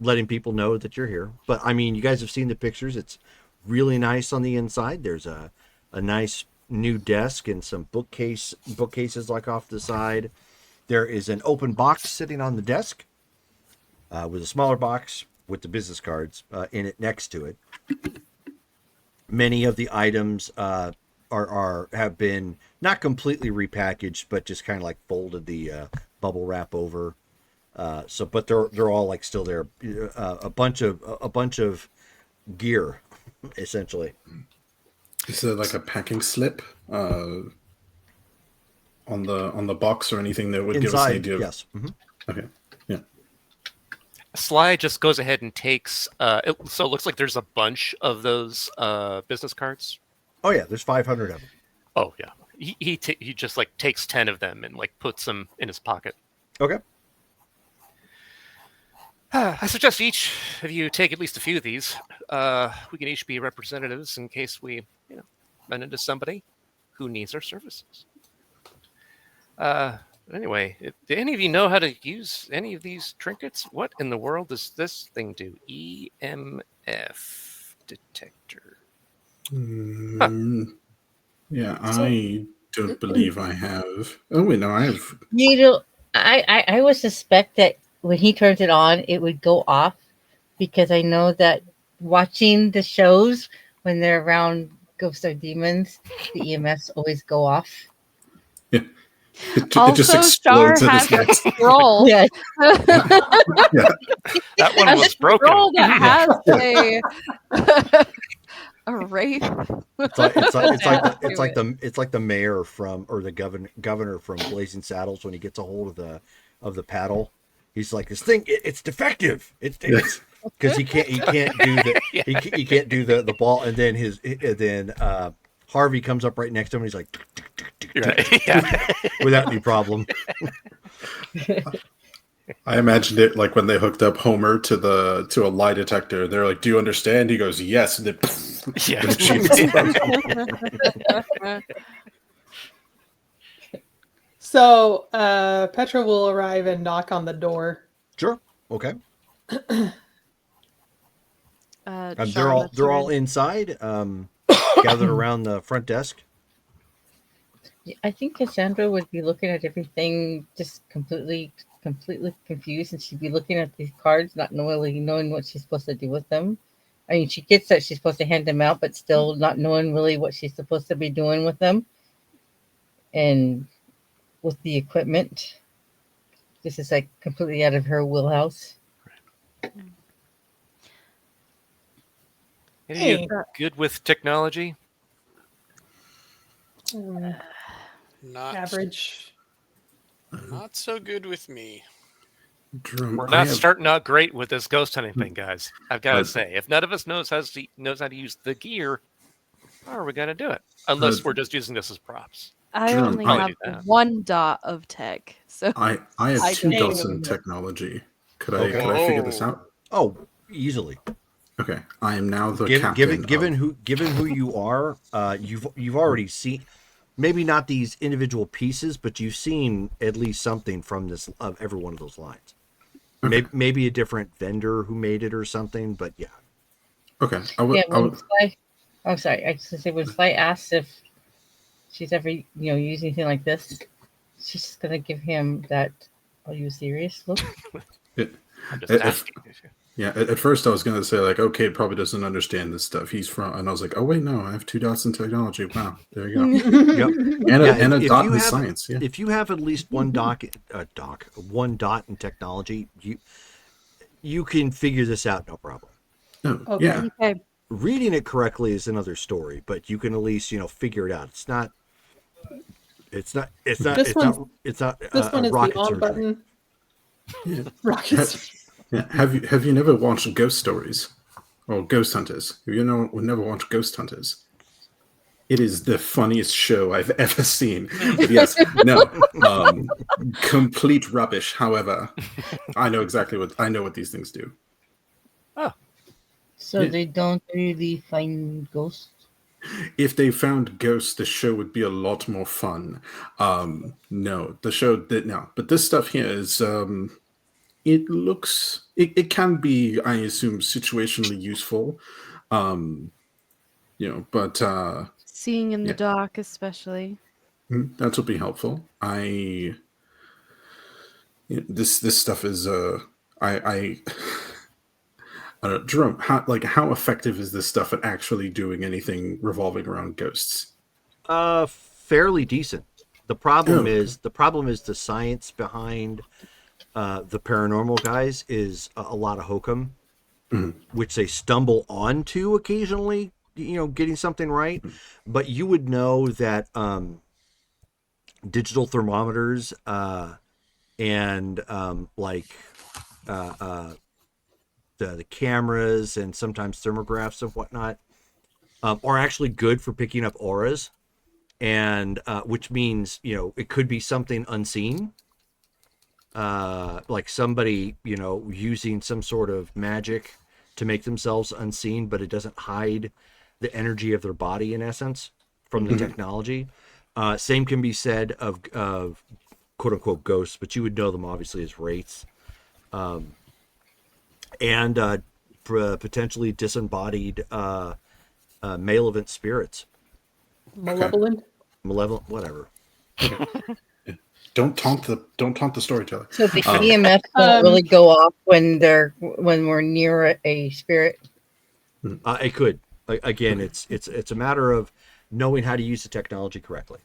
letting people know that you're here. But I mean, you guys have seen the pictures. It's really nice on the inside. There's a nice new desk and some bookcases like off the side. There is an open box sitting on the desk with a smaller box with the business cards in it next to it. Many of the items have been not completely repackaged, but just kind of like folded the bubble wrap over. But they're all like still there. A bunch of gear, essentially. Is there like a packing slip on the box or anything that would give us an idea? Yes. Mm-hmm. Okay. Yeah. Sly just goes ahead and takes. So it looks like there's a bunch of those business cards. Oh yeah, there's 500 of them. Oh yeah, he just like takes 10 of them and like puts them in his pocket. Okay. I suggest each of you take at least a few of these. We can each be representatives in case we, run into somebody who needs our services. Anyway, do any of you know how to use any of these trinkets? What in the world does this thing do? EMF detector. Yeah, I don't believe I have. Oh wait, no, I have. I would suspect that when he turns it on, it would go off because I know that watching the shows when they're around ghosts or demons, the EMFs always go off. Yeah. It Also, just Char explodes in has his a head. Oh, scroll. Yeah. That one was broken. Scroll that has a wraith. It's like the mayor from or the governor from Blazing Saddles when he gets a hold of the paddle. He's like, this thing it's defective. It's because he can't do the ball, and then Harvey comes up right next to him and he's like without any problem. I imagined it like when they hooked up Homer to a lie detector. They're like, "Do you understand?" He goes, "Yes," and then So Petra will arrive and knock on the door. Sure. Okay. Char They're all inside, gathered around the front desk. I think Cassandra would be looking at everything just completely confused, and she'd be looking at these cards, not knowing what she's supposed to do with them. I mean, she gets that she's supposed to hand them out, but still not knowing really what she's supposed to be doing with them. And with the equipment, this is like completely out of her wheelhouse. Any of you good with technology? Not Average. Not so good with me. We're not starting out great with this ghost hunting thing, guys. I've got to say, if none of us knows how to use the gear, how are we going to do it? Unless we're just using this as props. I only Probably have 1 dot of tech, so I have I 2 can- dots in technology. Could I Okay. figure this out? Oh, easily. Okay, I am now the Given captain. given who you are, you've already seen, maybe not these individual pieces, but you've seen at least something from this of every one of those lines. Okay. Maybe a different vendor who made it or something, but yeah. Okay, Yeah, when Sly, oh sorry, I was gonna say when Sly asks if she's ever used anything like this, she's just gonna give him that "Are you serious?" look. I'm just If- asking. Yeah, at first I was gonna say like, okay, probably doesn't understand this stuff. He's from, and I was like, oh wait, no, I have 2 dots in technology. Wow, there you go. Yep. And a dot in science. Yeah. If you have at least one one dot in technology, you can figure this out, no problem. Oh, Okay. yeah. Okay. Reading it correctly is another story, but you can at least figure it out. It's not This not this one is the rocket on surgery. button. Yeah. Rockets. Yeah. Have you never watched Ghost Stories or Ghost Hunters? Have you never watched Ghost Hunters? It is the funniest show I've ever seen. But yes, no, complete rubbish. However, I know what these things do. So Yeah. they don't really find ghosts. If they found ghosts, the show would be a lot more fun. No, the show did no, but this stuff here is it can be, I assume, situationally useful. But Seeing in the yeah. dark, especially. That would be helpful. This stuff is I Jerome, how effective is this stuff at actually doing anything revolving around ghosts? Fairly decent. The problem Oh. is the science behind the paranormal guys is a lot of hokum, which they stumble onto occasionally. Getting something right, but you would know that digital thermometers and the cameras and sometimes thermographs and whatnot are actually good for picking up auras, and which means it could be something unseen, like somebody using some sort of magic to make themselves unseen, but it doesn't hide the energy of their body in essence from the technology. Same can be said of quote unquote ghosts, but you would know them obviously as wraiths, and potentially disembodied malevolent spirits, Malevolent. malevolent, whatever. Don't taunt the storyteller. So the EMF won't really go off when we're near a spirit. It could. Again, it's a matter of knowing how to use the technology correctly.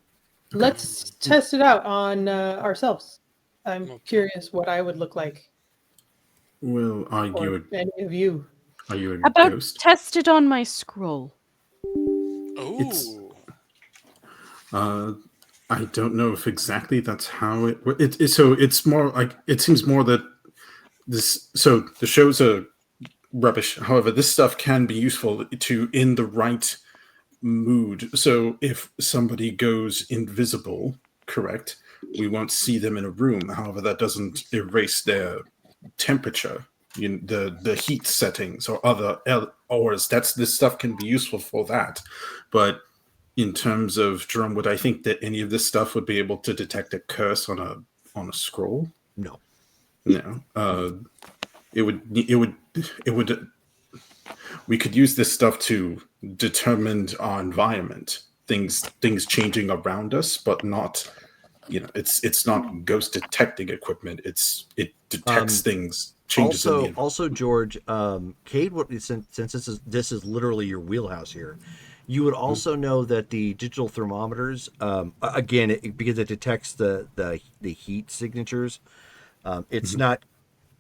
Let's test it out on ourselves. I'm curious what I would look like, Well, are or any of you. you a How about ghost? test it on my scroll? Ooh. I don't know if exactly that's how it. So it's more like it seems more that this. So the shows are rubbish. However, this stuff can be useful to in the right mood. So if somebody goes invisible, correct, we won't see them in a room. However, that doesn't erase their temperature, the heat settings or other auras. This stuff can be useful for that, but in terms of Jerome, would I think that any of this stuff would be able to detect a curse on a scroll? No. It would. We could use this stuff to determine our environment, things changing around us, but not. It's not ghost detecting equipment. It detects things, changes in the environment. Also, George, Cade, since this is literally your wheelhouse here, you would also know that the digital thermometers, again, because it detects the heat signatures, it's not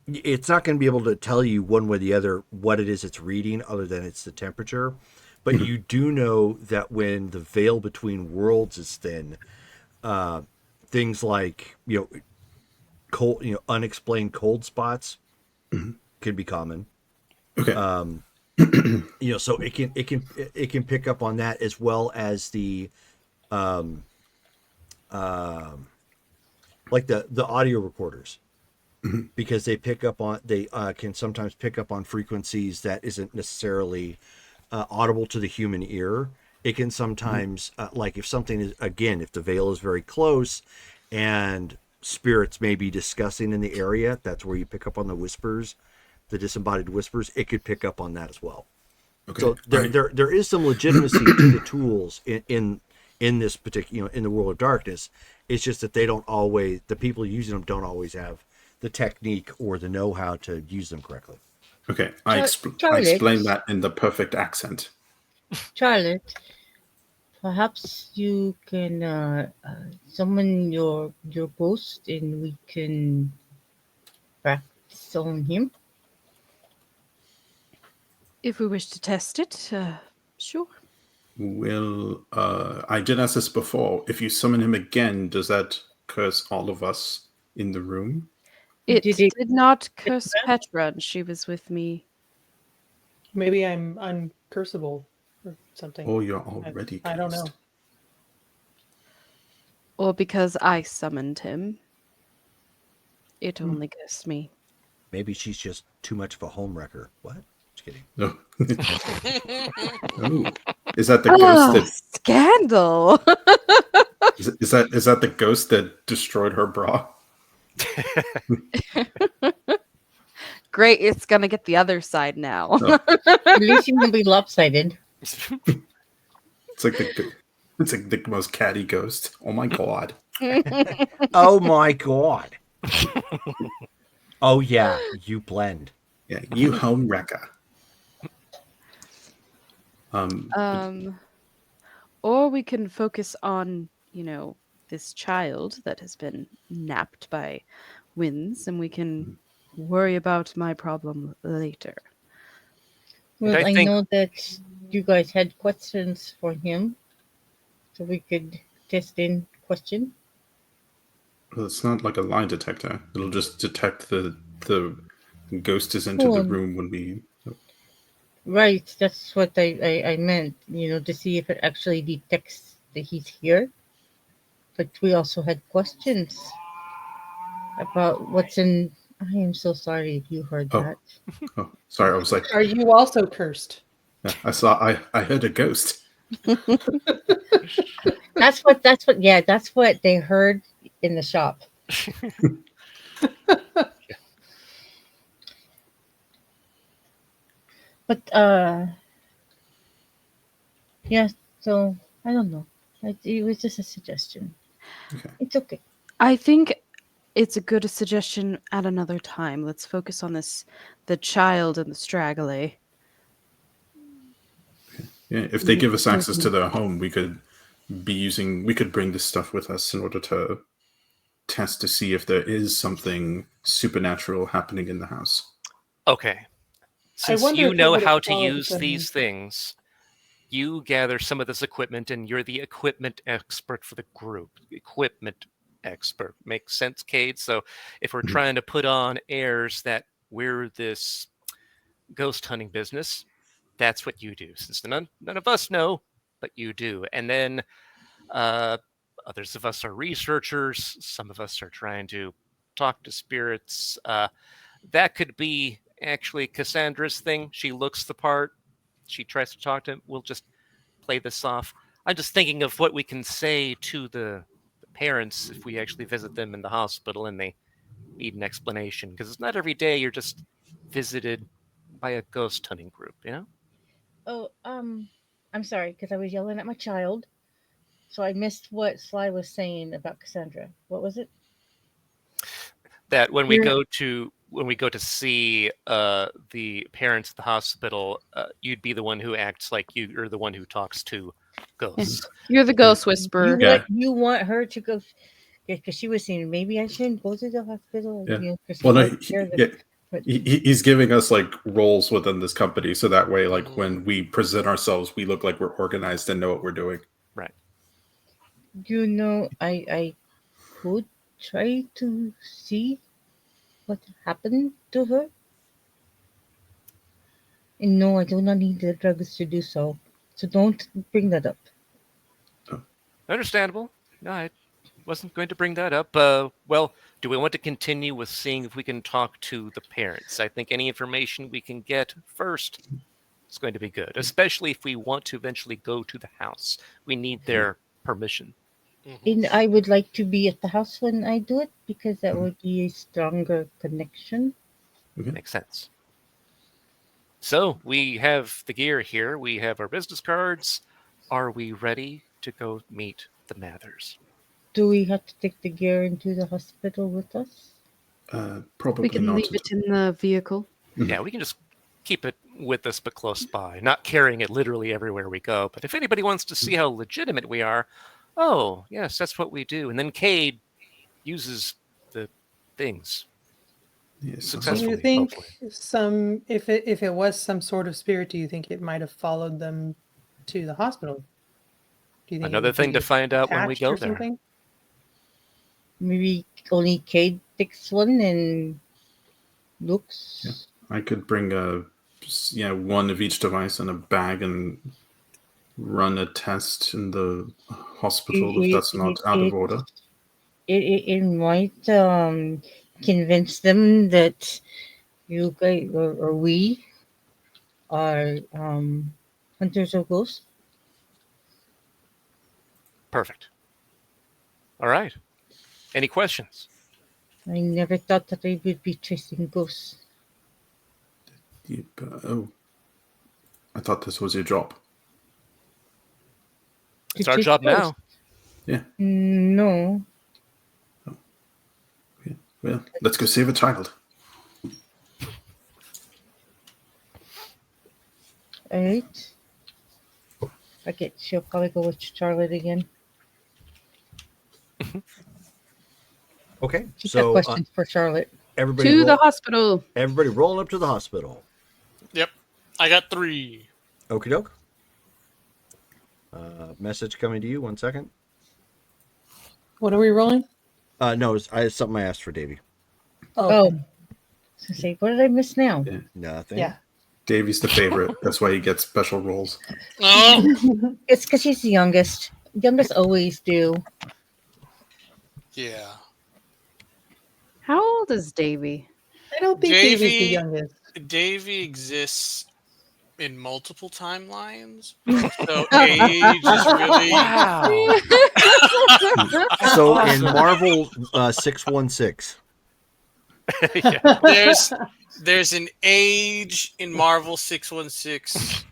going to be able to tell you one way or the other what it is it's reading, other than it's the temperature. But you do know that when the veil between worlds is thin, things like cold, unexplained cold spots can be common. Okay. So it can pick up on that, as well as the like the audio recorders. because they can sometimes pick up on frequencies that isn't necessarily audible to the human ear. It can sometimes, like if something is, again, if the veil is very close and spirits may be discussing in the area, that's where you pick up on the whispers, the disembodied whispers. It could pick up on that as well. Okay. So there is some legitimacy to the tools in this particular, in the world of darkness. It's just that they don't always, the people using them don't always have the technique or the know-how to use them correctly. Okay, I Charlotte. explained that in the perfect accent. Charlotte, perhaps you can summon your ghost and we can practice on him. If we wish to test it, sure. I did ask this before. If you summon him again, does that curse all of us in the room? It Did did, it- not curse Petra, and she was with me. Maybe I'm uncursable or something. Or you're already cursed? I don't know. Or because I summoned him. It only cursed me. Maybe she's just too much of a homewrecker. What? Just kidding. No. Oh. Is that the ghost that Scandal! is that the ghost that destroyed her bra? Great, it's gonna get the other side now. Oh. At least you won't be lopsided. It's like the most catty ghost. Oh my god. Oh my god. Oh yeah, you blend. Yeah, you home wrecker. Or we can focus on, this child that has been napped by winds, and we can worry about my problem later. Well, I I think- know that you guys had questions for him, so we could test in question. Well, it's not like a lie detector. It'll just detect the ghost is into the Cool. room when we. Right, that's what I meant, to see if it actually detects that he's here. But we also had questions about what's in. I am so sorry if you heard Oh. that. Oh, sorry. I was like, Are you also cursed? yeah, I heard a ghost. That's what they heard in the shop. But yeah, so I don't know. It was just a suggestion. Okay. It's okay. I think it's a good suggestion at another time. Let's focus on the child and the straggly. Yeah, if they give us access to their home, we could bring this stuff with us in order to test to see if there is something supernatural happening in the house. Okay. Since wonder you if it know would've how to followed use them. these things, you gather some of this equipment, and you're the equipment expert for the group. Equipment expert. Makes sense, Cade? So if we're trying to put on airs that we're this ghost hunting business, that's what you do. Since none of us know, but you do. And then others of us are researchers. Some of us are trying to talk to spirits. That could be actually Cassandra's thing. She looks the part. She tries to talk to him. We'll just play this off. I'm just thinking of what we can say to the parents if we actually visit them in the hospital and they need an explanation. Because it's not every day you're just visited by a ghost hunting group, you know? Oh, I'm sorry because I was yelling at my child, so I missed what Sly was saying about Cassandra. What was it? That when we You're- go to see the parents at the hospital, you'd be the one who acts like you're the one who talks to ghosts. You're the ghost whisperer. You want her to go because she was saying maybe I shouldn't go to the hospital. Yeah. 'Cause Well, no, I'm scared of- but- he's giving us like roles within this company, so that way, like when we present ourselves, we look like we're organized and know what we're doing. Right. I could try to see what happened to her. And no, I do not need the drugs to do so. So don't bring that up. Understandable. No, I wasn't going to bring that up. Well, do we want to continue with seeing if we can talk to the parents? I think any information we can get first is going to be good, especially if we want to eventually go to the house. We need their permission. And I would like to be at the house when I do it because that would be a stronger connection. Makes sense. So we have the gear here. We have our business cards. Are we ready to go meet the Mathers? Do we have to take the gear into the hospital with us? Probably We can not. leave it in the vehicle. Yeah, we can just keep it with us, but close by. Not carrying it literally everywhere we go. But if anybody wants to see how legitimate we are, oh, yes, that's what we do. And then Cade uses the things Yes, Do successfully. you think hopefully. if it was some sort of spirit, do you think it might have followed them to the hospital? Do you think it Another would thing be to find out when we attached go or there. something? Maybe only Cade picks one and looks. I could bring one of each device in a bag and run a test in the hospital if that's not out of order. It might convince them that you guys or we are hunters of ghosts. Perfect. All right. Any questions? I never thought that I would be chasing ghosts. I thought this was your job. It's our job now. Yeah. No. Okay. Well, let's go save a child. All right. Okay, she'll probably go with Charlotte again. Okay, She's so got questions for Charlotte. everybody To the hospital. everybody rolling up to the hospital. Yep. I got 3. Okie doke. Message coming to you. 1 second. What are we rolling? No, it's something I asked for Davey. Oh. So say, what did I miss now? Yeah. Nothing. Yeah. Davey's the favorite. That's why he gets special roles. Oh, It's because he's the youngest. Youngest always do. yeah. How old is Davy? I don't think Davey's the Davey- youngest. Davy exists in multiple timelines, so age is really. Wow. So in Marvel 616. Yeah. There's an age in Marvel 616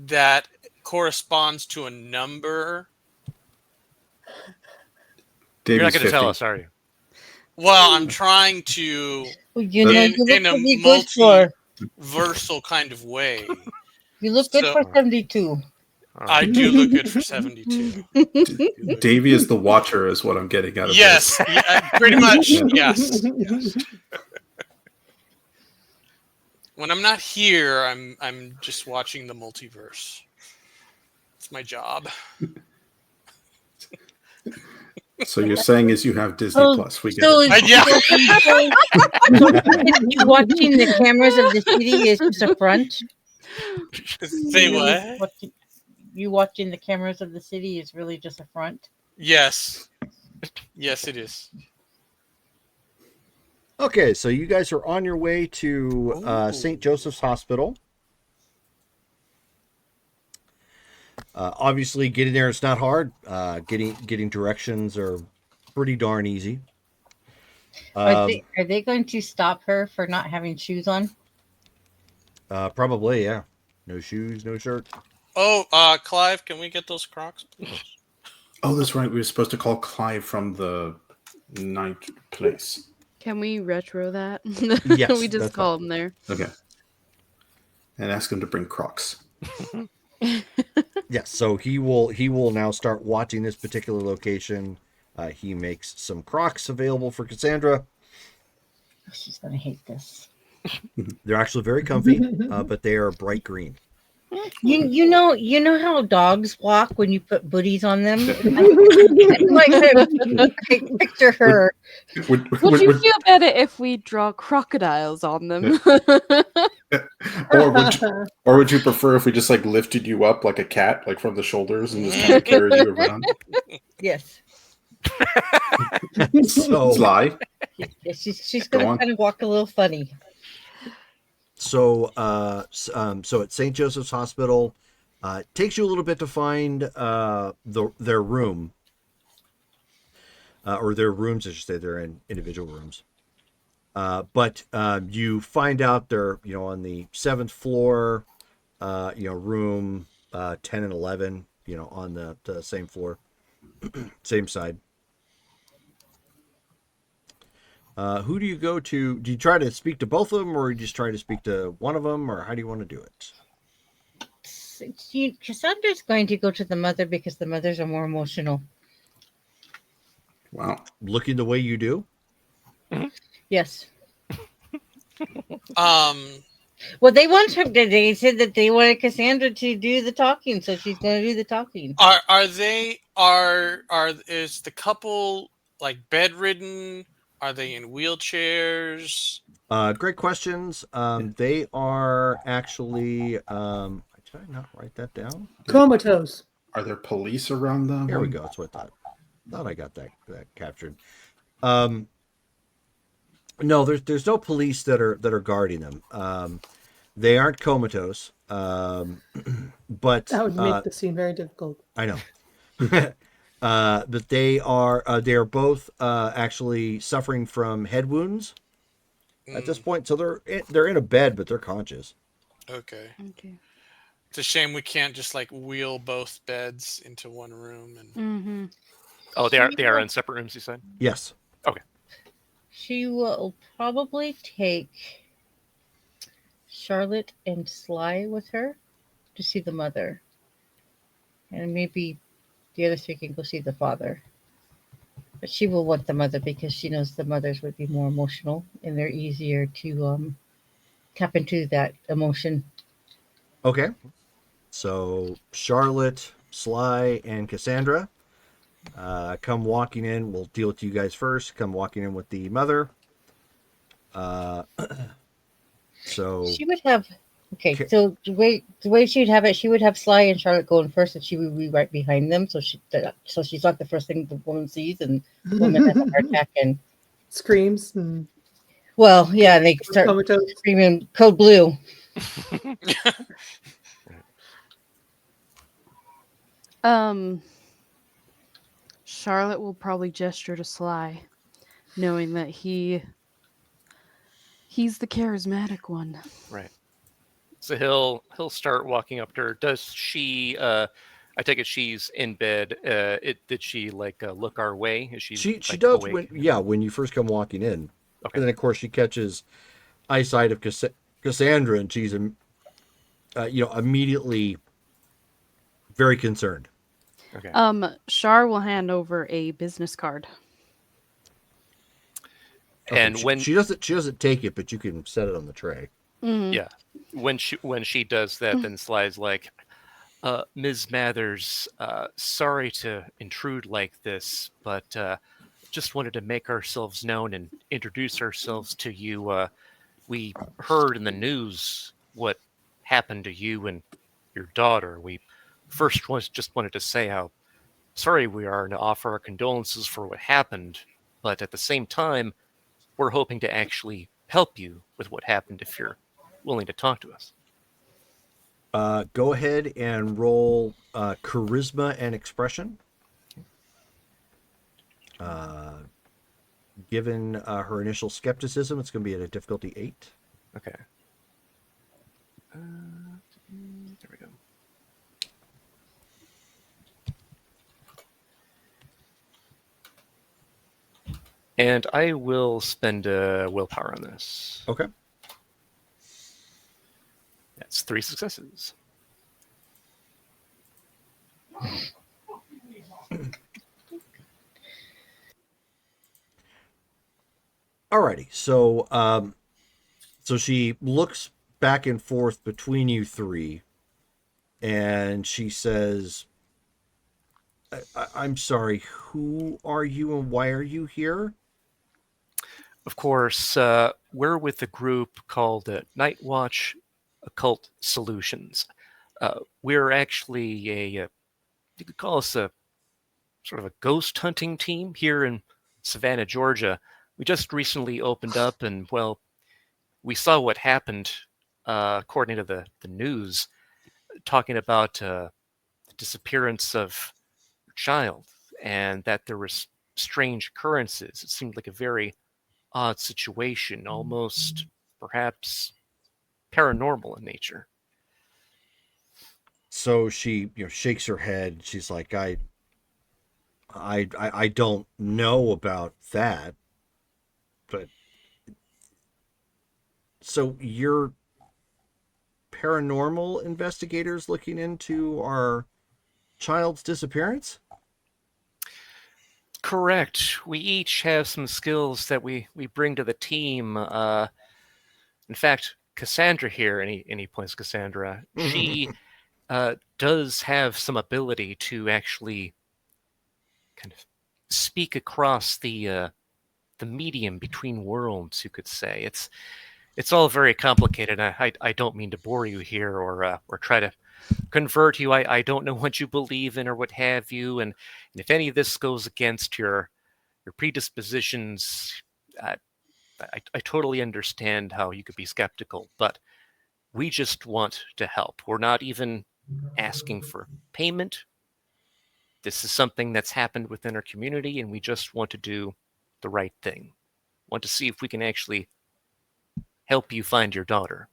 that corresponds to a number. Davey's You're not going to tell 50. us, are you? Well, I'm trying to Well, you know, you look in a pretty good for versal kind of way. you look good So- for 72. All I right. do look good for 72. Davey is the watcher, is what I'm getting out of Yes, this. yeah, pretty much. Yes. When I'm not here, I'm just watching the multiverse. It's my job. So you're saying is you have Disney Oh, Plus. We get So, it. Yeah. you watching the cameras of the city is just a front. Say what? You watching the cameras of the city is really just a front. Yes. Yes, it is. Okay, so you guys are on your way to St. Joseph's Hospital. Obviously, getting there is not hard. Getting directions are pretty darn easy. Are they going to stop her for not having shoes on? Probably, yeah. No shoes, no shirt. Oh, Clive, can we get those Crocs, please? Oh, that's right. We were supposed to call Clive from the night place. Can we retro that? Yes, we just that's call him there. Okay. And ask him to bring Crocs. Yes, so he will now start watching this particular location. He makes some Crocs available for Cassandra. Oh, she's gonna hate this. They're actually very comfy, but they are bright green. You know how dogs walk when you put booties on them. I picture her. Would Would you feel better if we draw crocodiles on them? or would you prefer if we just like lifted you up like a cat, like from the shoulders, and just kind of carried you around? Yes. So Sly. She's Go gonna on. kind of walk a little funny. So, so at St. Joseph's Hospital, it takes you a little bit to find their room, or their rooms, I should say. They're in individual rooms. But you find out they're, on the 7th floor, room 10 and 11, on the same floor, same side. Who do you go to? Do you try to speak to both of them, or you just try to speak to one of them, or how do you want to do it? Cassandra's going to go to the mother because the mothers are more emotional. Wow. Looking the way you do? Yes. Well, they want her. They said that they wanted Cassandra to do the talking, so she's going to do the talking. Is the couple like bedridden? Are they in wheelchairs? Great questions. They are actually. Did I not write that down? Comatose. Are there police around them? Here we go. That's what I thought I got that captured. No, there's no police that are guarding them. They aren't comatose. But That would make the scene very difficult. I know. But they are both actually suffering from head wounds at this point. So they're in a bed, but they're conscious. Okay. Okay. It's a shame we can't just like wheel both beds into one room and. Mm-hmm. Oh, they are in separate rooms, you said? Yes. Okay. She will probably take Charlotte and Sly with her to see the mother, and maybe the other three can go see the father. But she will want the mother because she knows the mothers would be more emotional and they're easier to tap into that emotion. Okay. So Charlotte, Sly, and Cassandra come walking in. We'll deal with you guys first. Come walking in with the mother. So she would have. Okay, so the way she'd have it, she would have Sly and Charlotte going first, and she would be right behind them. So she's not the first thing the woman sees, and the woman has a heart attack and screams. And well, yeah, they start screaming "Code Blue." Charlotte will probably gesture to Sly, knowing that he's the charismatic one. Right. So he'll start walking up to her. Does she? I take it she's in bed. Did she look our way? Is she does awake? when you first come walking in. Okay. And then of course she catches eyesight of Cassandra, and she's immediately very concerned. Okay. Char will hand over a business card. Okay, And when she doesn't take it, but you can set it on the tray. Mm-hmm. Yeah, when she does that, then Sly's like, Ms. Mathers, sorry to intrude like this, but just wanted to make ourselves known and introduce ourselves to you. We heard in the news what happened to you and your daughter. We first just wanted to say how sorry we are and to offer our condolences for what happened, but at the same time, we're hoping to actually help you with what happened if you're willing to talk to us. Go ahead and roll charisma and expression. Given her initial skepticism, it's going to be at a difficulty 8. Okay. There we go. And I will spend a willpower on this. Okay. That's 3 successes. Alrighty. So, so she looks back and forth between you three, and she says, I'm sorry, who are you and why are you here? Of course, we're with a group called Night Watch Occult Solutions. We're actually you could call us a sort of a ghost hunting team here in Savannah, Georgia. we just recently opened up, and well, we saw what happened. According to the news, talking about the disappearance of your child, and that there was strange occurrences. It seemed like a very odd situation, almost perhaps paranormal in nature. So she, shakes her head. She's like, I don't know about that, but so you're paranormal investigators looking into our child's disappearance? Correct. We each have some skills that we bring to the team. In fact, Cassandra here, and he points to Cassandra, she does have some ability to actually kind of speak across the medium between worlds, you could say. It's all very complicated. I don't mean to bore you here or try to convert you. I don't know what you believe in or what have you, and if any of this goes against your predispositions, I totally understand how you could be skeptical, but we just want to help. We're not even asking for payment. This is something that's happened within our community, and we just want to do the right thing. Want to see if we can actually help you find your daughter.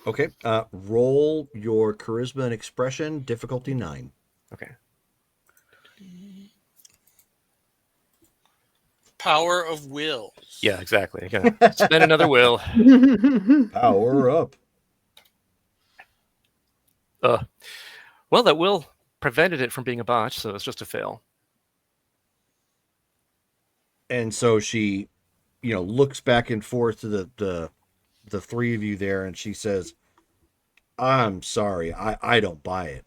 Okay. Roll your charisma and expression, difficulty 9. Okay. Power of will. Yeah, exactly. I gotta spend another will. Power up. Well, that will prevented it from being a botch, so it's just a fail. And so she, looks back and forth to the three of you there, and she says, I'm sorry, I don't buy it.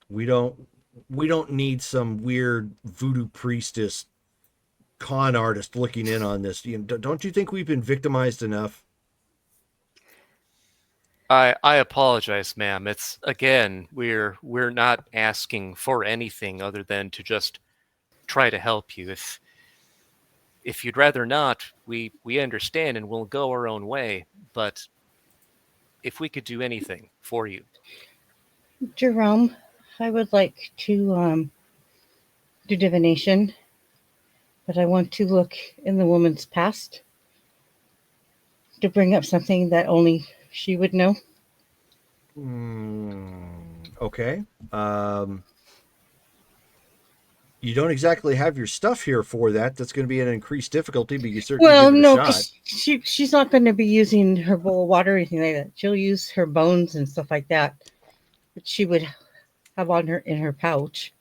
We don't need some weird voodoo priestess con artist looking in on this. Don't you think we've been victimized enough? I apologize, ma'am. It's again, we're not asking for anything other than to just try to help you. If you'd rather not, we understand and we'll go our own way. But if we could do anything for you, Jerome, I would like to do divination, but I want to look in the woman's past to bring up something that only she would know. Okay. You don't exactly have your stuff here for that. That's going to be an increased difficulty, but you certainly give it a shot. She's not going to be using her bowl of water or anything like that. She'll use her bones and stuff like that, but she would have in her pouch.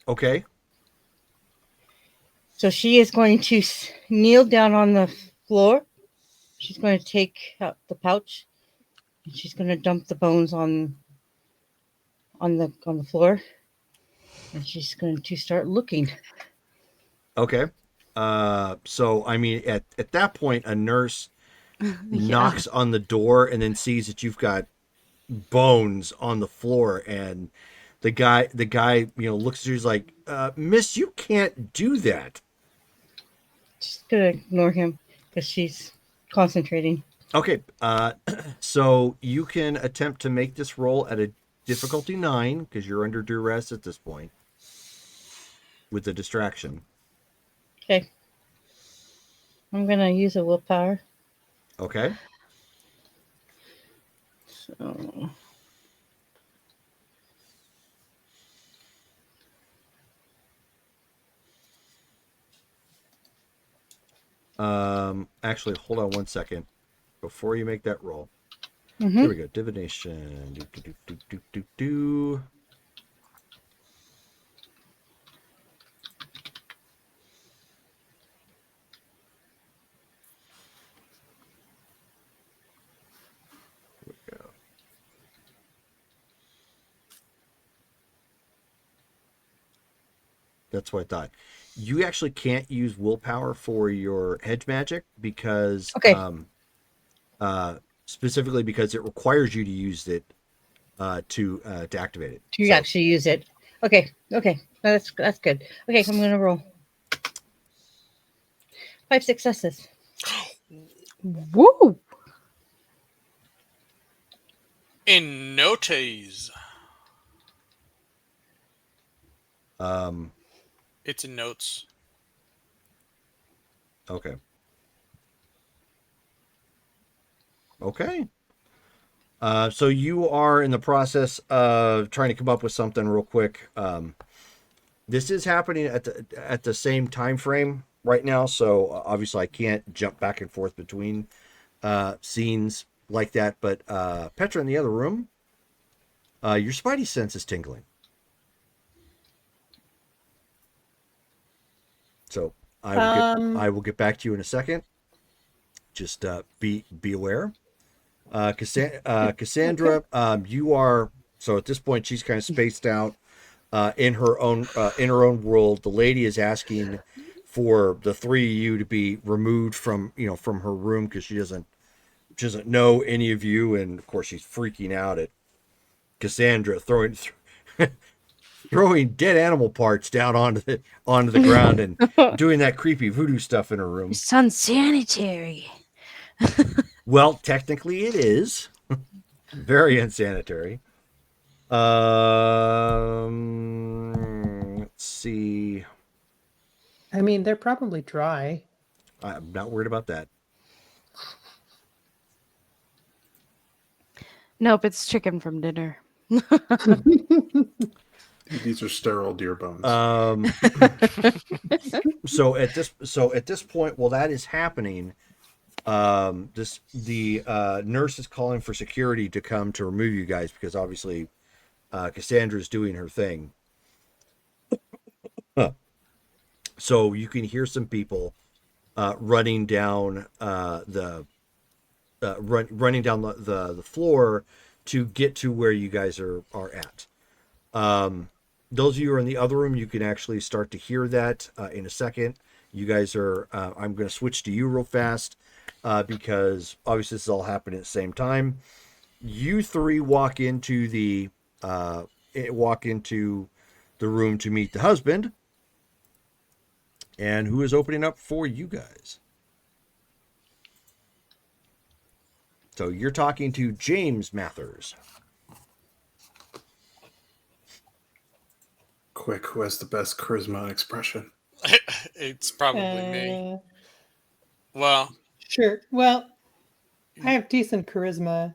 Okay. So she is going to kneel down on the floor. She's going to take out the pouch, and she's going to dump the bones on the floor, and she's going to start looking. Okay. So I mean, at that point, a nurse knocks on the door and then sees that you've got bones on the floor, and the guy looks at you, he's like, Miss, you can't do that. She's going to ignore him because she's concentrating. Okay. So you can attempt to make this roll at a difficulty 9 because you're under duress at this point with the distraction. Okay. I'm going to use a willpower. Okay. So... Actually, hold on one second before you make that roll. Mm-hmm. Here we go. Divination. Do. Here we go. That's what I thought. You actually can't use willpower for your hedge magic because, specifically because it requires you to use it to activate it. To actually use it. Okay. That's good. Okay, I'm gonna roll 5 successes. Woo! In notes. It's in notes. Okay. Okay. So you are in the process of trying to come up with something real quick. This is happening at the same time frame right now, so obviously I can't jump back and forth between scenes like that. But Petra in the other room, your spidey sense is tingling. So I will get back to you in a second. Just be aware. Cassandra, you are, so at this point she's kind of spaced out in her own world. The lady is asking for the three of you to be removed from from her room because she doesn't know any of you, and of course she's freaking out at Cassandra throwing dead animal parts down onto the ground and doing that creepy voodoo stuff in her room. It's unsanitary. Well, technically it is. Very unsanitary. Let's see. I mean, they're probably dry. I'm not worried about that. Nope, it's chicken from dinner. These are sterile deer bones. So at this point, while that is happening, the nurse is calling for security to come to remove you guys because obviously Cassandra's doing her thing. So you can hear some people running down running down the floor to get to where you guys are at. Those of you who are in the other room, you can actually start to hear that in a second. You guys are. I'm going to switch to you real fast because obviously this is all happening at the same time. You three walk into the room to meet the husband. And who is opening up for you guys? So you're talking to James Mathers. Quick, who has the best charisma and expression? It's probably me. Well, Sure. Well, I have decent charisma,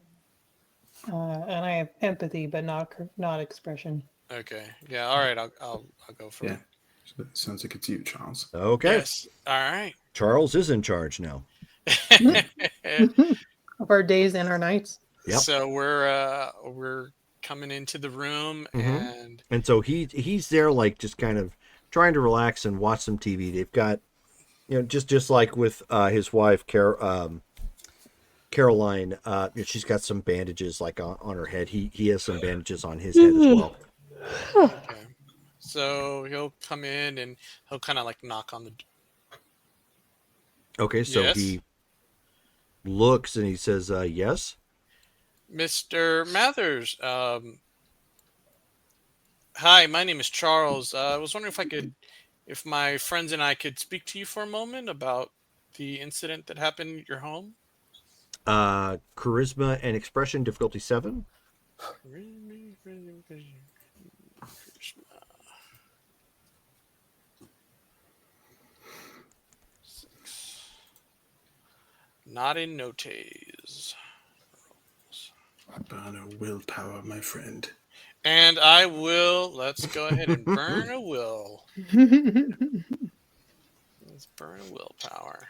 and I have empathy, but not expression. okay. Yeah. All right. I'll go for it. So it sounds like it's you, Charles. Okay. Yes. All right. Charles is in charge now. Of our days and our nights. Yep. So we're coming into the room and so he's there like just kind of trying to relax and watch some TV. They've got just like with his wife Caroline, she's got some bandages like on her head. He has some bandages on his head as well. Okay. So he'll come in and he'll kind of like knock on the Okay, so Yes? he looks and he says, yes. Mr. Mathers. Hi, my name is Charles. I was wondering if my friends and I could speak to you for a moment about the incident that happened at your home. Charisma and expression, difficulty 7. Not in notes. Burn a willpower, my friend. And I will. Let's go ahead and burn a will. Let's burn a willpower.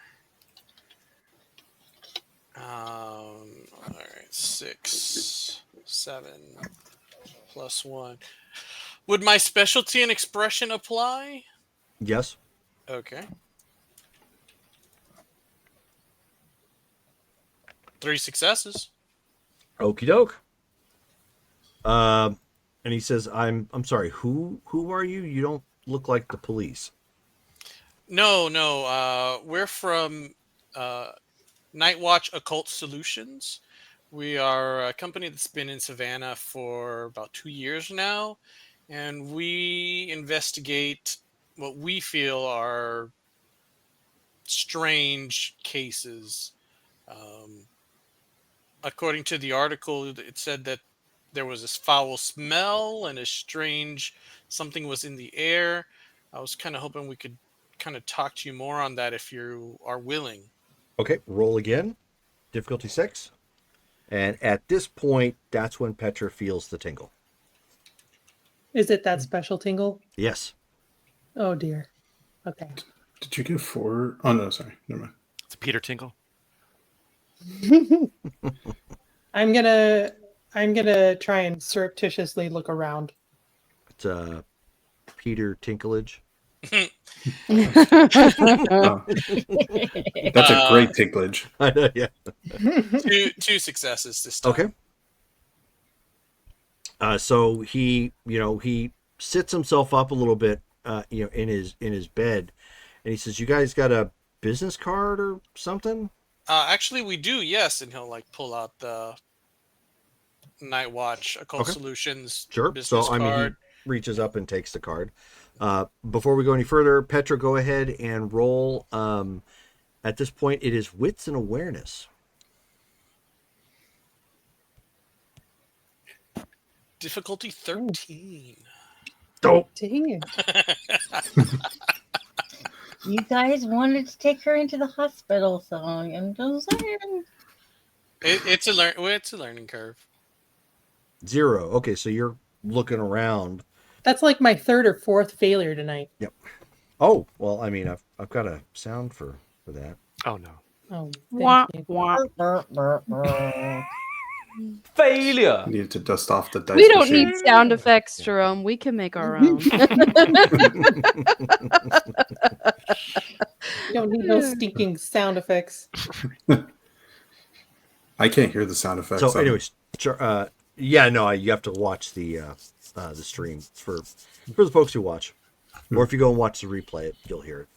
All right, 6, 7, +1. Would my specialty and expression apply? Yes. Okay. 3 successes. Okie doke. And he says, I'm sorry, who are you? You don't look like the police. No. We're from Night Watch Occult Solutions. We are a company that's been in Savannah for about 2 years now, and we investigate what we feel are strange cases. Um, According to the article, it said that there was this foul smell and a strange something was in the air. I was kind of hoping we could kind of talk to you more on that if you are willing. Okay, roll again. Difficulty 6. And at this point, that's when Petra feels the tingle. Is it that special tingle? Yes. Oh dear. Okay. Did you get 4? Oh no, sorry. Never mind. It's a Peter Tingle. I'm gonna try and surreptitiously look around. It's Peter Tinklage. Oh, that's a great tinklage. I know, yeah. Two successes this time. Okay. So he sits himself up a little bit, in his bed, and he says, "You guys got a business card or something?" Actually, we do, yes. And he'll like pull out the Night Watch Occult Okay. Solutions Sure. business So I mean, card. he reaches up and takes the card. Before we go any further, Petra, go ahead and roll. At this point, it is wits and awareness. Difficulty 13. Oh, Dang it. You guys wanted to take her into the hospital, so I'm just saying. It's a learning curve. 0. Okay, so you're looking around. That's like my third or fourth failure tonight. Oh, well, I mean, I've got a sound for that. Oh no. Oh, Wah, thank you. wah. Burp, burp, burp. Failure. Need to dust off the dice We don't machine. need sound effects, Jerome. We can make our own. You don't need no stinking sound effects. I can't hear the sound effects. So, anyways, yeah, no, you have to watch the stream for the folks who watch, or if you go and watch the replay, you'll hear it.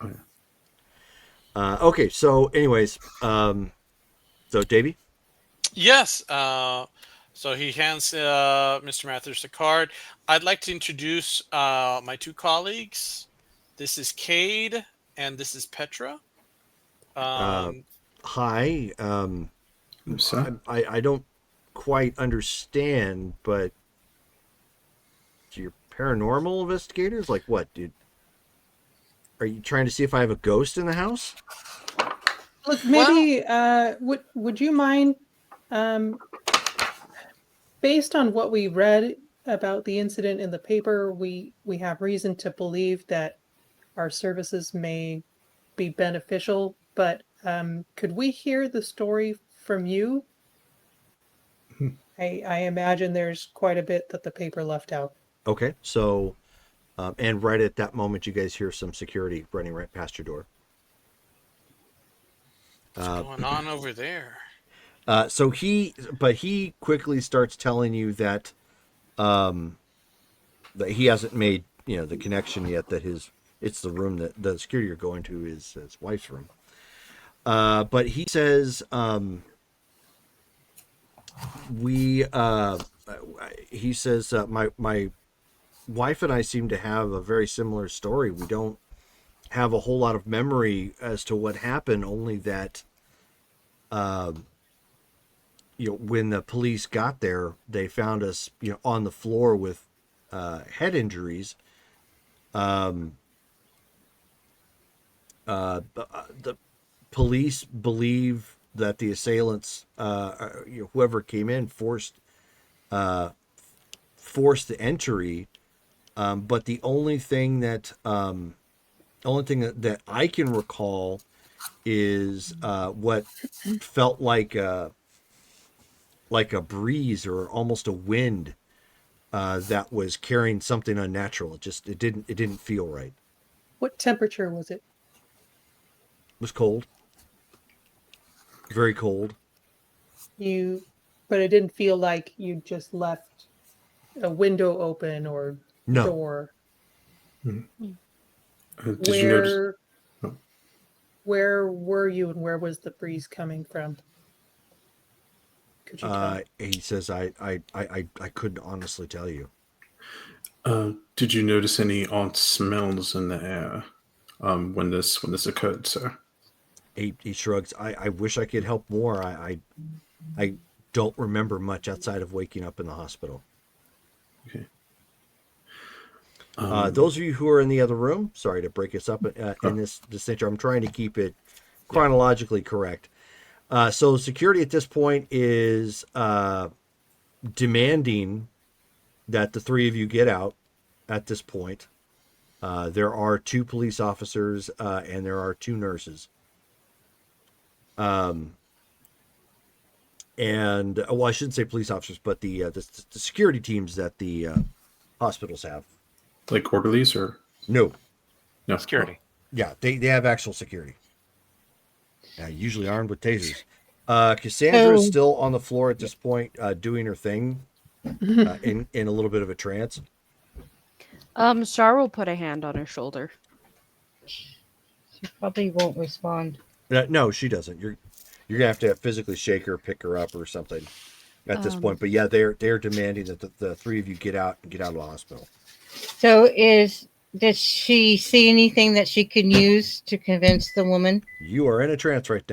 Oh, yeah. Okay, so anyways, so Davey, Yes. So he hands Mr. Mathers the card. I'd like to introduce my two colleagues. This is Cade and this is Petra. hi. So, I don't quite understand, but you're paranormal investigators? Like what, dude? Are you trying to see if I have a ghost in the house? Look, maybe would you mind, based on what we read about the incident in the paper, we have reason to believe that our services may be beneficial, but could we hear the story from you? I imagine there's quite a bit that the paper left out. Okay, so and right at that moment, you guys hear some security running right past your door. What's going on over there? So he quickly starts telling you that that he hasn't made the connection yet that it's the room that the security you're going to is his wife's room. But he says my wife and I seem to have a very similar story. We don't have a whole lot of memory as to what happened, only that when the police got there, they found us on the floor with head injuries. The police believe that the assailants, whoever came in, forced the entry. But the only thing that I can recall is what felt like a breeze or almost a wind that was carrying something unnatural. It didn't feel right. What temperature was it? It was cold. Very cold. But it didn't feel like you just left a window open or No. door. did you notice? Where were you and where was the breeze coming from? Could you tell? He says I couldn't honestly tell you. Did you notice any odd smells in the air when this occurred, sir? He shrugs. I wish I could help more. I don't remember much outside of waking up in the hospital. Okay. Those of you who are in the other room, sorry to break us up in this nature. I'm trying to keep it chronologically correct. So security at this point is demanding that the three of you get out at this point. There are 2 police officers and there are 2 nurses. And well, I shouldn't say police officers, but the security teams that the hospitals have. Like orderlies or No. Security. Yeah, they have actual security. Usually armed with tasers. Cassandra is still on the floor at this point, doing her thing, in a little bit of a trance. Shar will put a hand on her shoulder. She probably won't respond. No, she doesn't. You're gonna have to physically shake her, pick her up, or something at this point. But yeah, they're demanding that the 3 of you get out of the hospital. So does she see anything that she can use to convince the woman? You are in a trance right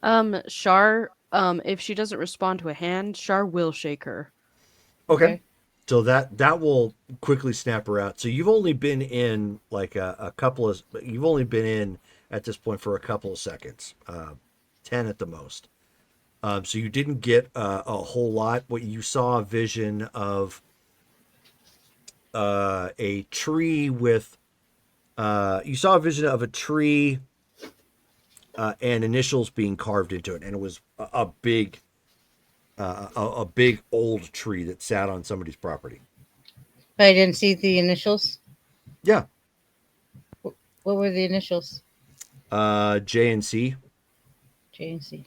now. Shar, if she doesn't respond to a hand, Shar will shake her. Okay. So that will quickly snap her out. So you've only been in like you've only been in at this point for a couple of seconds, 10 at the most. So you didn't get a whole lot. What you saw a vision of a tree with, you saw a vision of a tree and initials being carved into it. And it was a big old tree that sat on somebody's property. But I didn't see the initials. Yeah. What were the initials? J and C. J and C.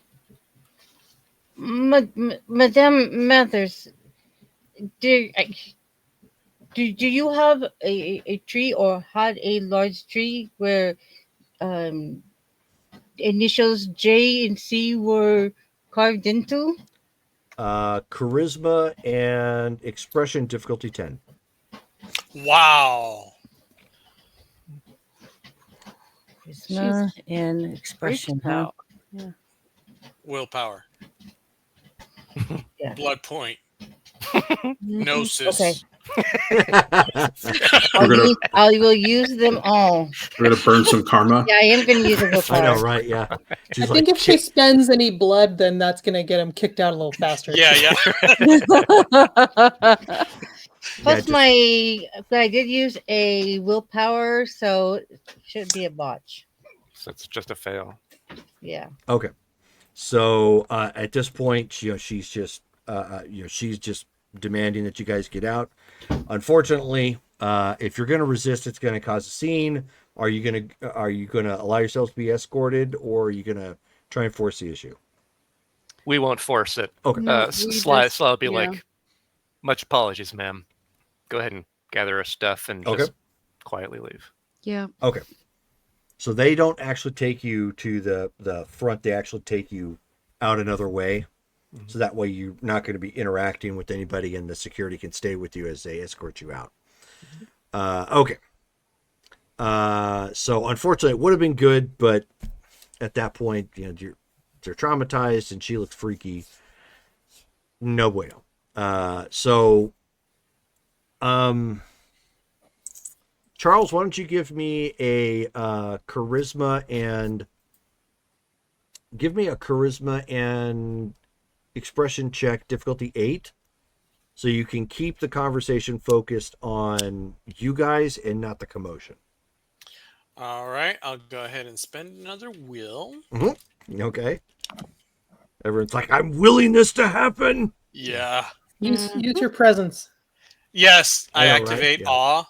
Madame Mathers, do you have a tree or had a large tree where initials J and C were carved into? Charisma and expression difficulty 10. Wow. Charisma and expression, huh? Yeah. Willpower. Yeah. Blood point. Gnosis. Okay. I will use them all. We're gonna burn some karma. Yeah, I am going to use a I willpower. know, right? Yeah. She's I think if she spends any blood, then that's going to get him kicked out a little faster. Yeah. Plus but I did use a willpower, so it should be a botch. So it's just a fail. Yeah. Okay. So at this point, she's just demanding that you guys get out. Unfortunately, if you're going to resist, it's going to cause a scene. Are you going to allow yourselves to be escorted, or are you going to try and force the issue? We won't force it. Okay. Sly will be like, much apologies, ma'am. Go ahead and gather our stuff and just quietly leave. Yeah. Okay. So they don't actually take you to the front. They actually take you out another way. Mm-hmm. So that way you're not going to be interacting with anybody, and the security can stay with you as they escort you out. Okay. So unfortunately, it would have been good, but at that point, they're traumatized, and she looks freaky. No bueno. Charles, why don't you give me a charisma and expression check, difficulty 8, so you can keep the conversation focused on you guys and not the commotion. All right, I'll go ahead and spend another will. Mm-hmm. Okay. Everyone's like, I'm willing this to happen. Yeah. Use your presence. Yes, I know, activate right? awe.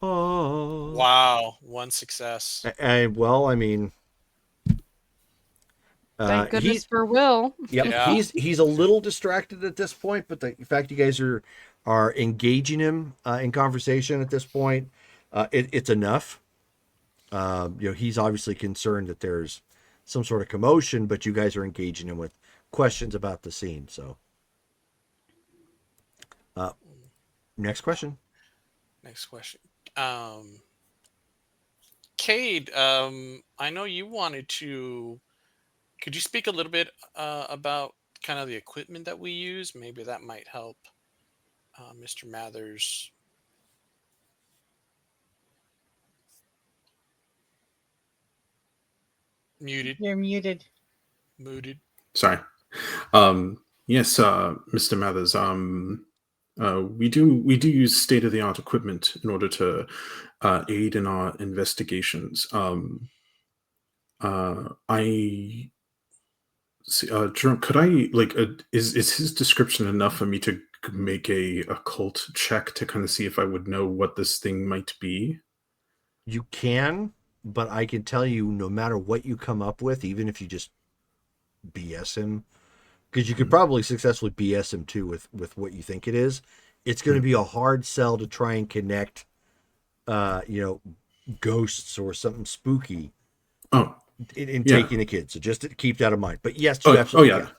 Oh. Wow, 1 success. Well, I mean, Thank goodness for Will. Yep. Yeah. He's a little distracted at this point, but the fact you guys are engaging him in conversation at this point, it's enough. He's obviously concerned that there's some sort of commotion, but you guys are engaging him with questions about the scene. So, Next question. Next question. Cade, I know you wanted to. Could you speak a little bit about kind of the equipment that we use? Maybe that might help Mr. Mathers. Muted. You're muted. Muted. Sorry. Yes, Mr. Mathers. We do use state of the art equipment in order to aid in our investigations. I see, Jerome, could I is his description enough for me to make a occult check to kind of see if I would know what this thing might be? You can, but I can tell you, no matter what you come up with, even if you just BS him, because you could probably successfully BS him too with what you think it is. It's going to be a hard sell to try and connect, ghosts or something spooky. Oh, in yeah. taking the kid. So just to keep that in mind. But yes, Oh, you absolutely yeah. can.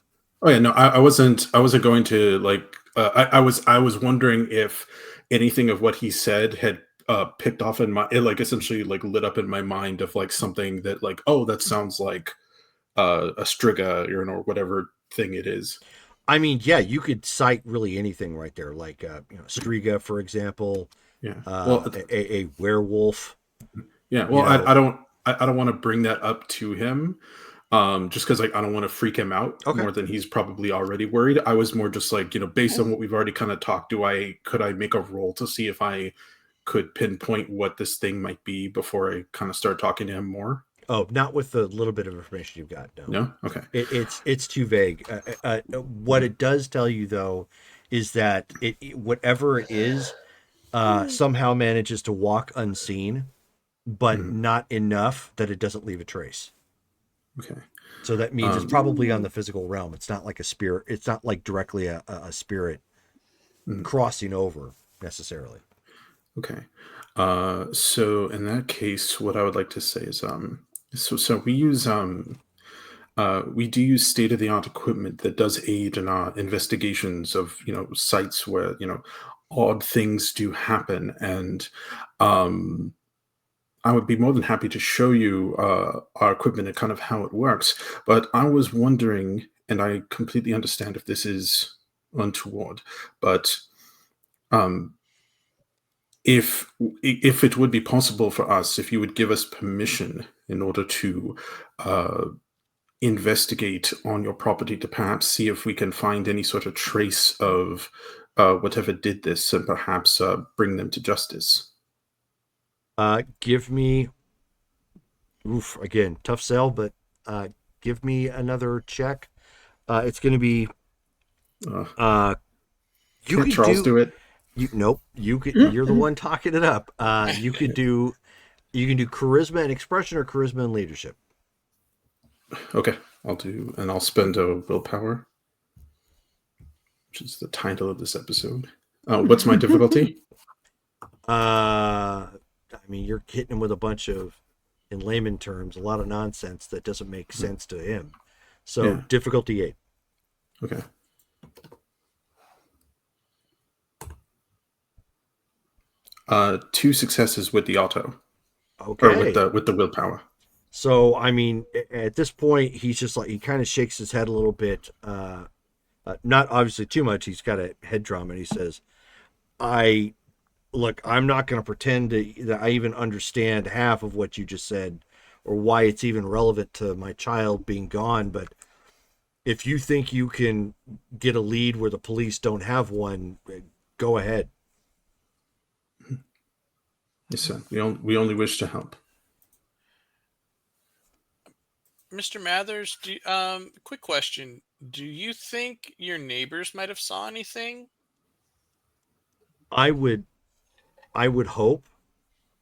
Oh yeah, no, I wasn't going to I was wondering if anything of what he said had picked off in my essentially lit up in my mind of something that that sounds like a striga or whatever thing it is. I mean, yeah, you could cite really anything right there, like striga, for example. Yeah. A werewolf. Yeah. Well, I don't want to bring that up to him. Just because I don't want to freak him out more than he's probably already worried. I was more just based on what we've already kind of talked, could I make a roll to see if I could pinpoint what this thing might be before I kind of start talking to him more? Oh, not with the little bit of information you've got. No? Okay. It's too vague. What it does tell you though is that whatever it is somehow manages to walk unseen, but not enough that it doesn't leave a trace. Okay. So that means it's probably on the physical realm. It's not like a spirit. It's not like directly a spirit crossing over necessarily. Okay. So in that case, what I would like to say is, so we use, we do use state-of-the-art equipment that does aid in our investigations of, sites where, odd things do happen. And, I would be more than happy to show you our equipment and kind of how it works. But I was wondering, and I completely understand if this is untoward, but if it would be possible for us, if you would give us permission in order to investigate on your property to perhaps see if we can find any sort of trace of whatever did this and perhaps bring them to justice. Give me, again, tough sell, but give me another check. It's going to be, you can Charles do it? Nope. You're the one talking it up. You can do charisma and expression or charisma and leadership. Okay, I'll spend a willpower, which is the title of this episode. What's my difficulty? I mean, you're hitting him with a bunch of, in layman terms, a lot of nonsense that doesn't make sense to him. So difficulty 8. Okay. Two successes with the auto. Okay. Or with the willpower. So, I mean, at this point, he's just he kind of shakes his head a little bit. Not obviously too much. He's got a head trauma, and he says, Look, I'm not going to pretend that I even understand half of what you just said or why it's even relevant to my child being gone. But if you think you can get a lead where the police don't have one, go ahead. Yes, sir. We only wish to help. Mr. Mathers, quick question. Do you think your neighbors might have saw anything? I would hope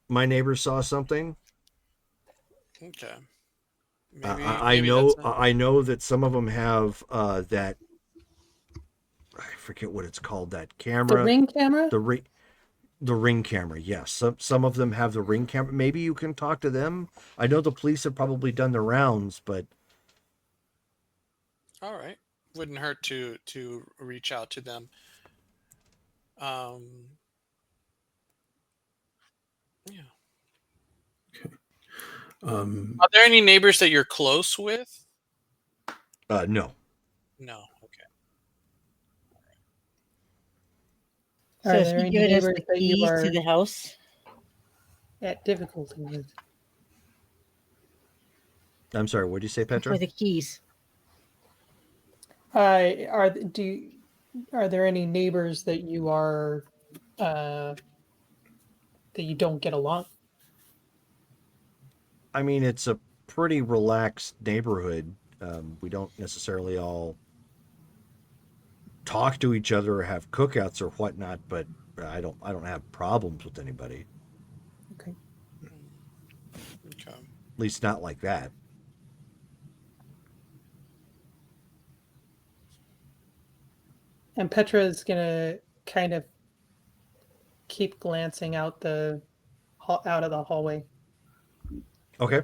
my neighbors saw something. Okay. I know that some of them have that. I forget what it's called. That camera. The ring camera. The ring camera. Yes. Some of them have the ring camera. Maybe you can talk to them. I know the police have probably done the rounds, but. All right. Wouldn't hurt to reach out to them. Um, yeah. Are there any neighbors that you're close with? No. No. Okay. So Are is there he any giving us neighbors the that you keys are to the house? at difficulty with? I'm sorry, what did you say, Petra? For the keys. Are there any neighbors that you are that you don't get along? I mean, it's a pretty relaxed neighborhood. We don't necessarily all talk to each other or have cookouts or whatnot, but I don't have problems with anybody. Okay. Okay. At least not like that. And Petra is gonna kind of keep glancing out out of the hallway. Okay.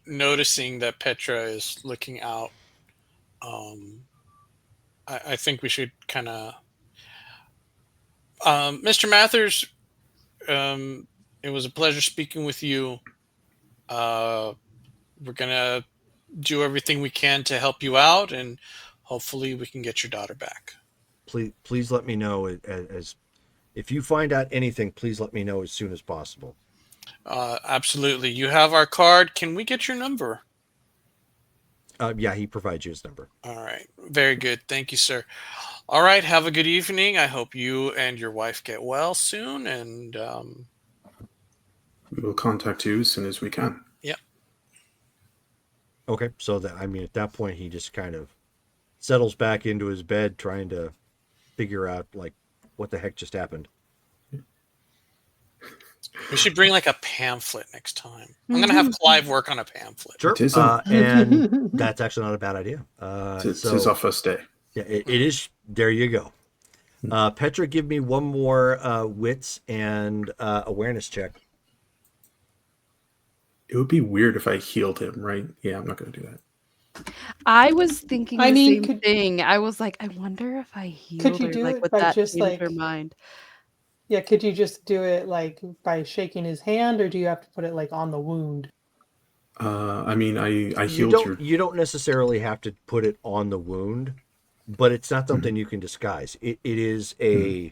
Noticing that Petra is looking out, I think we should kind of, Mr. Mathers. It was a pleasure speaking with you. We're gonna do everything we can to help you out, and hopefully we can get your daughter back. Please let me know as if you find out anything. Please let me know as soon as possible. Absolutely. You have our card. Can we get your number? Yeah, he provides you his number. All right. Very good. Thank you, sir. All right. Have a good evening. I hope you and your wife get well soon. And We will contact you as soon as we can. yeah. Okay, so that I mean, at that point, he just kind of settles back into his bed, trying to figure out like what the heck just happened. We should bring like a pamphlet next time. I'm gonna have Clive work on a pamphlet. Sure. It is and that's actually not a bad idea. it is our first day. Yeah, it is. There you go. Petra, give me one more wits and awareness check. It would be weird if I healed him, right? Yeah, I'm not going to do that. I was thinking I the mean, same thing. I was like, I wonder if I healed you her, do like it what by that just, came into her like- mind. Yeah, could you just do it like by shaking his hand, or do you have to put it like on the wound? I mean, I You healed your. you don't necessarily have to put it on the wound, but it's not something you can disguise. It is a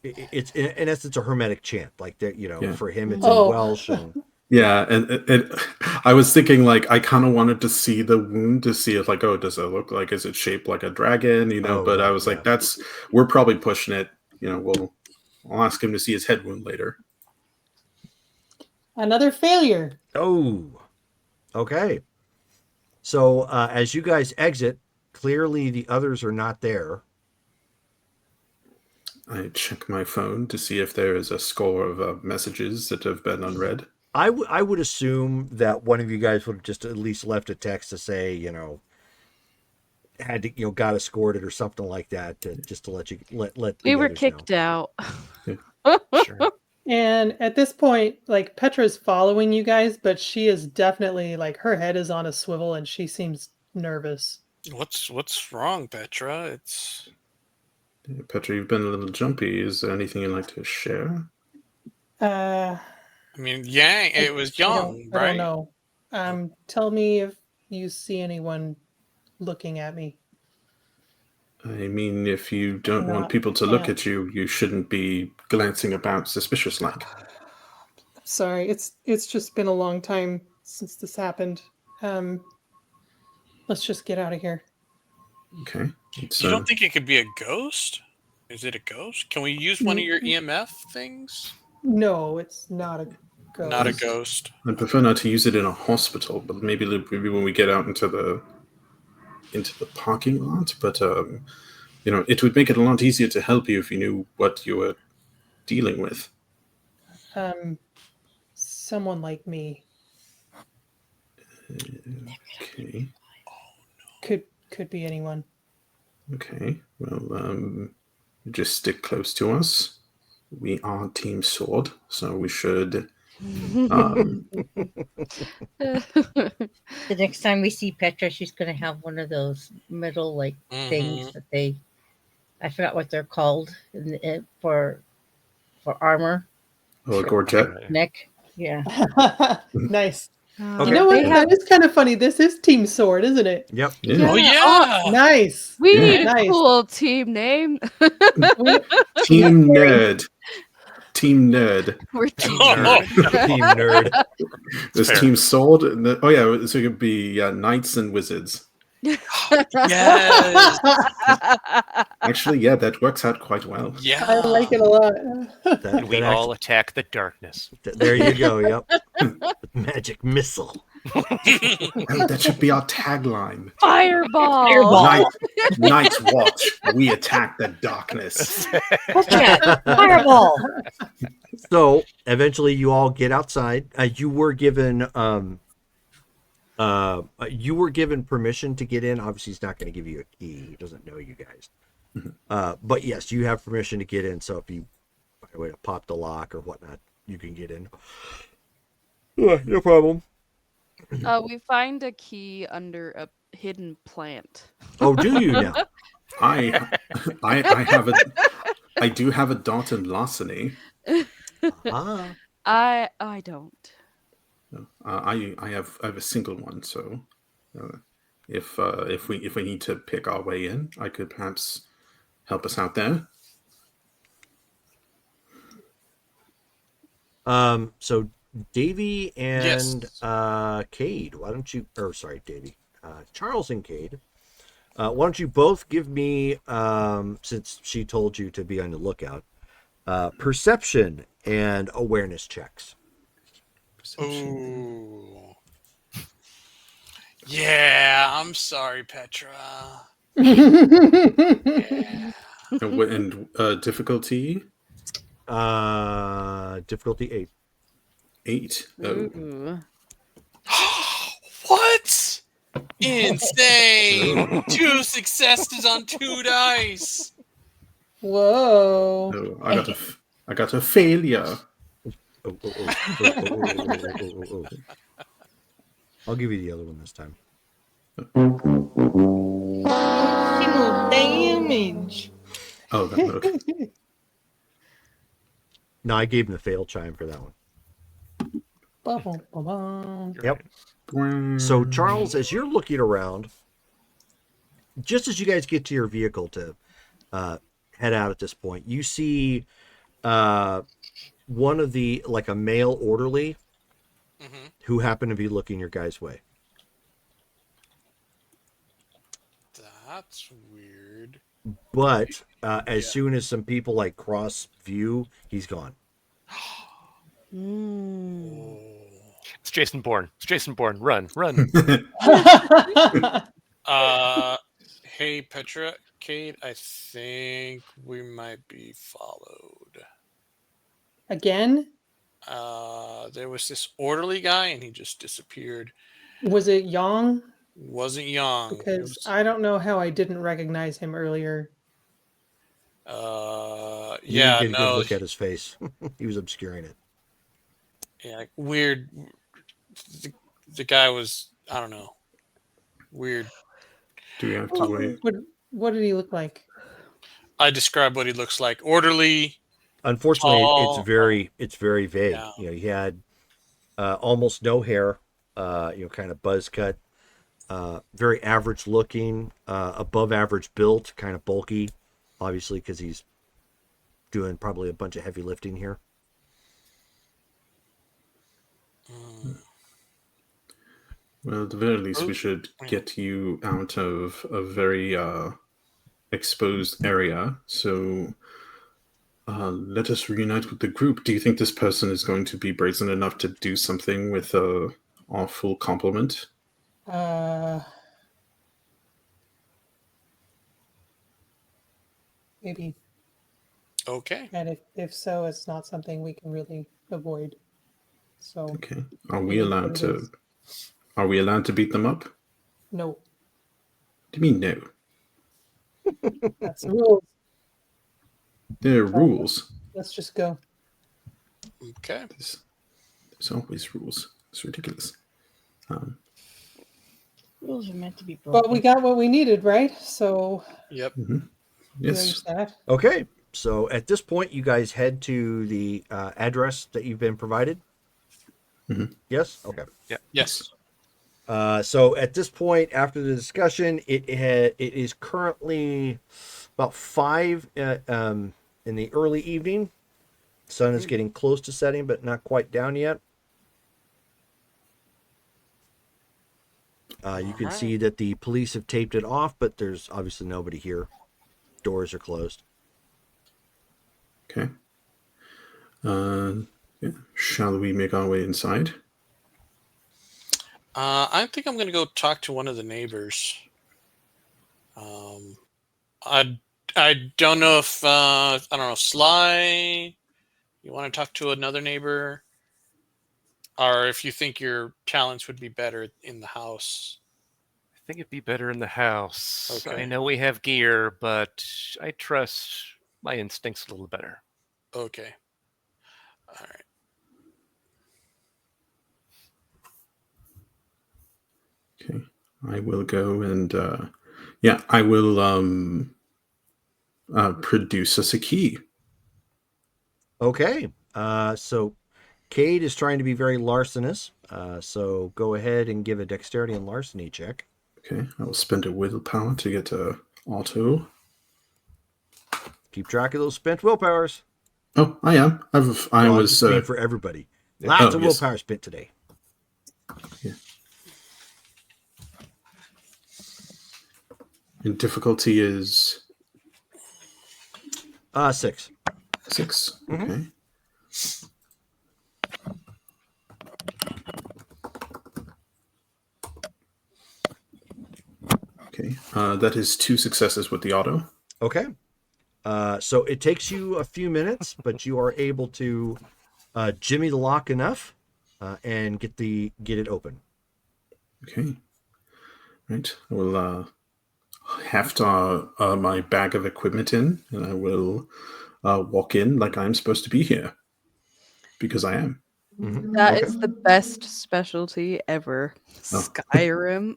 it's in essence a hermetic chant, like that. Yeah. For him it's Oh. in Welsh and. Yeah, and I was thinking like I kind of wanted to see the wound to see if like, oh, does it look like, is it shaped like a dragon? Oh, but I right, was like, yeah. we're probably pushing it. I'll ask him to see his head wound later. Another failure. Oh, okay. So as you guys exit, clearly the others are not there. I check my phone to see if there is a score of messages that have been unread. I would assume that one of you guys would have just at least left a text to say, had to, got escorted or something like that, just to let you let the We were others kicked know. out. Sure. And at this point, like Petra's following you guys, but she is definitely like her head is on a swivel and she seems nervous. What's wrong, Petra? It's Petra, you've been a little jumpy. Is there anything you'd like to share? I mean, Yang. It was young, I right? don't know. Tell me if you see anyone looking at me. I mean, if you don't want Not people to look ants. at you, you shouldn't be glancing about suspicious like. Sorry, it's just been a long time since this happened. Let's just get out of here. Okay. You don't think it could be a ghost? Is it a ghost? Can we use one of your EMF things? No, it's not a ghost. Not a ghost. I'd prefer not to use it in a hospital, but maybe when we get out into the parking lot. But it would make it a lot easier to help you if you knew what you were dealing with. Someone like me Okay. could be anyone. Okay. Well, just stick close to us. We are Team Sword, so we should Um, The next time we see Petra, she's going to have one of those metal like things that I forgot what they're called for armor or Gorget. Right. neck. Yeah. Nice. Okay. You know what? They have- That is kind of funny. This is Team Sword, isn't it? Yep. Yeah. Oh Yeah. yeah. Nice. We Yeah. need a Nice. cool team name. Team Nerd. Team Nerd. We're team Oh, nerd. Team nerd. There's fair. Team Sword. And oh yeah, so it could be Knights and Wizards. yes. Actually, yeah, that works out quite well. Yeah. I like it a lot. And we all attack the darkness. There you go. Yep. Magic missile. Hey, that should be our tagline. Fireball. Night's Watch. We attack the darkness. Petra, fireball. So eventually, you all get outside. You were given permission to get in. Obviously, he's not going to give you a key. He doesn't know you guys. But yes, you have permission to get in. So if you find a way to pop the lock or whatnot, you can get in. No problem. We find a key under a hidden plant. Oh, do you now? I do have a dart and larceny. Ah. I don't. I have a single one, so if we need to pick our way in, I could perhaps help us out there. So Davy and Yes. Cade, why don't you? Or sorry, Davy, Charles and Cade. Why don't you both give me, since she told you to be on the lookout, perception and awareness checks. Ooh. Yeah, I'm sorry, Petra. And difficulty Difficulty 8. 8. Oh. Ooh. What? Insane! 2 successes on 2 dice. Whoa. No, I got a failure. Oh. I'll give you the other one this time. Single damage. Oh, that okay. No, I gave him the fail chime for that one. Ba-bum-ba-bum. Yep. So, Charles, as you're looking around, just as you guys get to your vehicle to head out at this point, you see one of the, like a male orderly who happened to be looking your guys' way. That's weird. But as soon as some people like cross view, he's gone. It's Jason Bourne. It's Jason Bourne. Run, run. Hey, Petra, Kate, I think we might be followed. Again? There was this orderly guy, and he just disappeared. Was it Yang? Wasn't young. Because I don't know how I didn't recognize him earlier. You Yeah, didn't get a good no. look at his face. He was obscuring it. Yeah, like weird. The guy was, I don't know, weird. Do we have to wait? What did he look like? I describe what he looks like. Orderly. Unfortunately, Tall. it's very vague. Yeah. You know, he had almost no hair. Kind of buzz cut. Very average looking. Above average built. Kind of bulky, obviously, because he's doing probably a bunch of heavy lifting here. Well, at the very least, we should get you out of a very exposed area. So let us reunite with the group. Do you think this person is going to be brazen enough to do something with our full complement? Maybe. Okay. And if so, it's not something we can really avoid. So Okay. Are we allowed to? Are we allowed to beat them up? What no, do you mean no? that's the rules. There are rules. Let's just go. Okay. There's always rules. It's ridiculous. Rules are meant to be broken. But we got what we needed, right? So Yep. Yes. there's that. Okay, so at this point, you guys head to the address that you've been provided. Yes. Okay. Yes. So at this point, after the discussion, it is currently about 5 in the early evening. Sun is getting close to setting, but not quite down yet. You can see that the police have taped it off, but there's obviously nobody here. Doors are closed. Okay. Yeah. Shall we make our way inside? I think I'm going to go talk to one of the neighbors. I don't know if I don't know, Sly, you want to talk to another neighbor, or if you think your talents would be better in the house. I think it'd be better in the house. Okay. I know we have gear, but I trust my instincts a little better. Okay. All right. Okay. I will go and I will produce us a key. Okay. So Cade is trying to be very larcenous. So go ahead and give a dexterity and larceny check. Okay. I will spend a willpower to get a auto. Keep track of those spent willpowers. Oh, I am. I I'm was just mean for everybody. Lots of yes. willpower spent today. Yeah. And difficulty is 6. 6. Okay. Okay. That is 2 successes with the auto. Okay. So it takes you a few minutes, but you are able to jimmy the lock enough and get it open. Okay. Right. I will heft my bag of equipment in, and I will walk in like I'm supposed to be here. Because I am. That is the best specialty ever. Skyrim.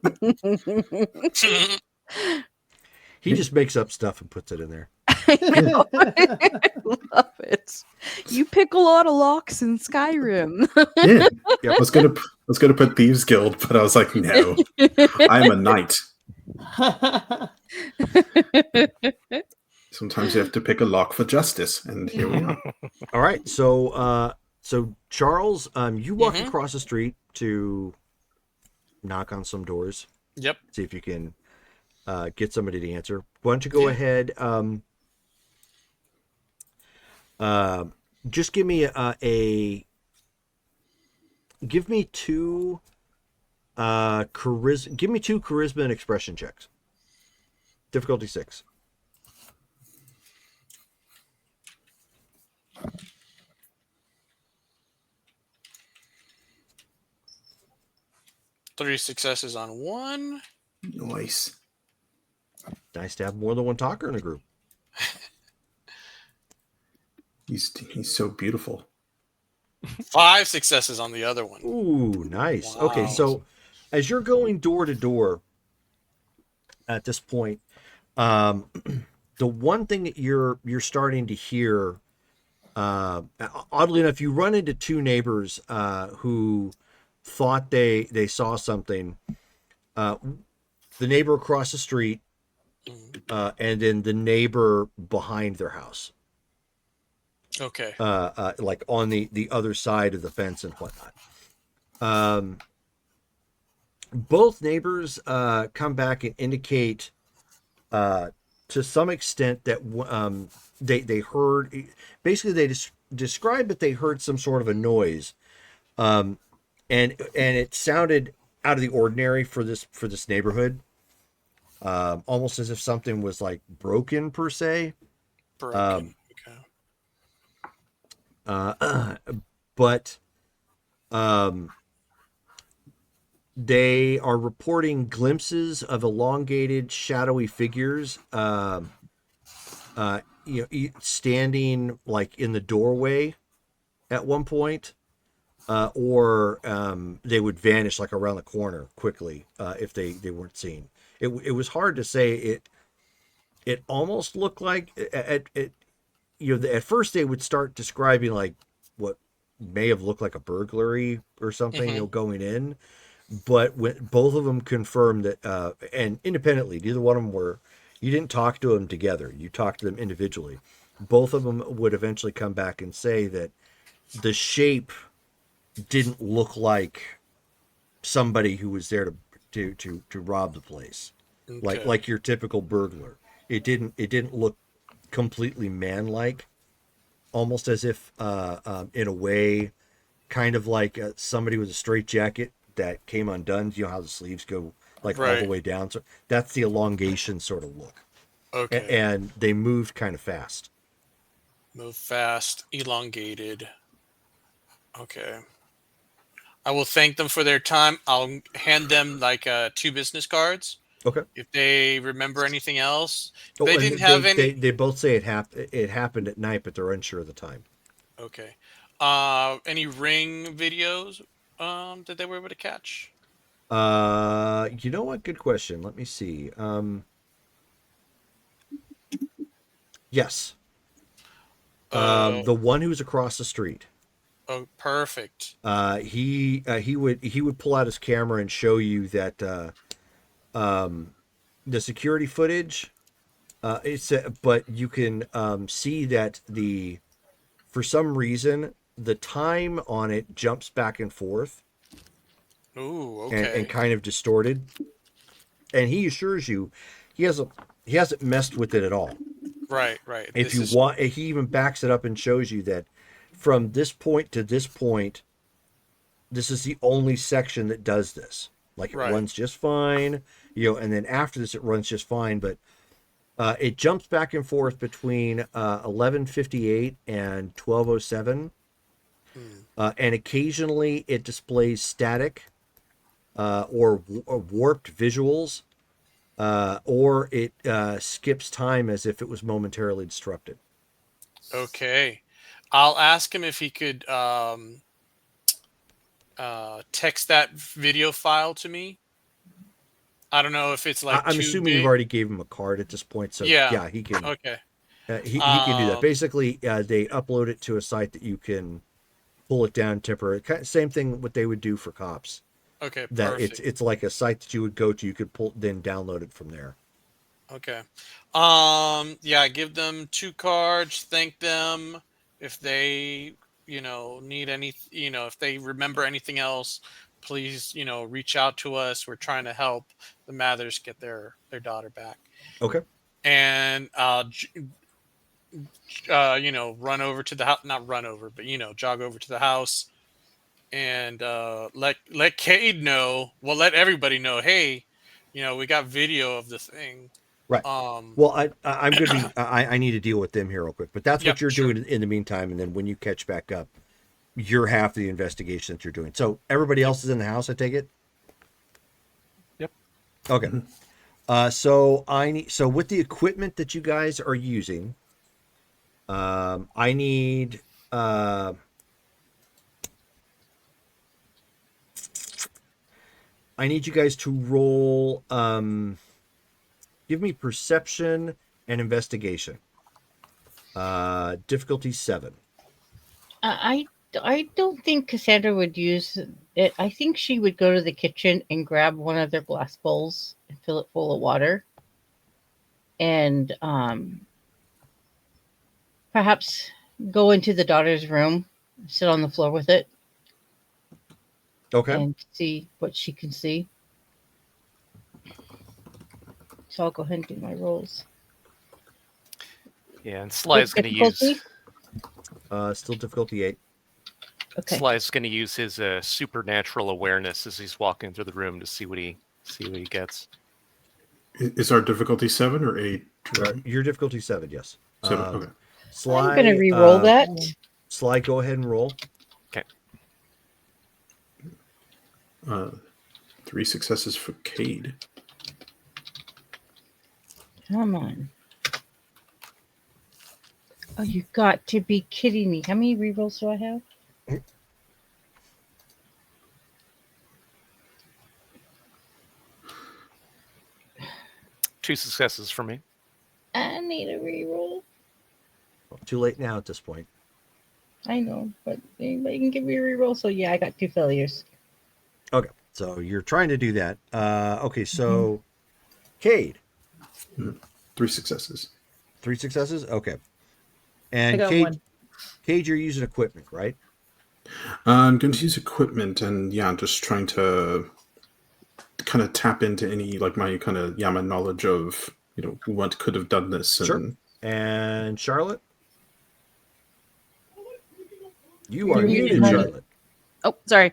He just makes up stuff and puts it in there. I know. I love it. You pick a lot of locks in Skyrim. Yeah. I was gonna put Thieves Guild, but I was like, no. I'm a knight. Sometimes you have to pick a lock for justice, and here we are. All right. So Charles, you walk across the street to knock on some doors. Yep. See if you can get somebody to answer. Why don't you go ahead? Just give me give me 2 charisma. Give me 2 charisma and expression checks. Difficulty 6. Three successes on 1. Nice. Nice to have more than one talker in a group. He's so beautiful. 5 successes on the other one. Ooh, nice. Wow. Okay, so as you're going door to door at this point, the one thing that you're starting to hear, oddly enough, you run into 2 neighbors who thought they saw something. The neighbor across the street, and then the neighbor behind their house. Okay. Like on the other side of the fence and whatnot. Both neighbors come back and indicate to some extent that they heard, basically they described that they heard some sort of a noise, and it sounded out of the ordinary for this neighborhood, almost as if something was like broken per se. Broken. But they are reporting glimpses of elongated, shadowy figures, standing like in the doorway at one point, or they would vanish like around the corner quickly if they weren't seen. It was hard to say. It almost looked like at first they would start describing like what may have looked like a burglary or something, Mhm. going in. But when both of them confirmed that, and independently, neither one of them were. You didn't talk to them together. You talked to them individually. Both of them would eventually come back and say that the shape didn't look like somebody who was there to rob the place, Okay. like your typical burglar. It didn't look completely man-like, almost as if in a way, kind of like somebody with a straight jacket that came undone. You know how the sleeves go like all the Right. way down, so that's the elongation sort of look. Okay. And they moved kind of fast. Move fast, elongated. Okay. I will thank them for their time. I'll hand them like 2 business cards. Okay. If they remember anything else, if Oh, they and didn't have any. they both say it happened at night, but they're unsure of the time. Okay. Any ring videos that they were able to catch? You know what? Good question. Let me see. Yes. Uh, The one who's across the street. oh, perfect. He would pull out his camera and show you that the security footage. But you can see that for some reason the time on it jumps back and forth Ooh, and okay. kind of distorted. And he assures you he hasn't messed with it at all. Right, right. If This you is want, he even backs it up and shows you that from this point to this point, this is the only section that does this. Like it right. runs just fine, and then after this it runs just fine, but it jumps back and forth between 11:58 and 12:07, Hmm. and occasionally it displays static or warped visuals, or it skips time as if it was momentarily disrupted. Okay. I'll ask him if he could text that video file to me. I don't know if it's like I'm too assuming you've big. already gave him a card at this point, so Yeah. yeah, he can. Okay. He can do that. Um. Basically, they upload it to a site that you can pull it down temporarily. Same thing what they would do for cops. Okay. That it's Perfect. it's like a site that you would go to. You could then download it from there. Okay. Yeah. Give them 2 cards. Thank them if they need any. If they remember anything else, please reach out to us. We're trying to help the Mathers get their daughter back. Okay. And run over to the house, not run over, but jog over to the house and let Cade know. Well, let everybody know. Hey, we got video of the thing. Right. Um. Well, I'm going to be. I need to deal with them here real quick, but that's Yep. what you're Sure. doing in the meantime, and then when you catch back up, you're half of the investigation that you're doing. So everybody Yep. else is in the house, I take it. Yep. Okay. So with the equipment that you guys are using, I need you guys to roll. Give me perception and investigation. Difficulty 7. I don't think Cassandra would use it. I think she would go to the kitchen and grab one of their glass bowls and fill it full of water, and perhaps go into the daughter's room, sit on the floor with it, Okay. and see what she can see. So I'll go ahead and do my rolls. Yeah, and Sly's going to use Still difficulty 8. Okay. Sly's going to use his supernatural awareness as he's walking through the room to see what he gets. Is our difficulty 7 or 8? Your difficulty 7, yes. 7. Okay. Sly, I'm going to re-roll that. Sly, go ahead and roll. Okay. 3 successes for Cade. Come on. Oh, you got to be kidding me. How many re-rolls do I have? 2 successes for me. I need a reroll. Well, too late now at this point. I know, but anybody can give me a reroll. So yeah, I got 2 failures. Okay, so you're trying to do that. Okay, so Cade, 3 successes. 3 successes. Okay, I and got Cade, 1. Cade, you're using equipment, right? I'm going to use equipment, and yeah, I'm just trying to kind of tap into any like my kind of my knowledge of what could have done this. Sure. And And Charlotte, you You're are muted, muted, honey. Charlotte. Oh, sorry.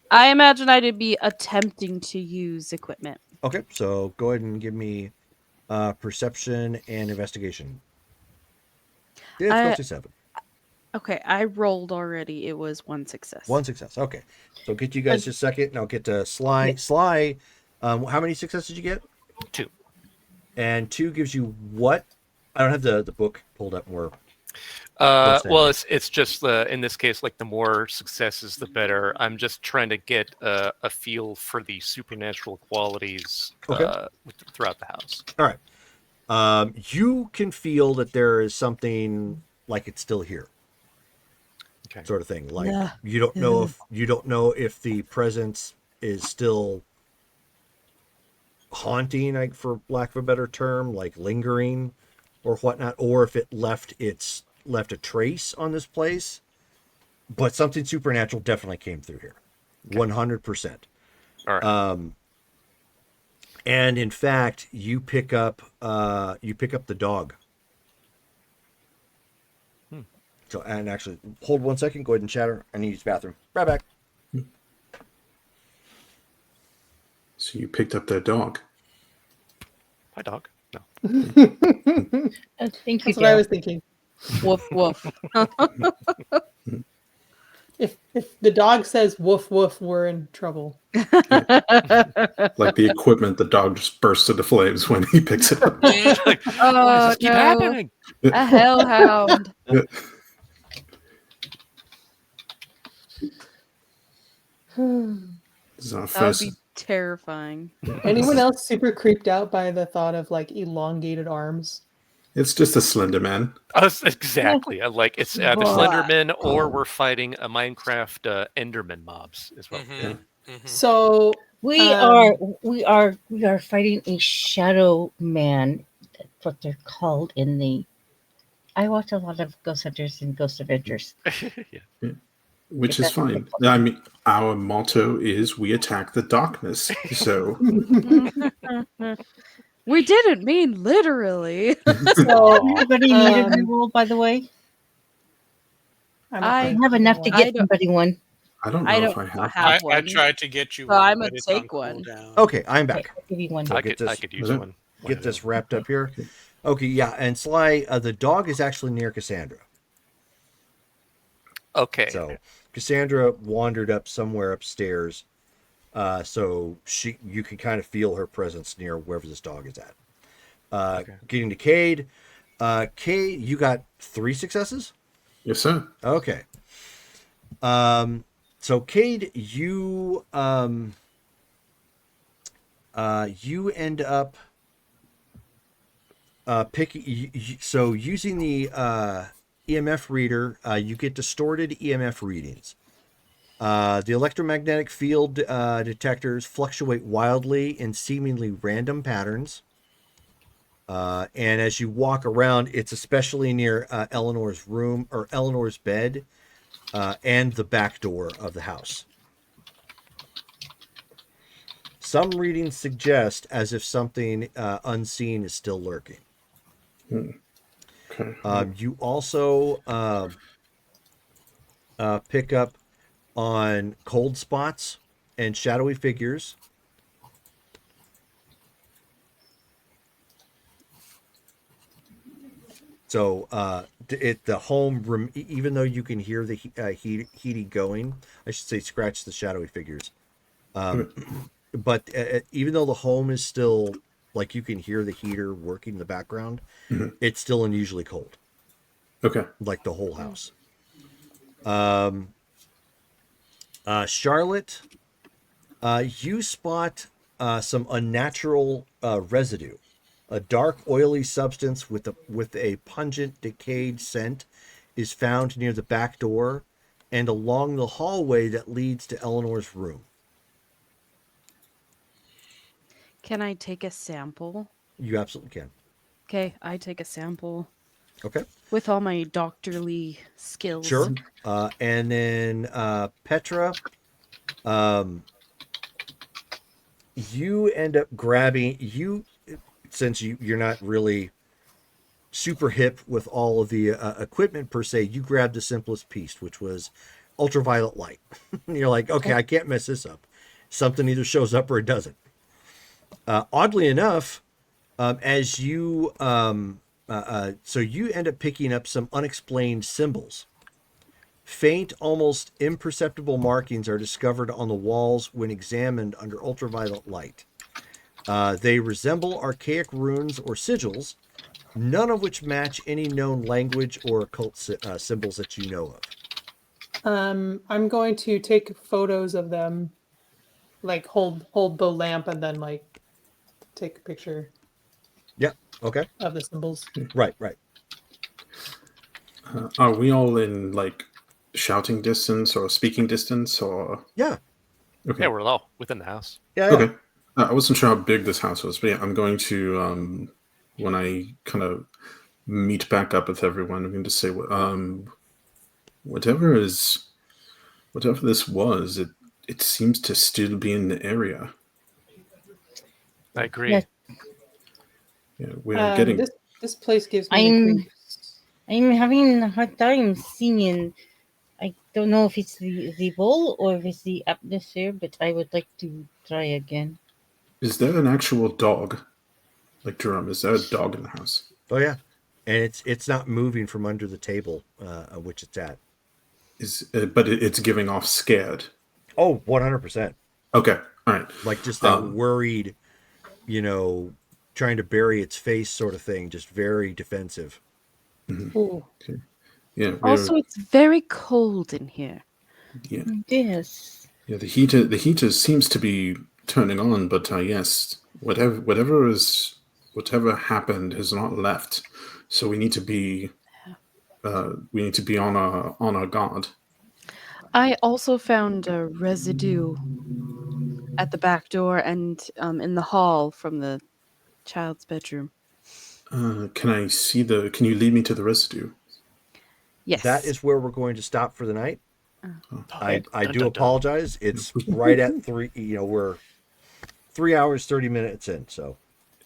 I imagine I'd be attempting to use equipment. Okay, so go ahead and give me perception and investigation. Difficulty 7. Okay, I rolled already. It was 1 success. 1 success. Okay, so get you guys just a second, and I'll get to Sly. Yeah. Sly, how many successes did you get? 2. And 2 gives you what? I don't have the book pulled up more. Well, it's just in this case, like the more successes, the better. I'm just trying to get a feel for the supernatural qualities throughout the house. All right. You can feel that there is something like it's still here. Okay. Sort of thing. Like Yeah. you don't know if the presence is still haunting, like for lack of a better term, like lingering or whatnot, or if it left a trace on this place. But something supernatural definitely came through here. 100%. All right. And in fact, you pick up the dog. So, and actually, hold 1 second. Go ahead and chatter. I need to use the bathroom. Right back. so you picked up their dog. Hi, dog. No. Thank you, That's what I Dale. was thinking. Woof woof. If the dog says woof woof, we're in trouble. Like the equipment, the dog just bursts into flames when he picks it up. Like, why does this keep no. happening? A hellhound. This is our That would first. be terrifying. Anyone else super creeped out by the thought of like elongated arms? It's just a Slender Man. Exactly. Like it's the Slenderman, or we're fighting a Minecraft Enderman mobs as well. Mhm. Mhm. So We are fighting a shadow man. That's what they're called in the. I watch a lot of Ghost Hunters and Ghost Adventures. Yeah. Which is fine. I mean, our motto is we attack the darkness. So We didn't mean literally. So Anybody need a reroll, by the way? I I have enough to I get don't- somebody one. I don't know I if don't I have. have I one. tried to get you So one, I'm but gonna it's on take one. cooldown. Okay, I'm Okay, back. I'll give you one. So I get could this- use Was it? one. Get this wrapped up here. Okay, yeah. And Sly, the dog is actually near Cassandra. Okay. So Cassandra wandered up somewhere upstairs. So you can kind of feel her presence near wherever this dog is at. Okay. Getting to Cade. Cade, you got 3 successes? Yes, sir. Okay. So Cade, you end up picking. So using the EMF reader, you get distorted EMF readings. The electromagnetic field detectors fluctuate wildly in seemingly random patterns. And as you walk around, it's especially near Eleanor's room or Eleanor's bed and the back door of the house. Some readings suggest as if something unseen is still lurking. Okay. You also pick up on cold spots and shadowy figures. So the home, even though you can hear the heating going, I should say scratch the shadowy figures. But even though the home is still, like you can hear the heater working in the background, it's still unusually cold. Okay. Like the whole house. Charlotte, you spot some unnatural residue A dark, oily substance with a pungent, decayed scent is found near the back door and along the hallway that leads to Eleanor's room. Can I take a sample? You absolutely can. Okay, I take a sample Okay. with all my doctorly skills. Sure. And then Petra, you end up grabbing since you're not really super hip with all of the equipment per se. You grabbed the simplest piece, which was ultraviolet light. And you're like, okay, I can't mess this up. Something either shows up or it doesn't. Oddly enough, as you so you end up picking up some unexplained symbols. Faint, almost imperceptible markings are discovered on the walls when examined under ultraviolet light. They resemble archaic runes or sigils, none of which match any known language or occult symbols that you know of. I'm going to take photos of them, like hold the lamp and then like take a picture Yeah. Okay. of the symbols. Right. Are we all in like shouting distance or speaking distance or? Yeah. Okay. Yeah, we're all within the house. Yeah. Okay. I wasn't sure how big this house was, but yeah, I'm going to when I kind of meet back up with everyone, I'm going to say whatever this was, it seems to still be in the area. I agree. Yes. Yeah, we're getting. This place gives me the creeps. I'm having a hard time seeing. I don't know if it's the bowl or if it's the atmosphere, but I would like to try again. Is there an actual dog? Like Jerome, is there a dog in the house? Oh yeah, and it's not moving from under the table which it's at. But it's giving off scared. Oh, 100%. Okay, all right. Like just that worried, trying to bury its face sort of thing. Just very defensive. Mm-hmm. Okay. Yeah. Also, it's very cold in here. Yeah. Yes. Yeah. The heater seems to be turning on, but yes, whatever happened has not left. So we need to be on our guard. I also found a residue at the back door and in the hall from the child's bedroom. Can you lead me to the residue? Yes. That is where we're going to stop for the night. Okay. I do apologize. It's right at 3. We're 3 hours 30 minutes in. So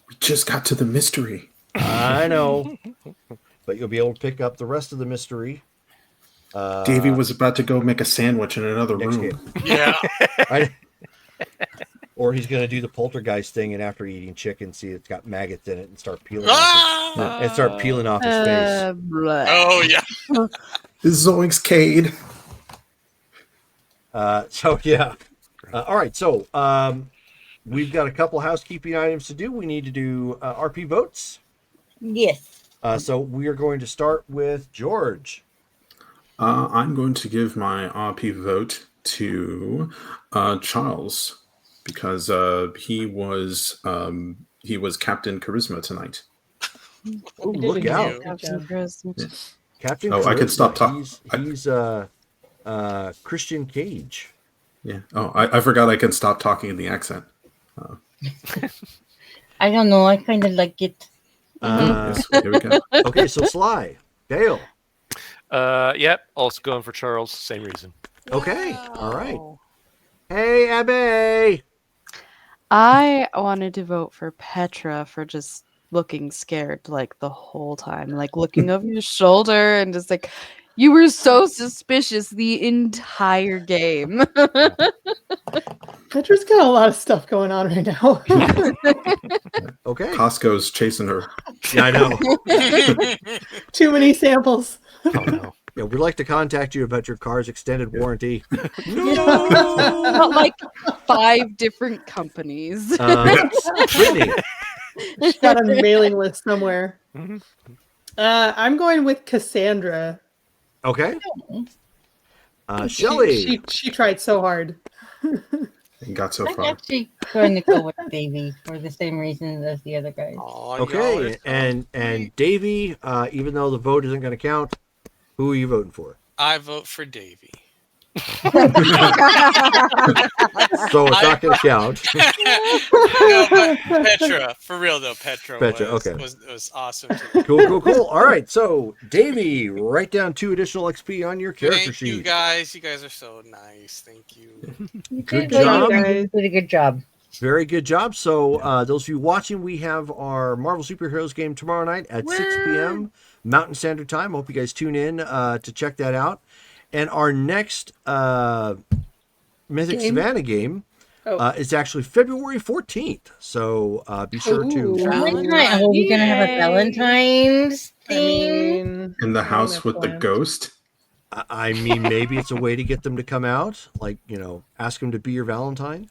we just got to the mystery. I know, but you'll be able to pick up the rest of the mystery. Davey was about to go make a sandwich in another room. Game. Yeah. Or he's going to do the poltergeist thing, and after eating chicken, see it's got maggots in it, and start peeling off his face. Oh yeah. Zoinks, Cade. So yeah. All right. So we've got a couple housekeeping items to do. We need to do RP votes. Yes. So we are going to start with George. I'm going to give my RP vote to Charles because he was Captain Charisma tonight. Oh, look out! Captain Charisma. Captain. Oh, Charisma. I can stop talking. He's Christian Cage. Yeah. Oh, I forgot I can stop talking in the accent. I don't know. I kind of like it. Yes, here we go. Okay, so Sly, Dale. Yep. Also going for Charles. Same reason. Okay. All right. Hey, Abby. I wanted to vote for Petra for just looking scared like the whole time, like looking over your shoulder and just like you were so suspicious the entire game. Petra's got a lot of stuff going on right now. Okay. Costco's chasing her. Yeah, I know. Too many samples. Oh, no. Yeah, we'd like to contact you about your car's extended warranty. Not like 5 different companies. Brittany. She's got a mailing list somewhere. I'm going with Cassandra. Okay. Shelley. She tried so hard. and got so I'm far. actually going to go with Davy for the same reasons as the other guys. Aw, y'all Okay, are so and sweet. Davey, even though the vote isn't going to count, who are you voting for? I vote for Davy. So it's not going to count. No, but Petra, for real though, Petra, Petra, okay. was awesome today. Cool. All right, so Davey, write down 2 additional XP on your character Thank sheet. you guys. You guys are so nice. Thank you. Good Well, job. you did a good job. Very good job. So those of you watching, we have our Marvel Superheroes game tomorrow night at 6 p.m. Mountain Standard Time. Hope you guys tune in to check that out. And our next Mythic Game? Savannah game Oh. is actually February 14th. So be sure to... Ooh. Valentine. Oh, we're gonna have a Yay. Valentine's I theme. mean, In the I house have with the plans. ghost. I mean, maybe it's a way to get them to come out. Like, ask them to be your Valentine.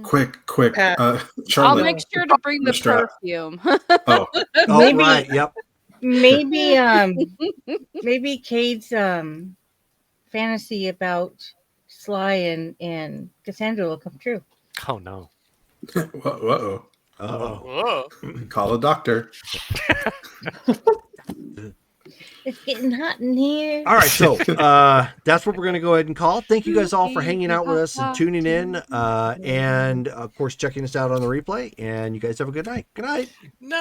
Quick. Pat. I'll Charlotte. make sure to bring the Strap. perfume. Oh, Oh, Maybe- right. Yep. Maybe maybe Cade's fantasy about Sly and Cassandra will come true. Oh no. uh-oh. Uh-oh. Whoa. Call a doctor. It's getting hot in here. All right, so that's what we're going to go ahead and call. Thank you guys all for hanging out with us and tuning in, and of course checking us out on the replay. And you guys have a good night. Good night. No.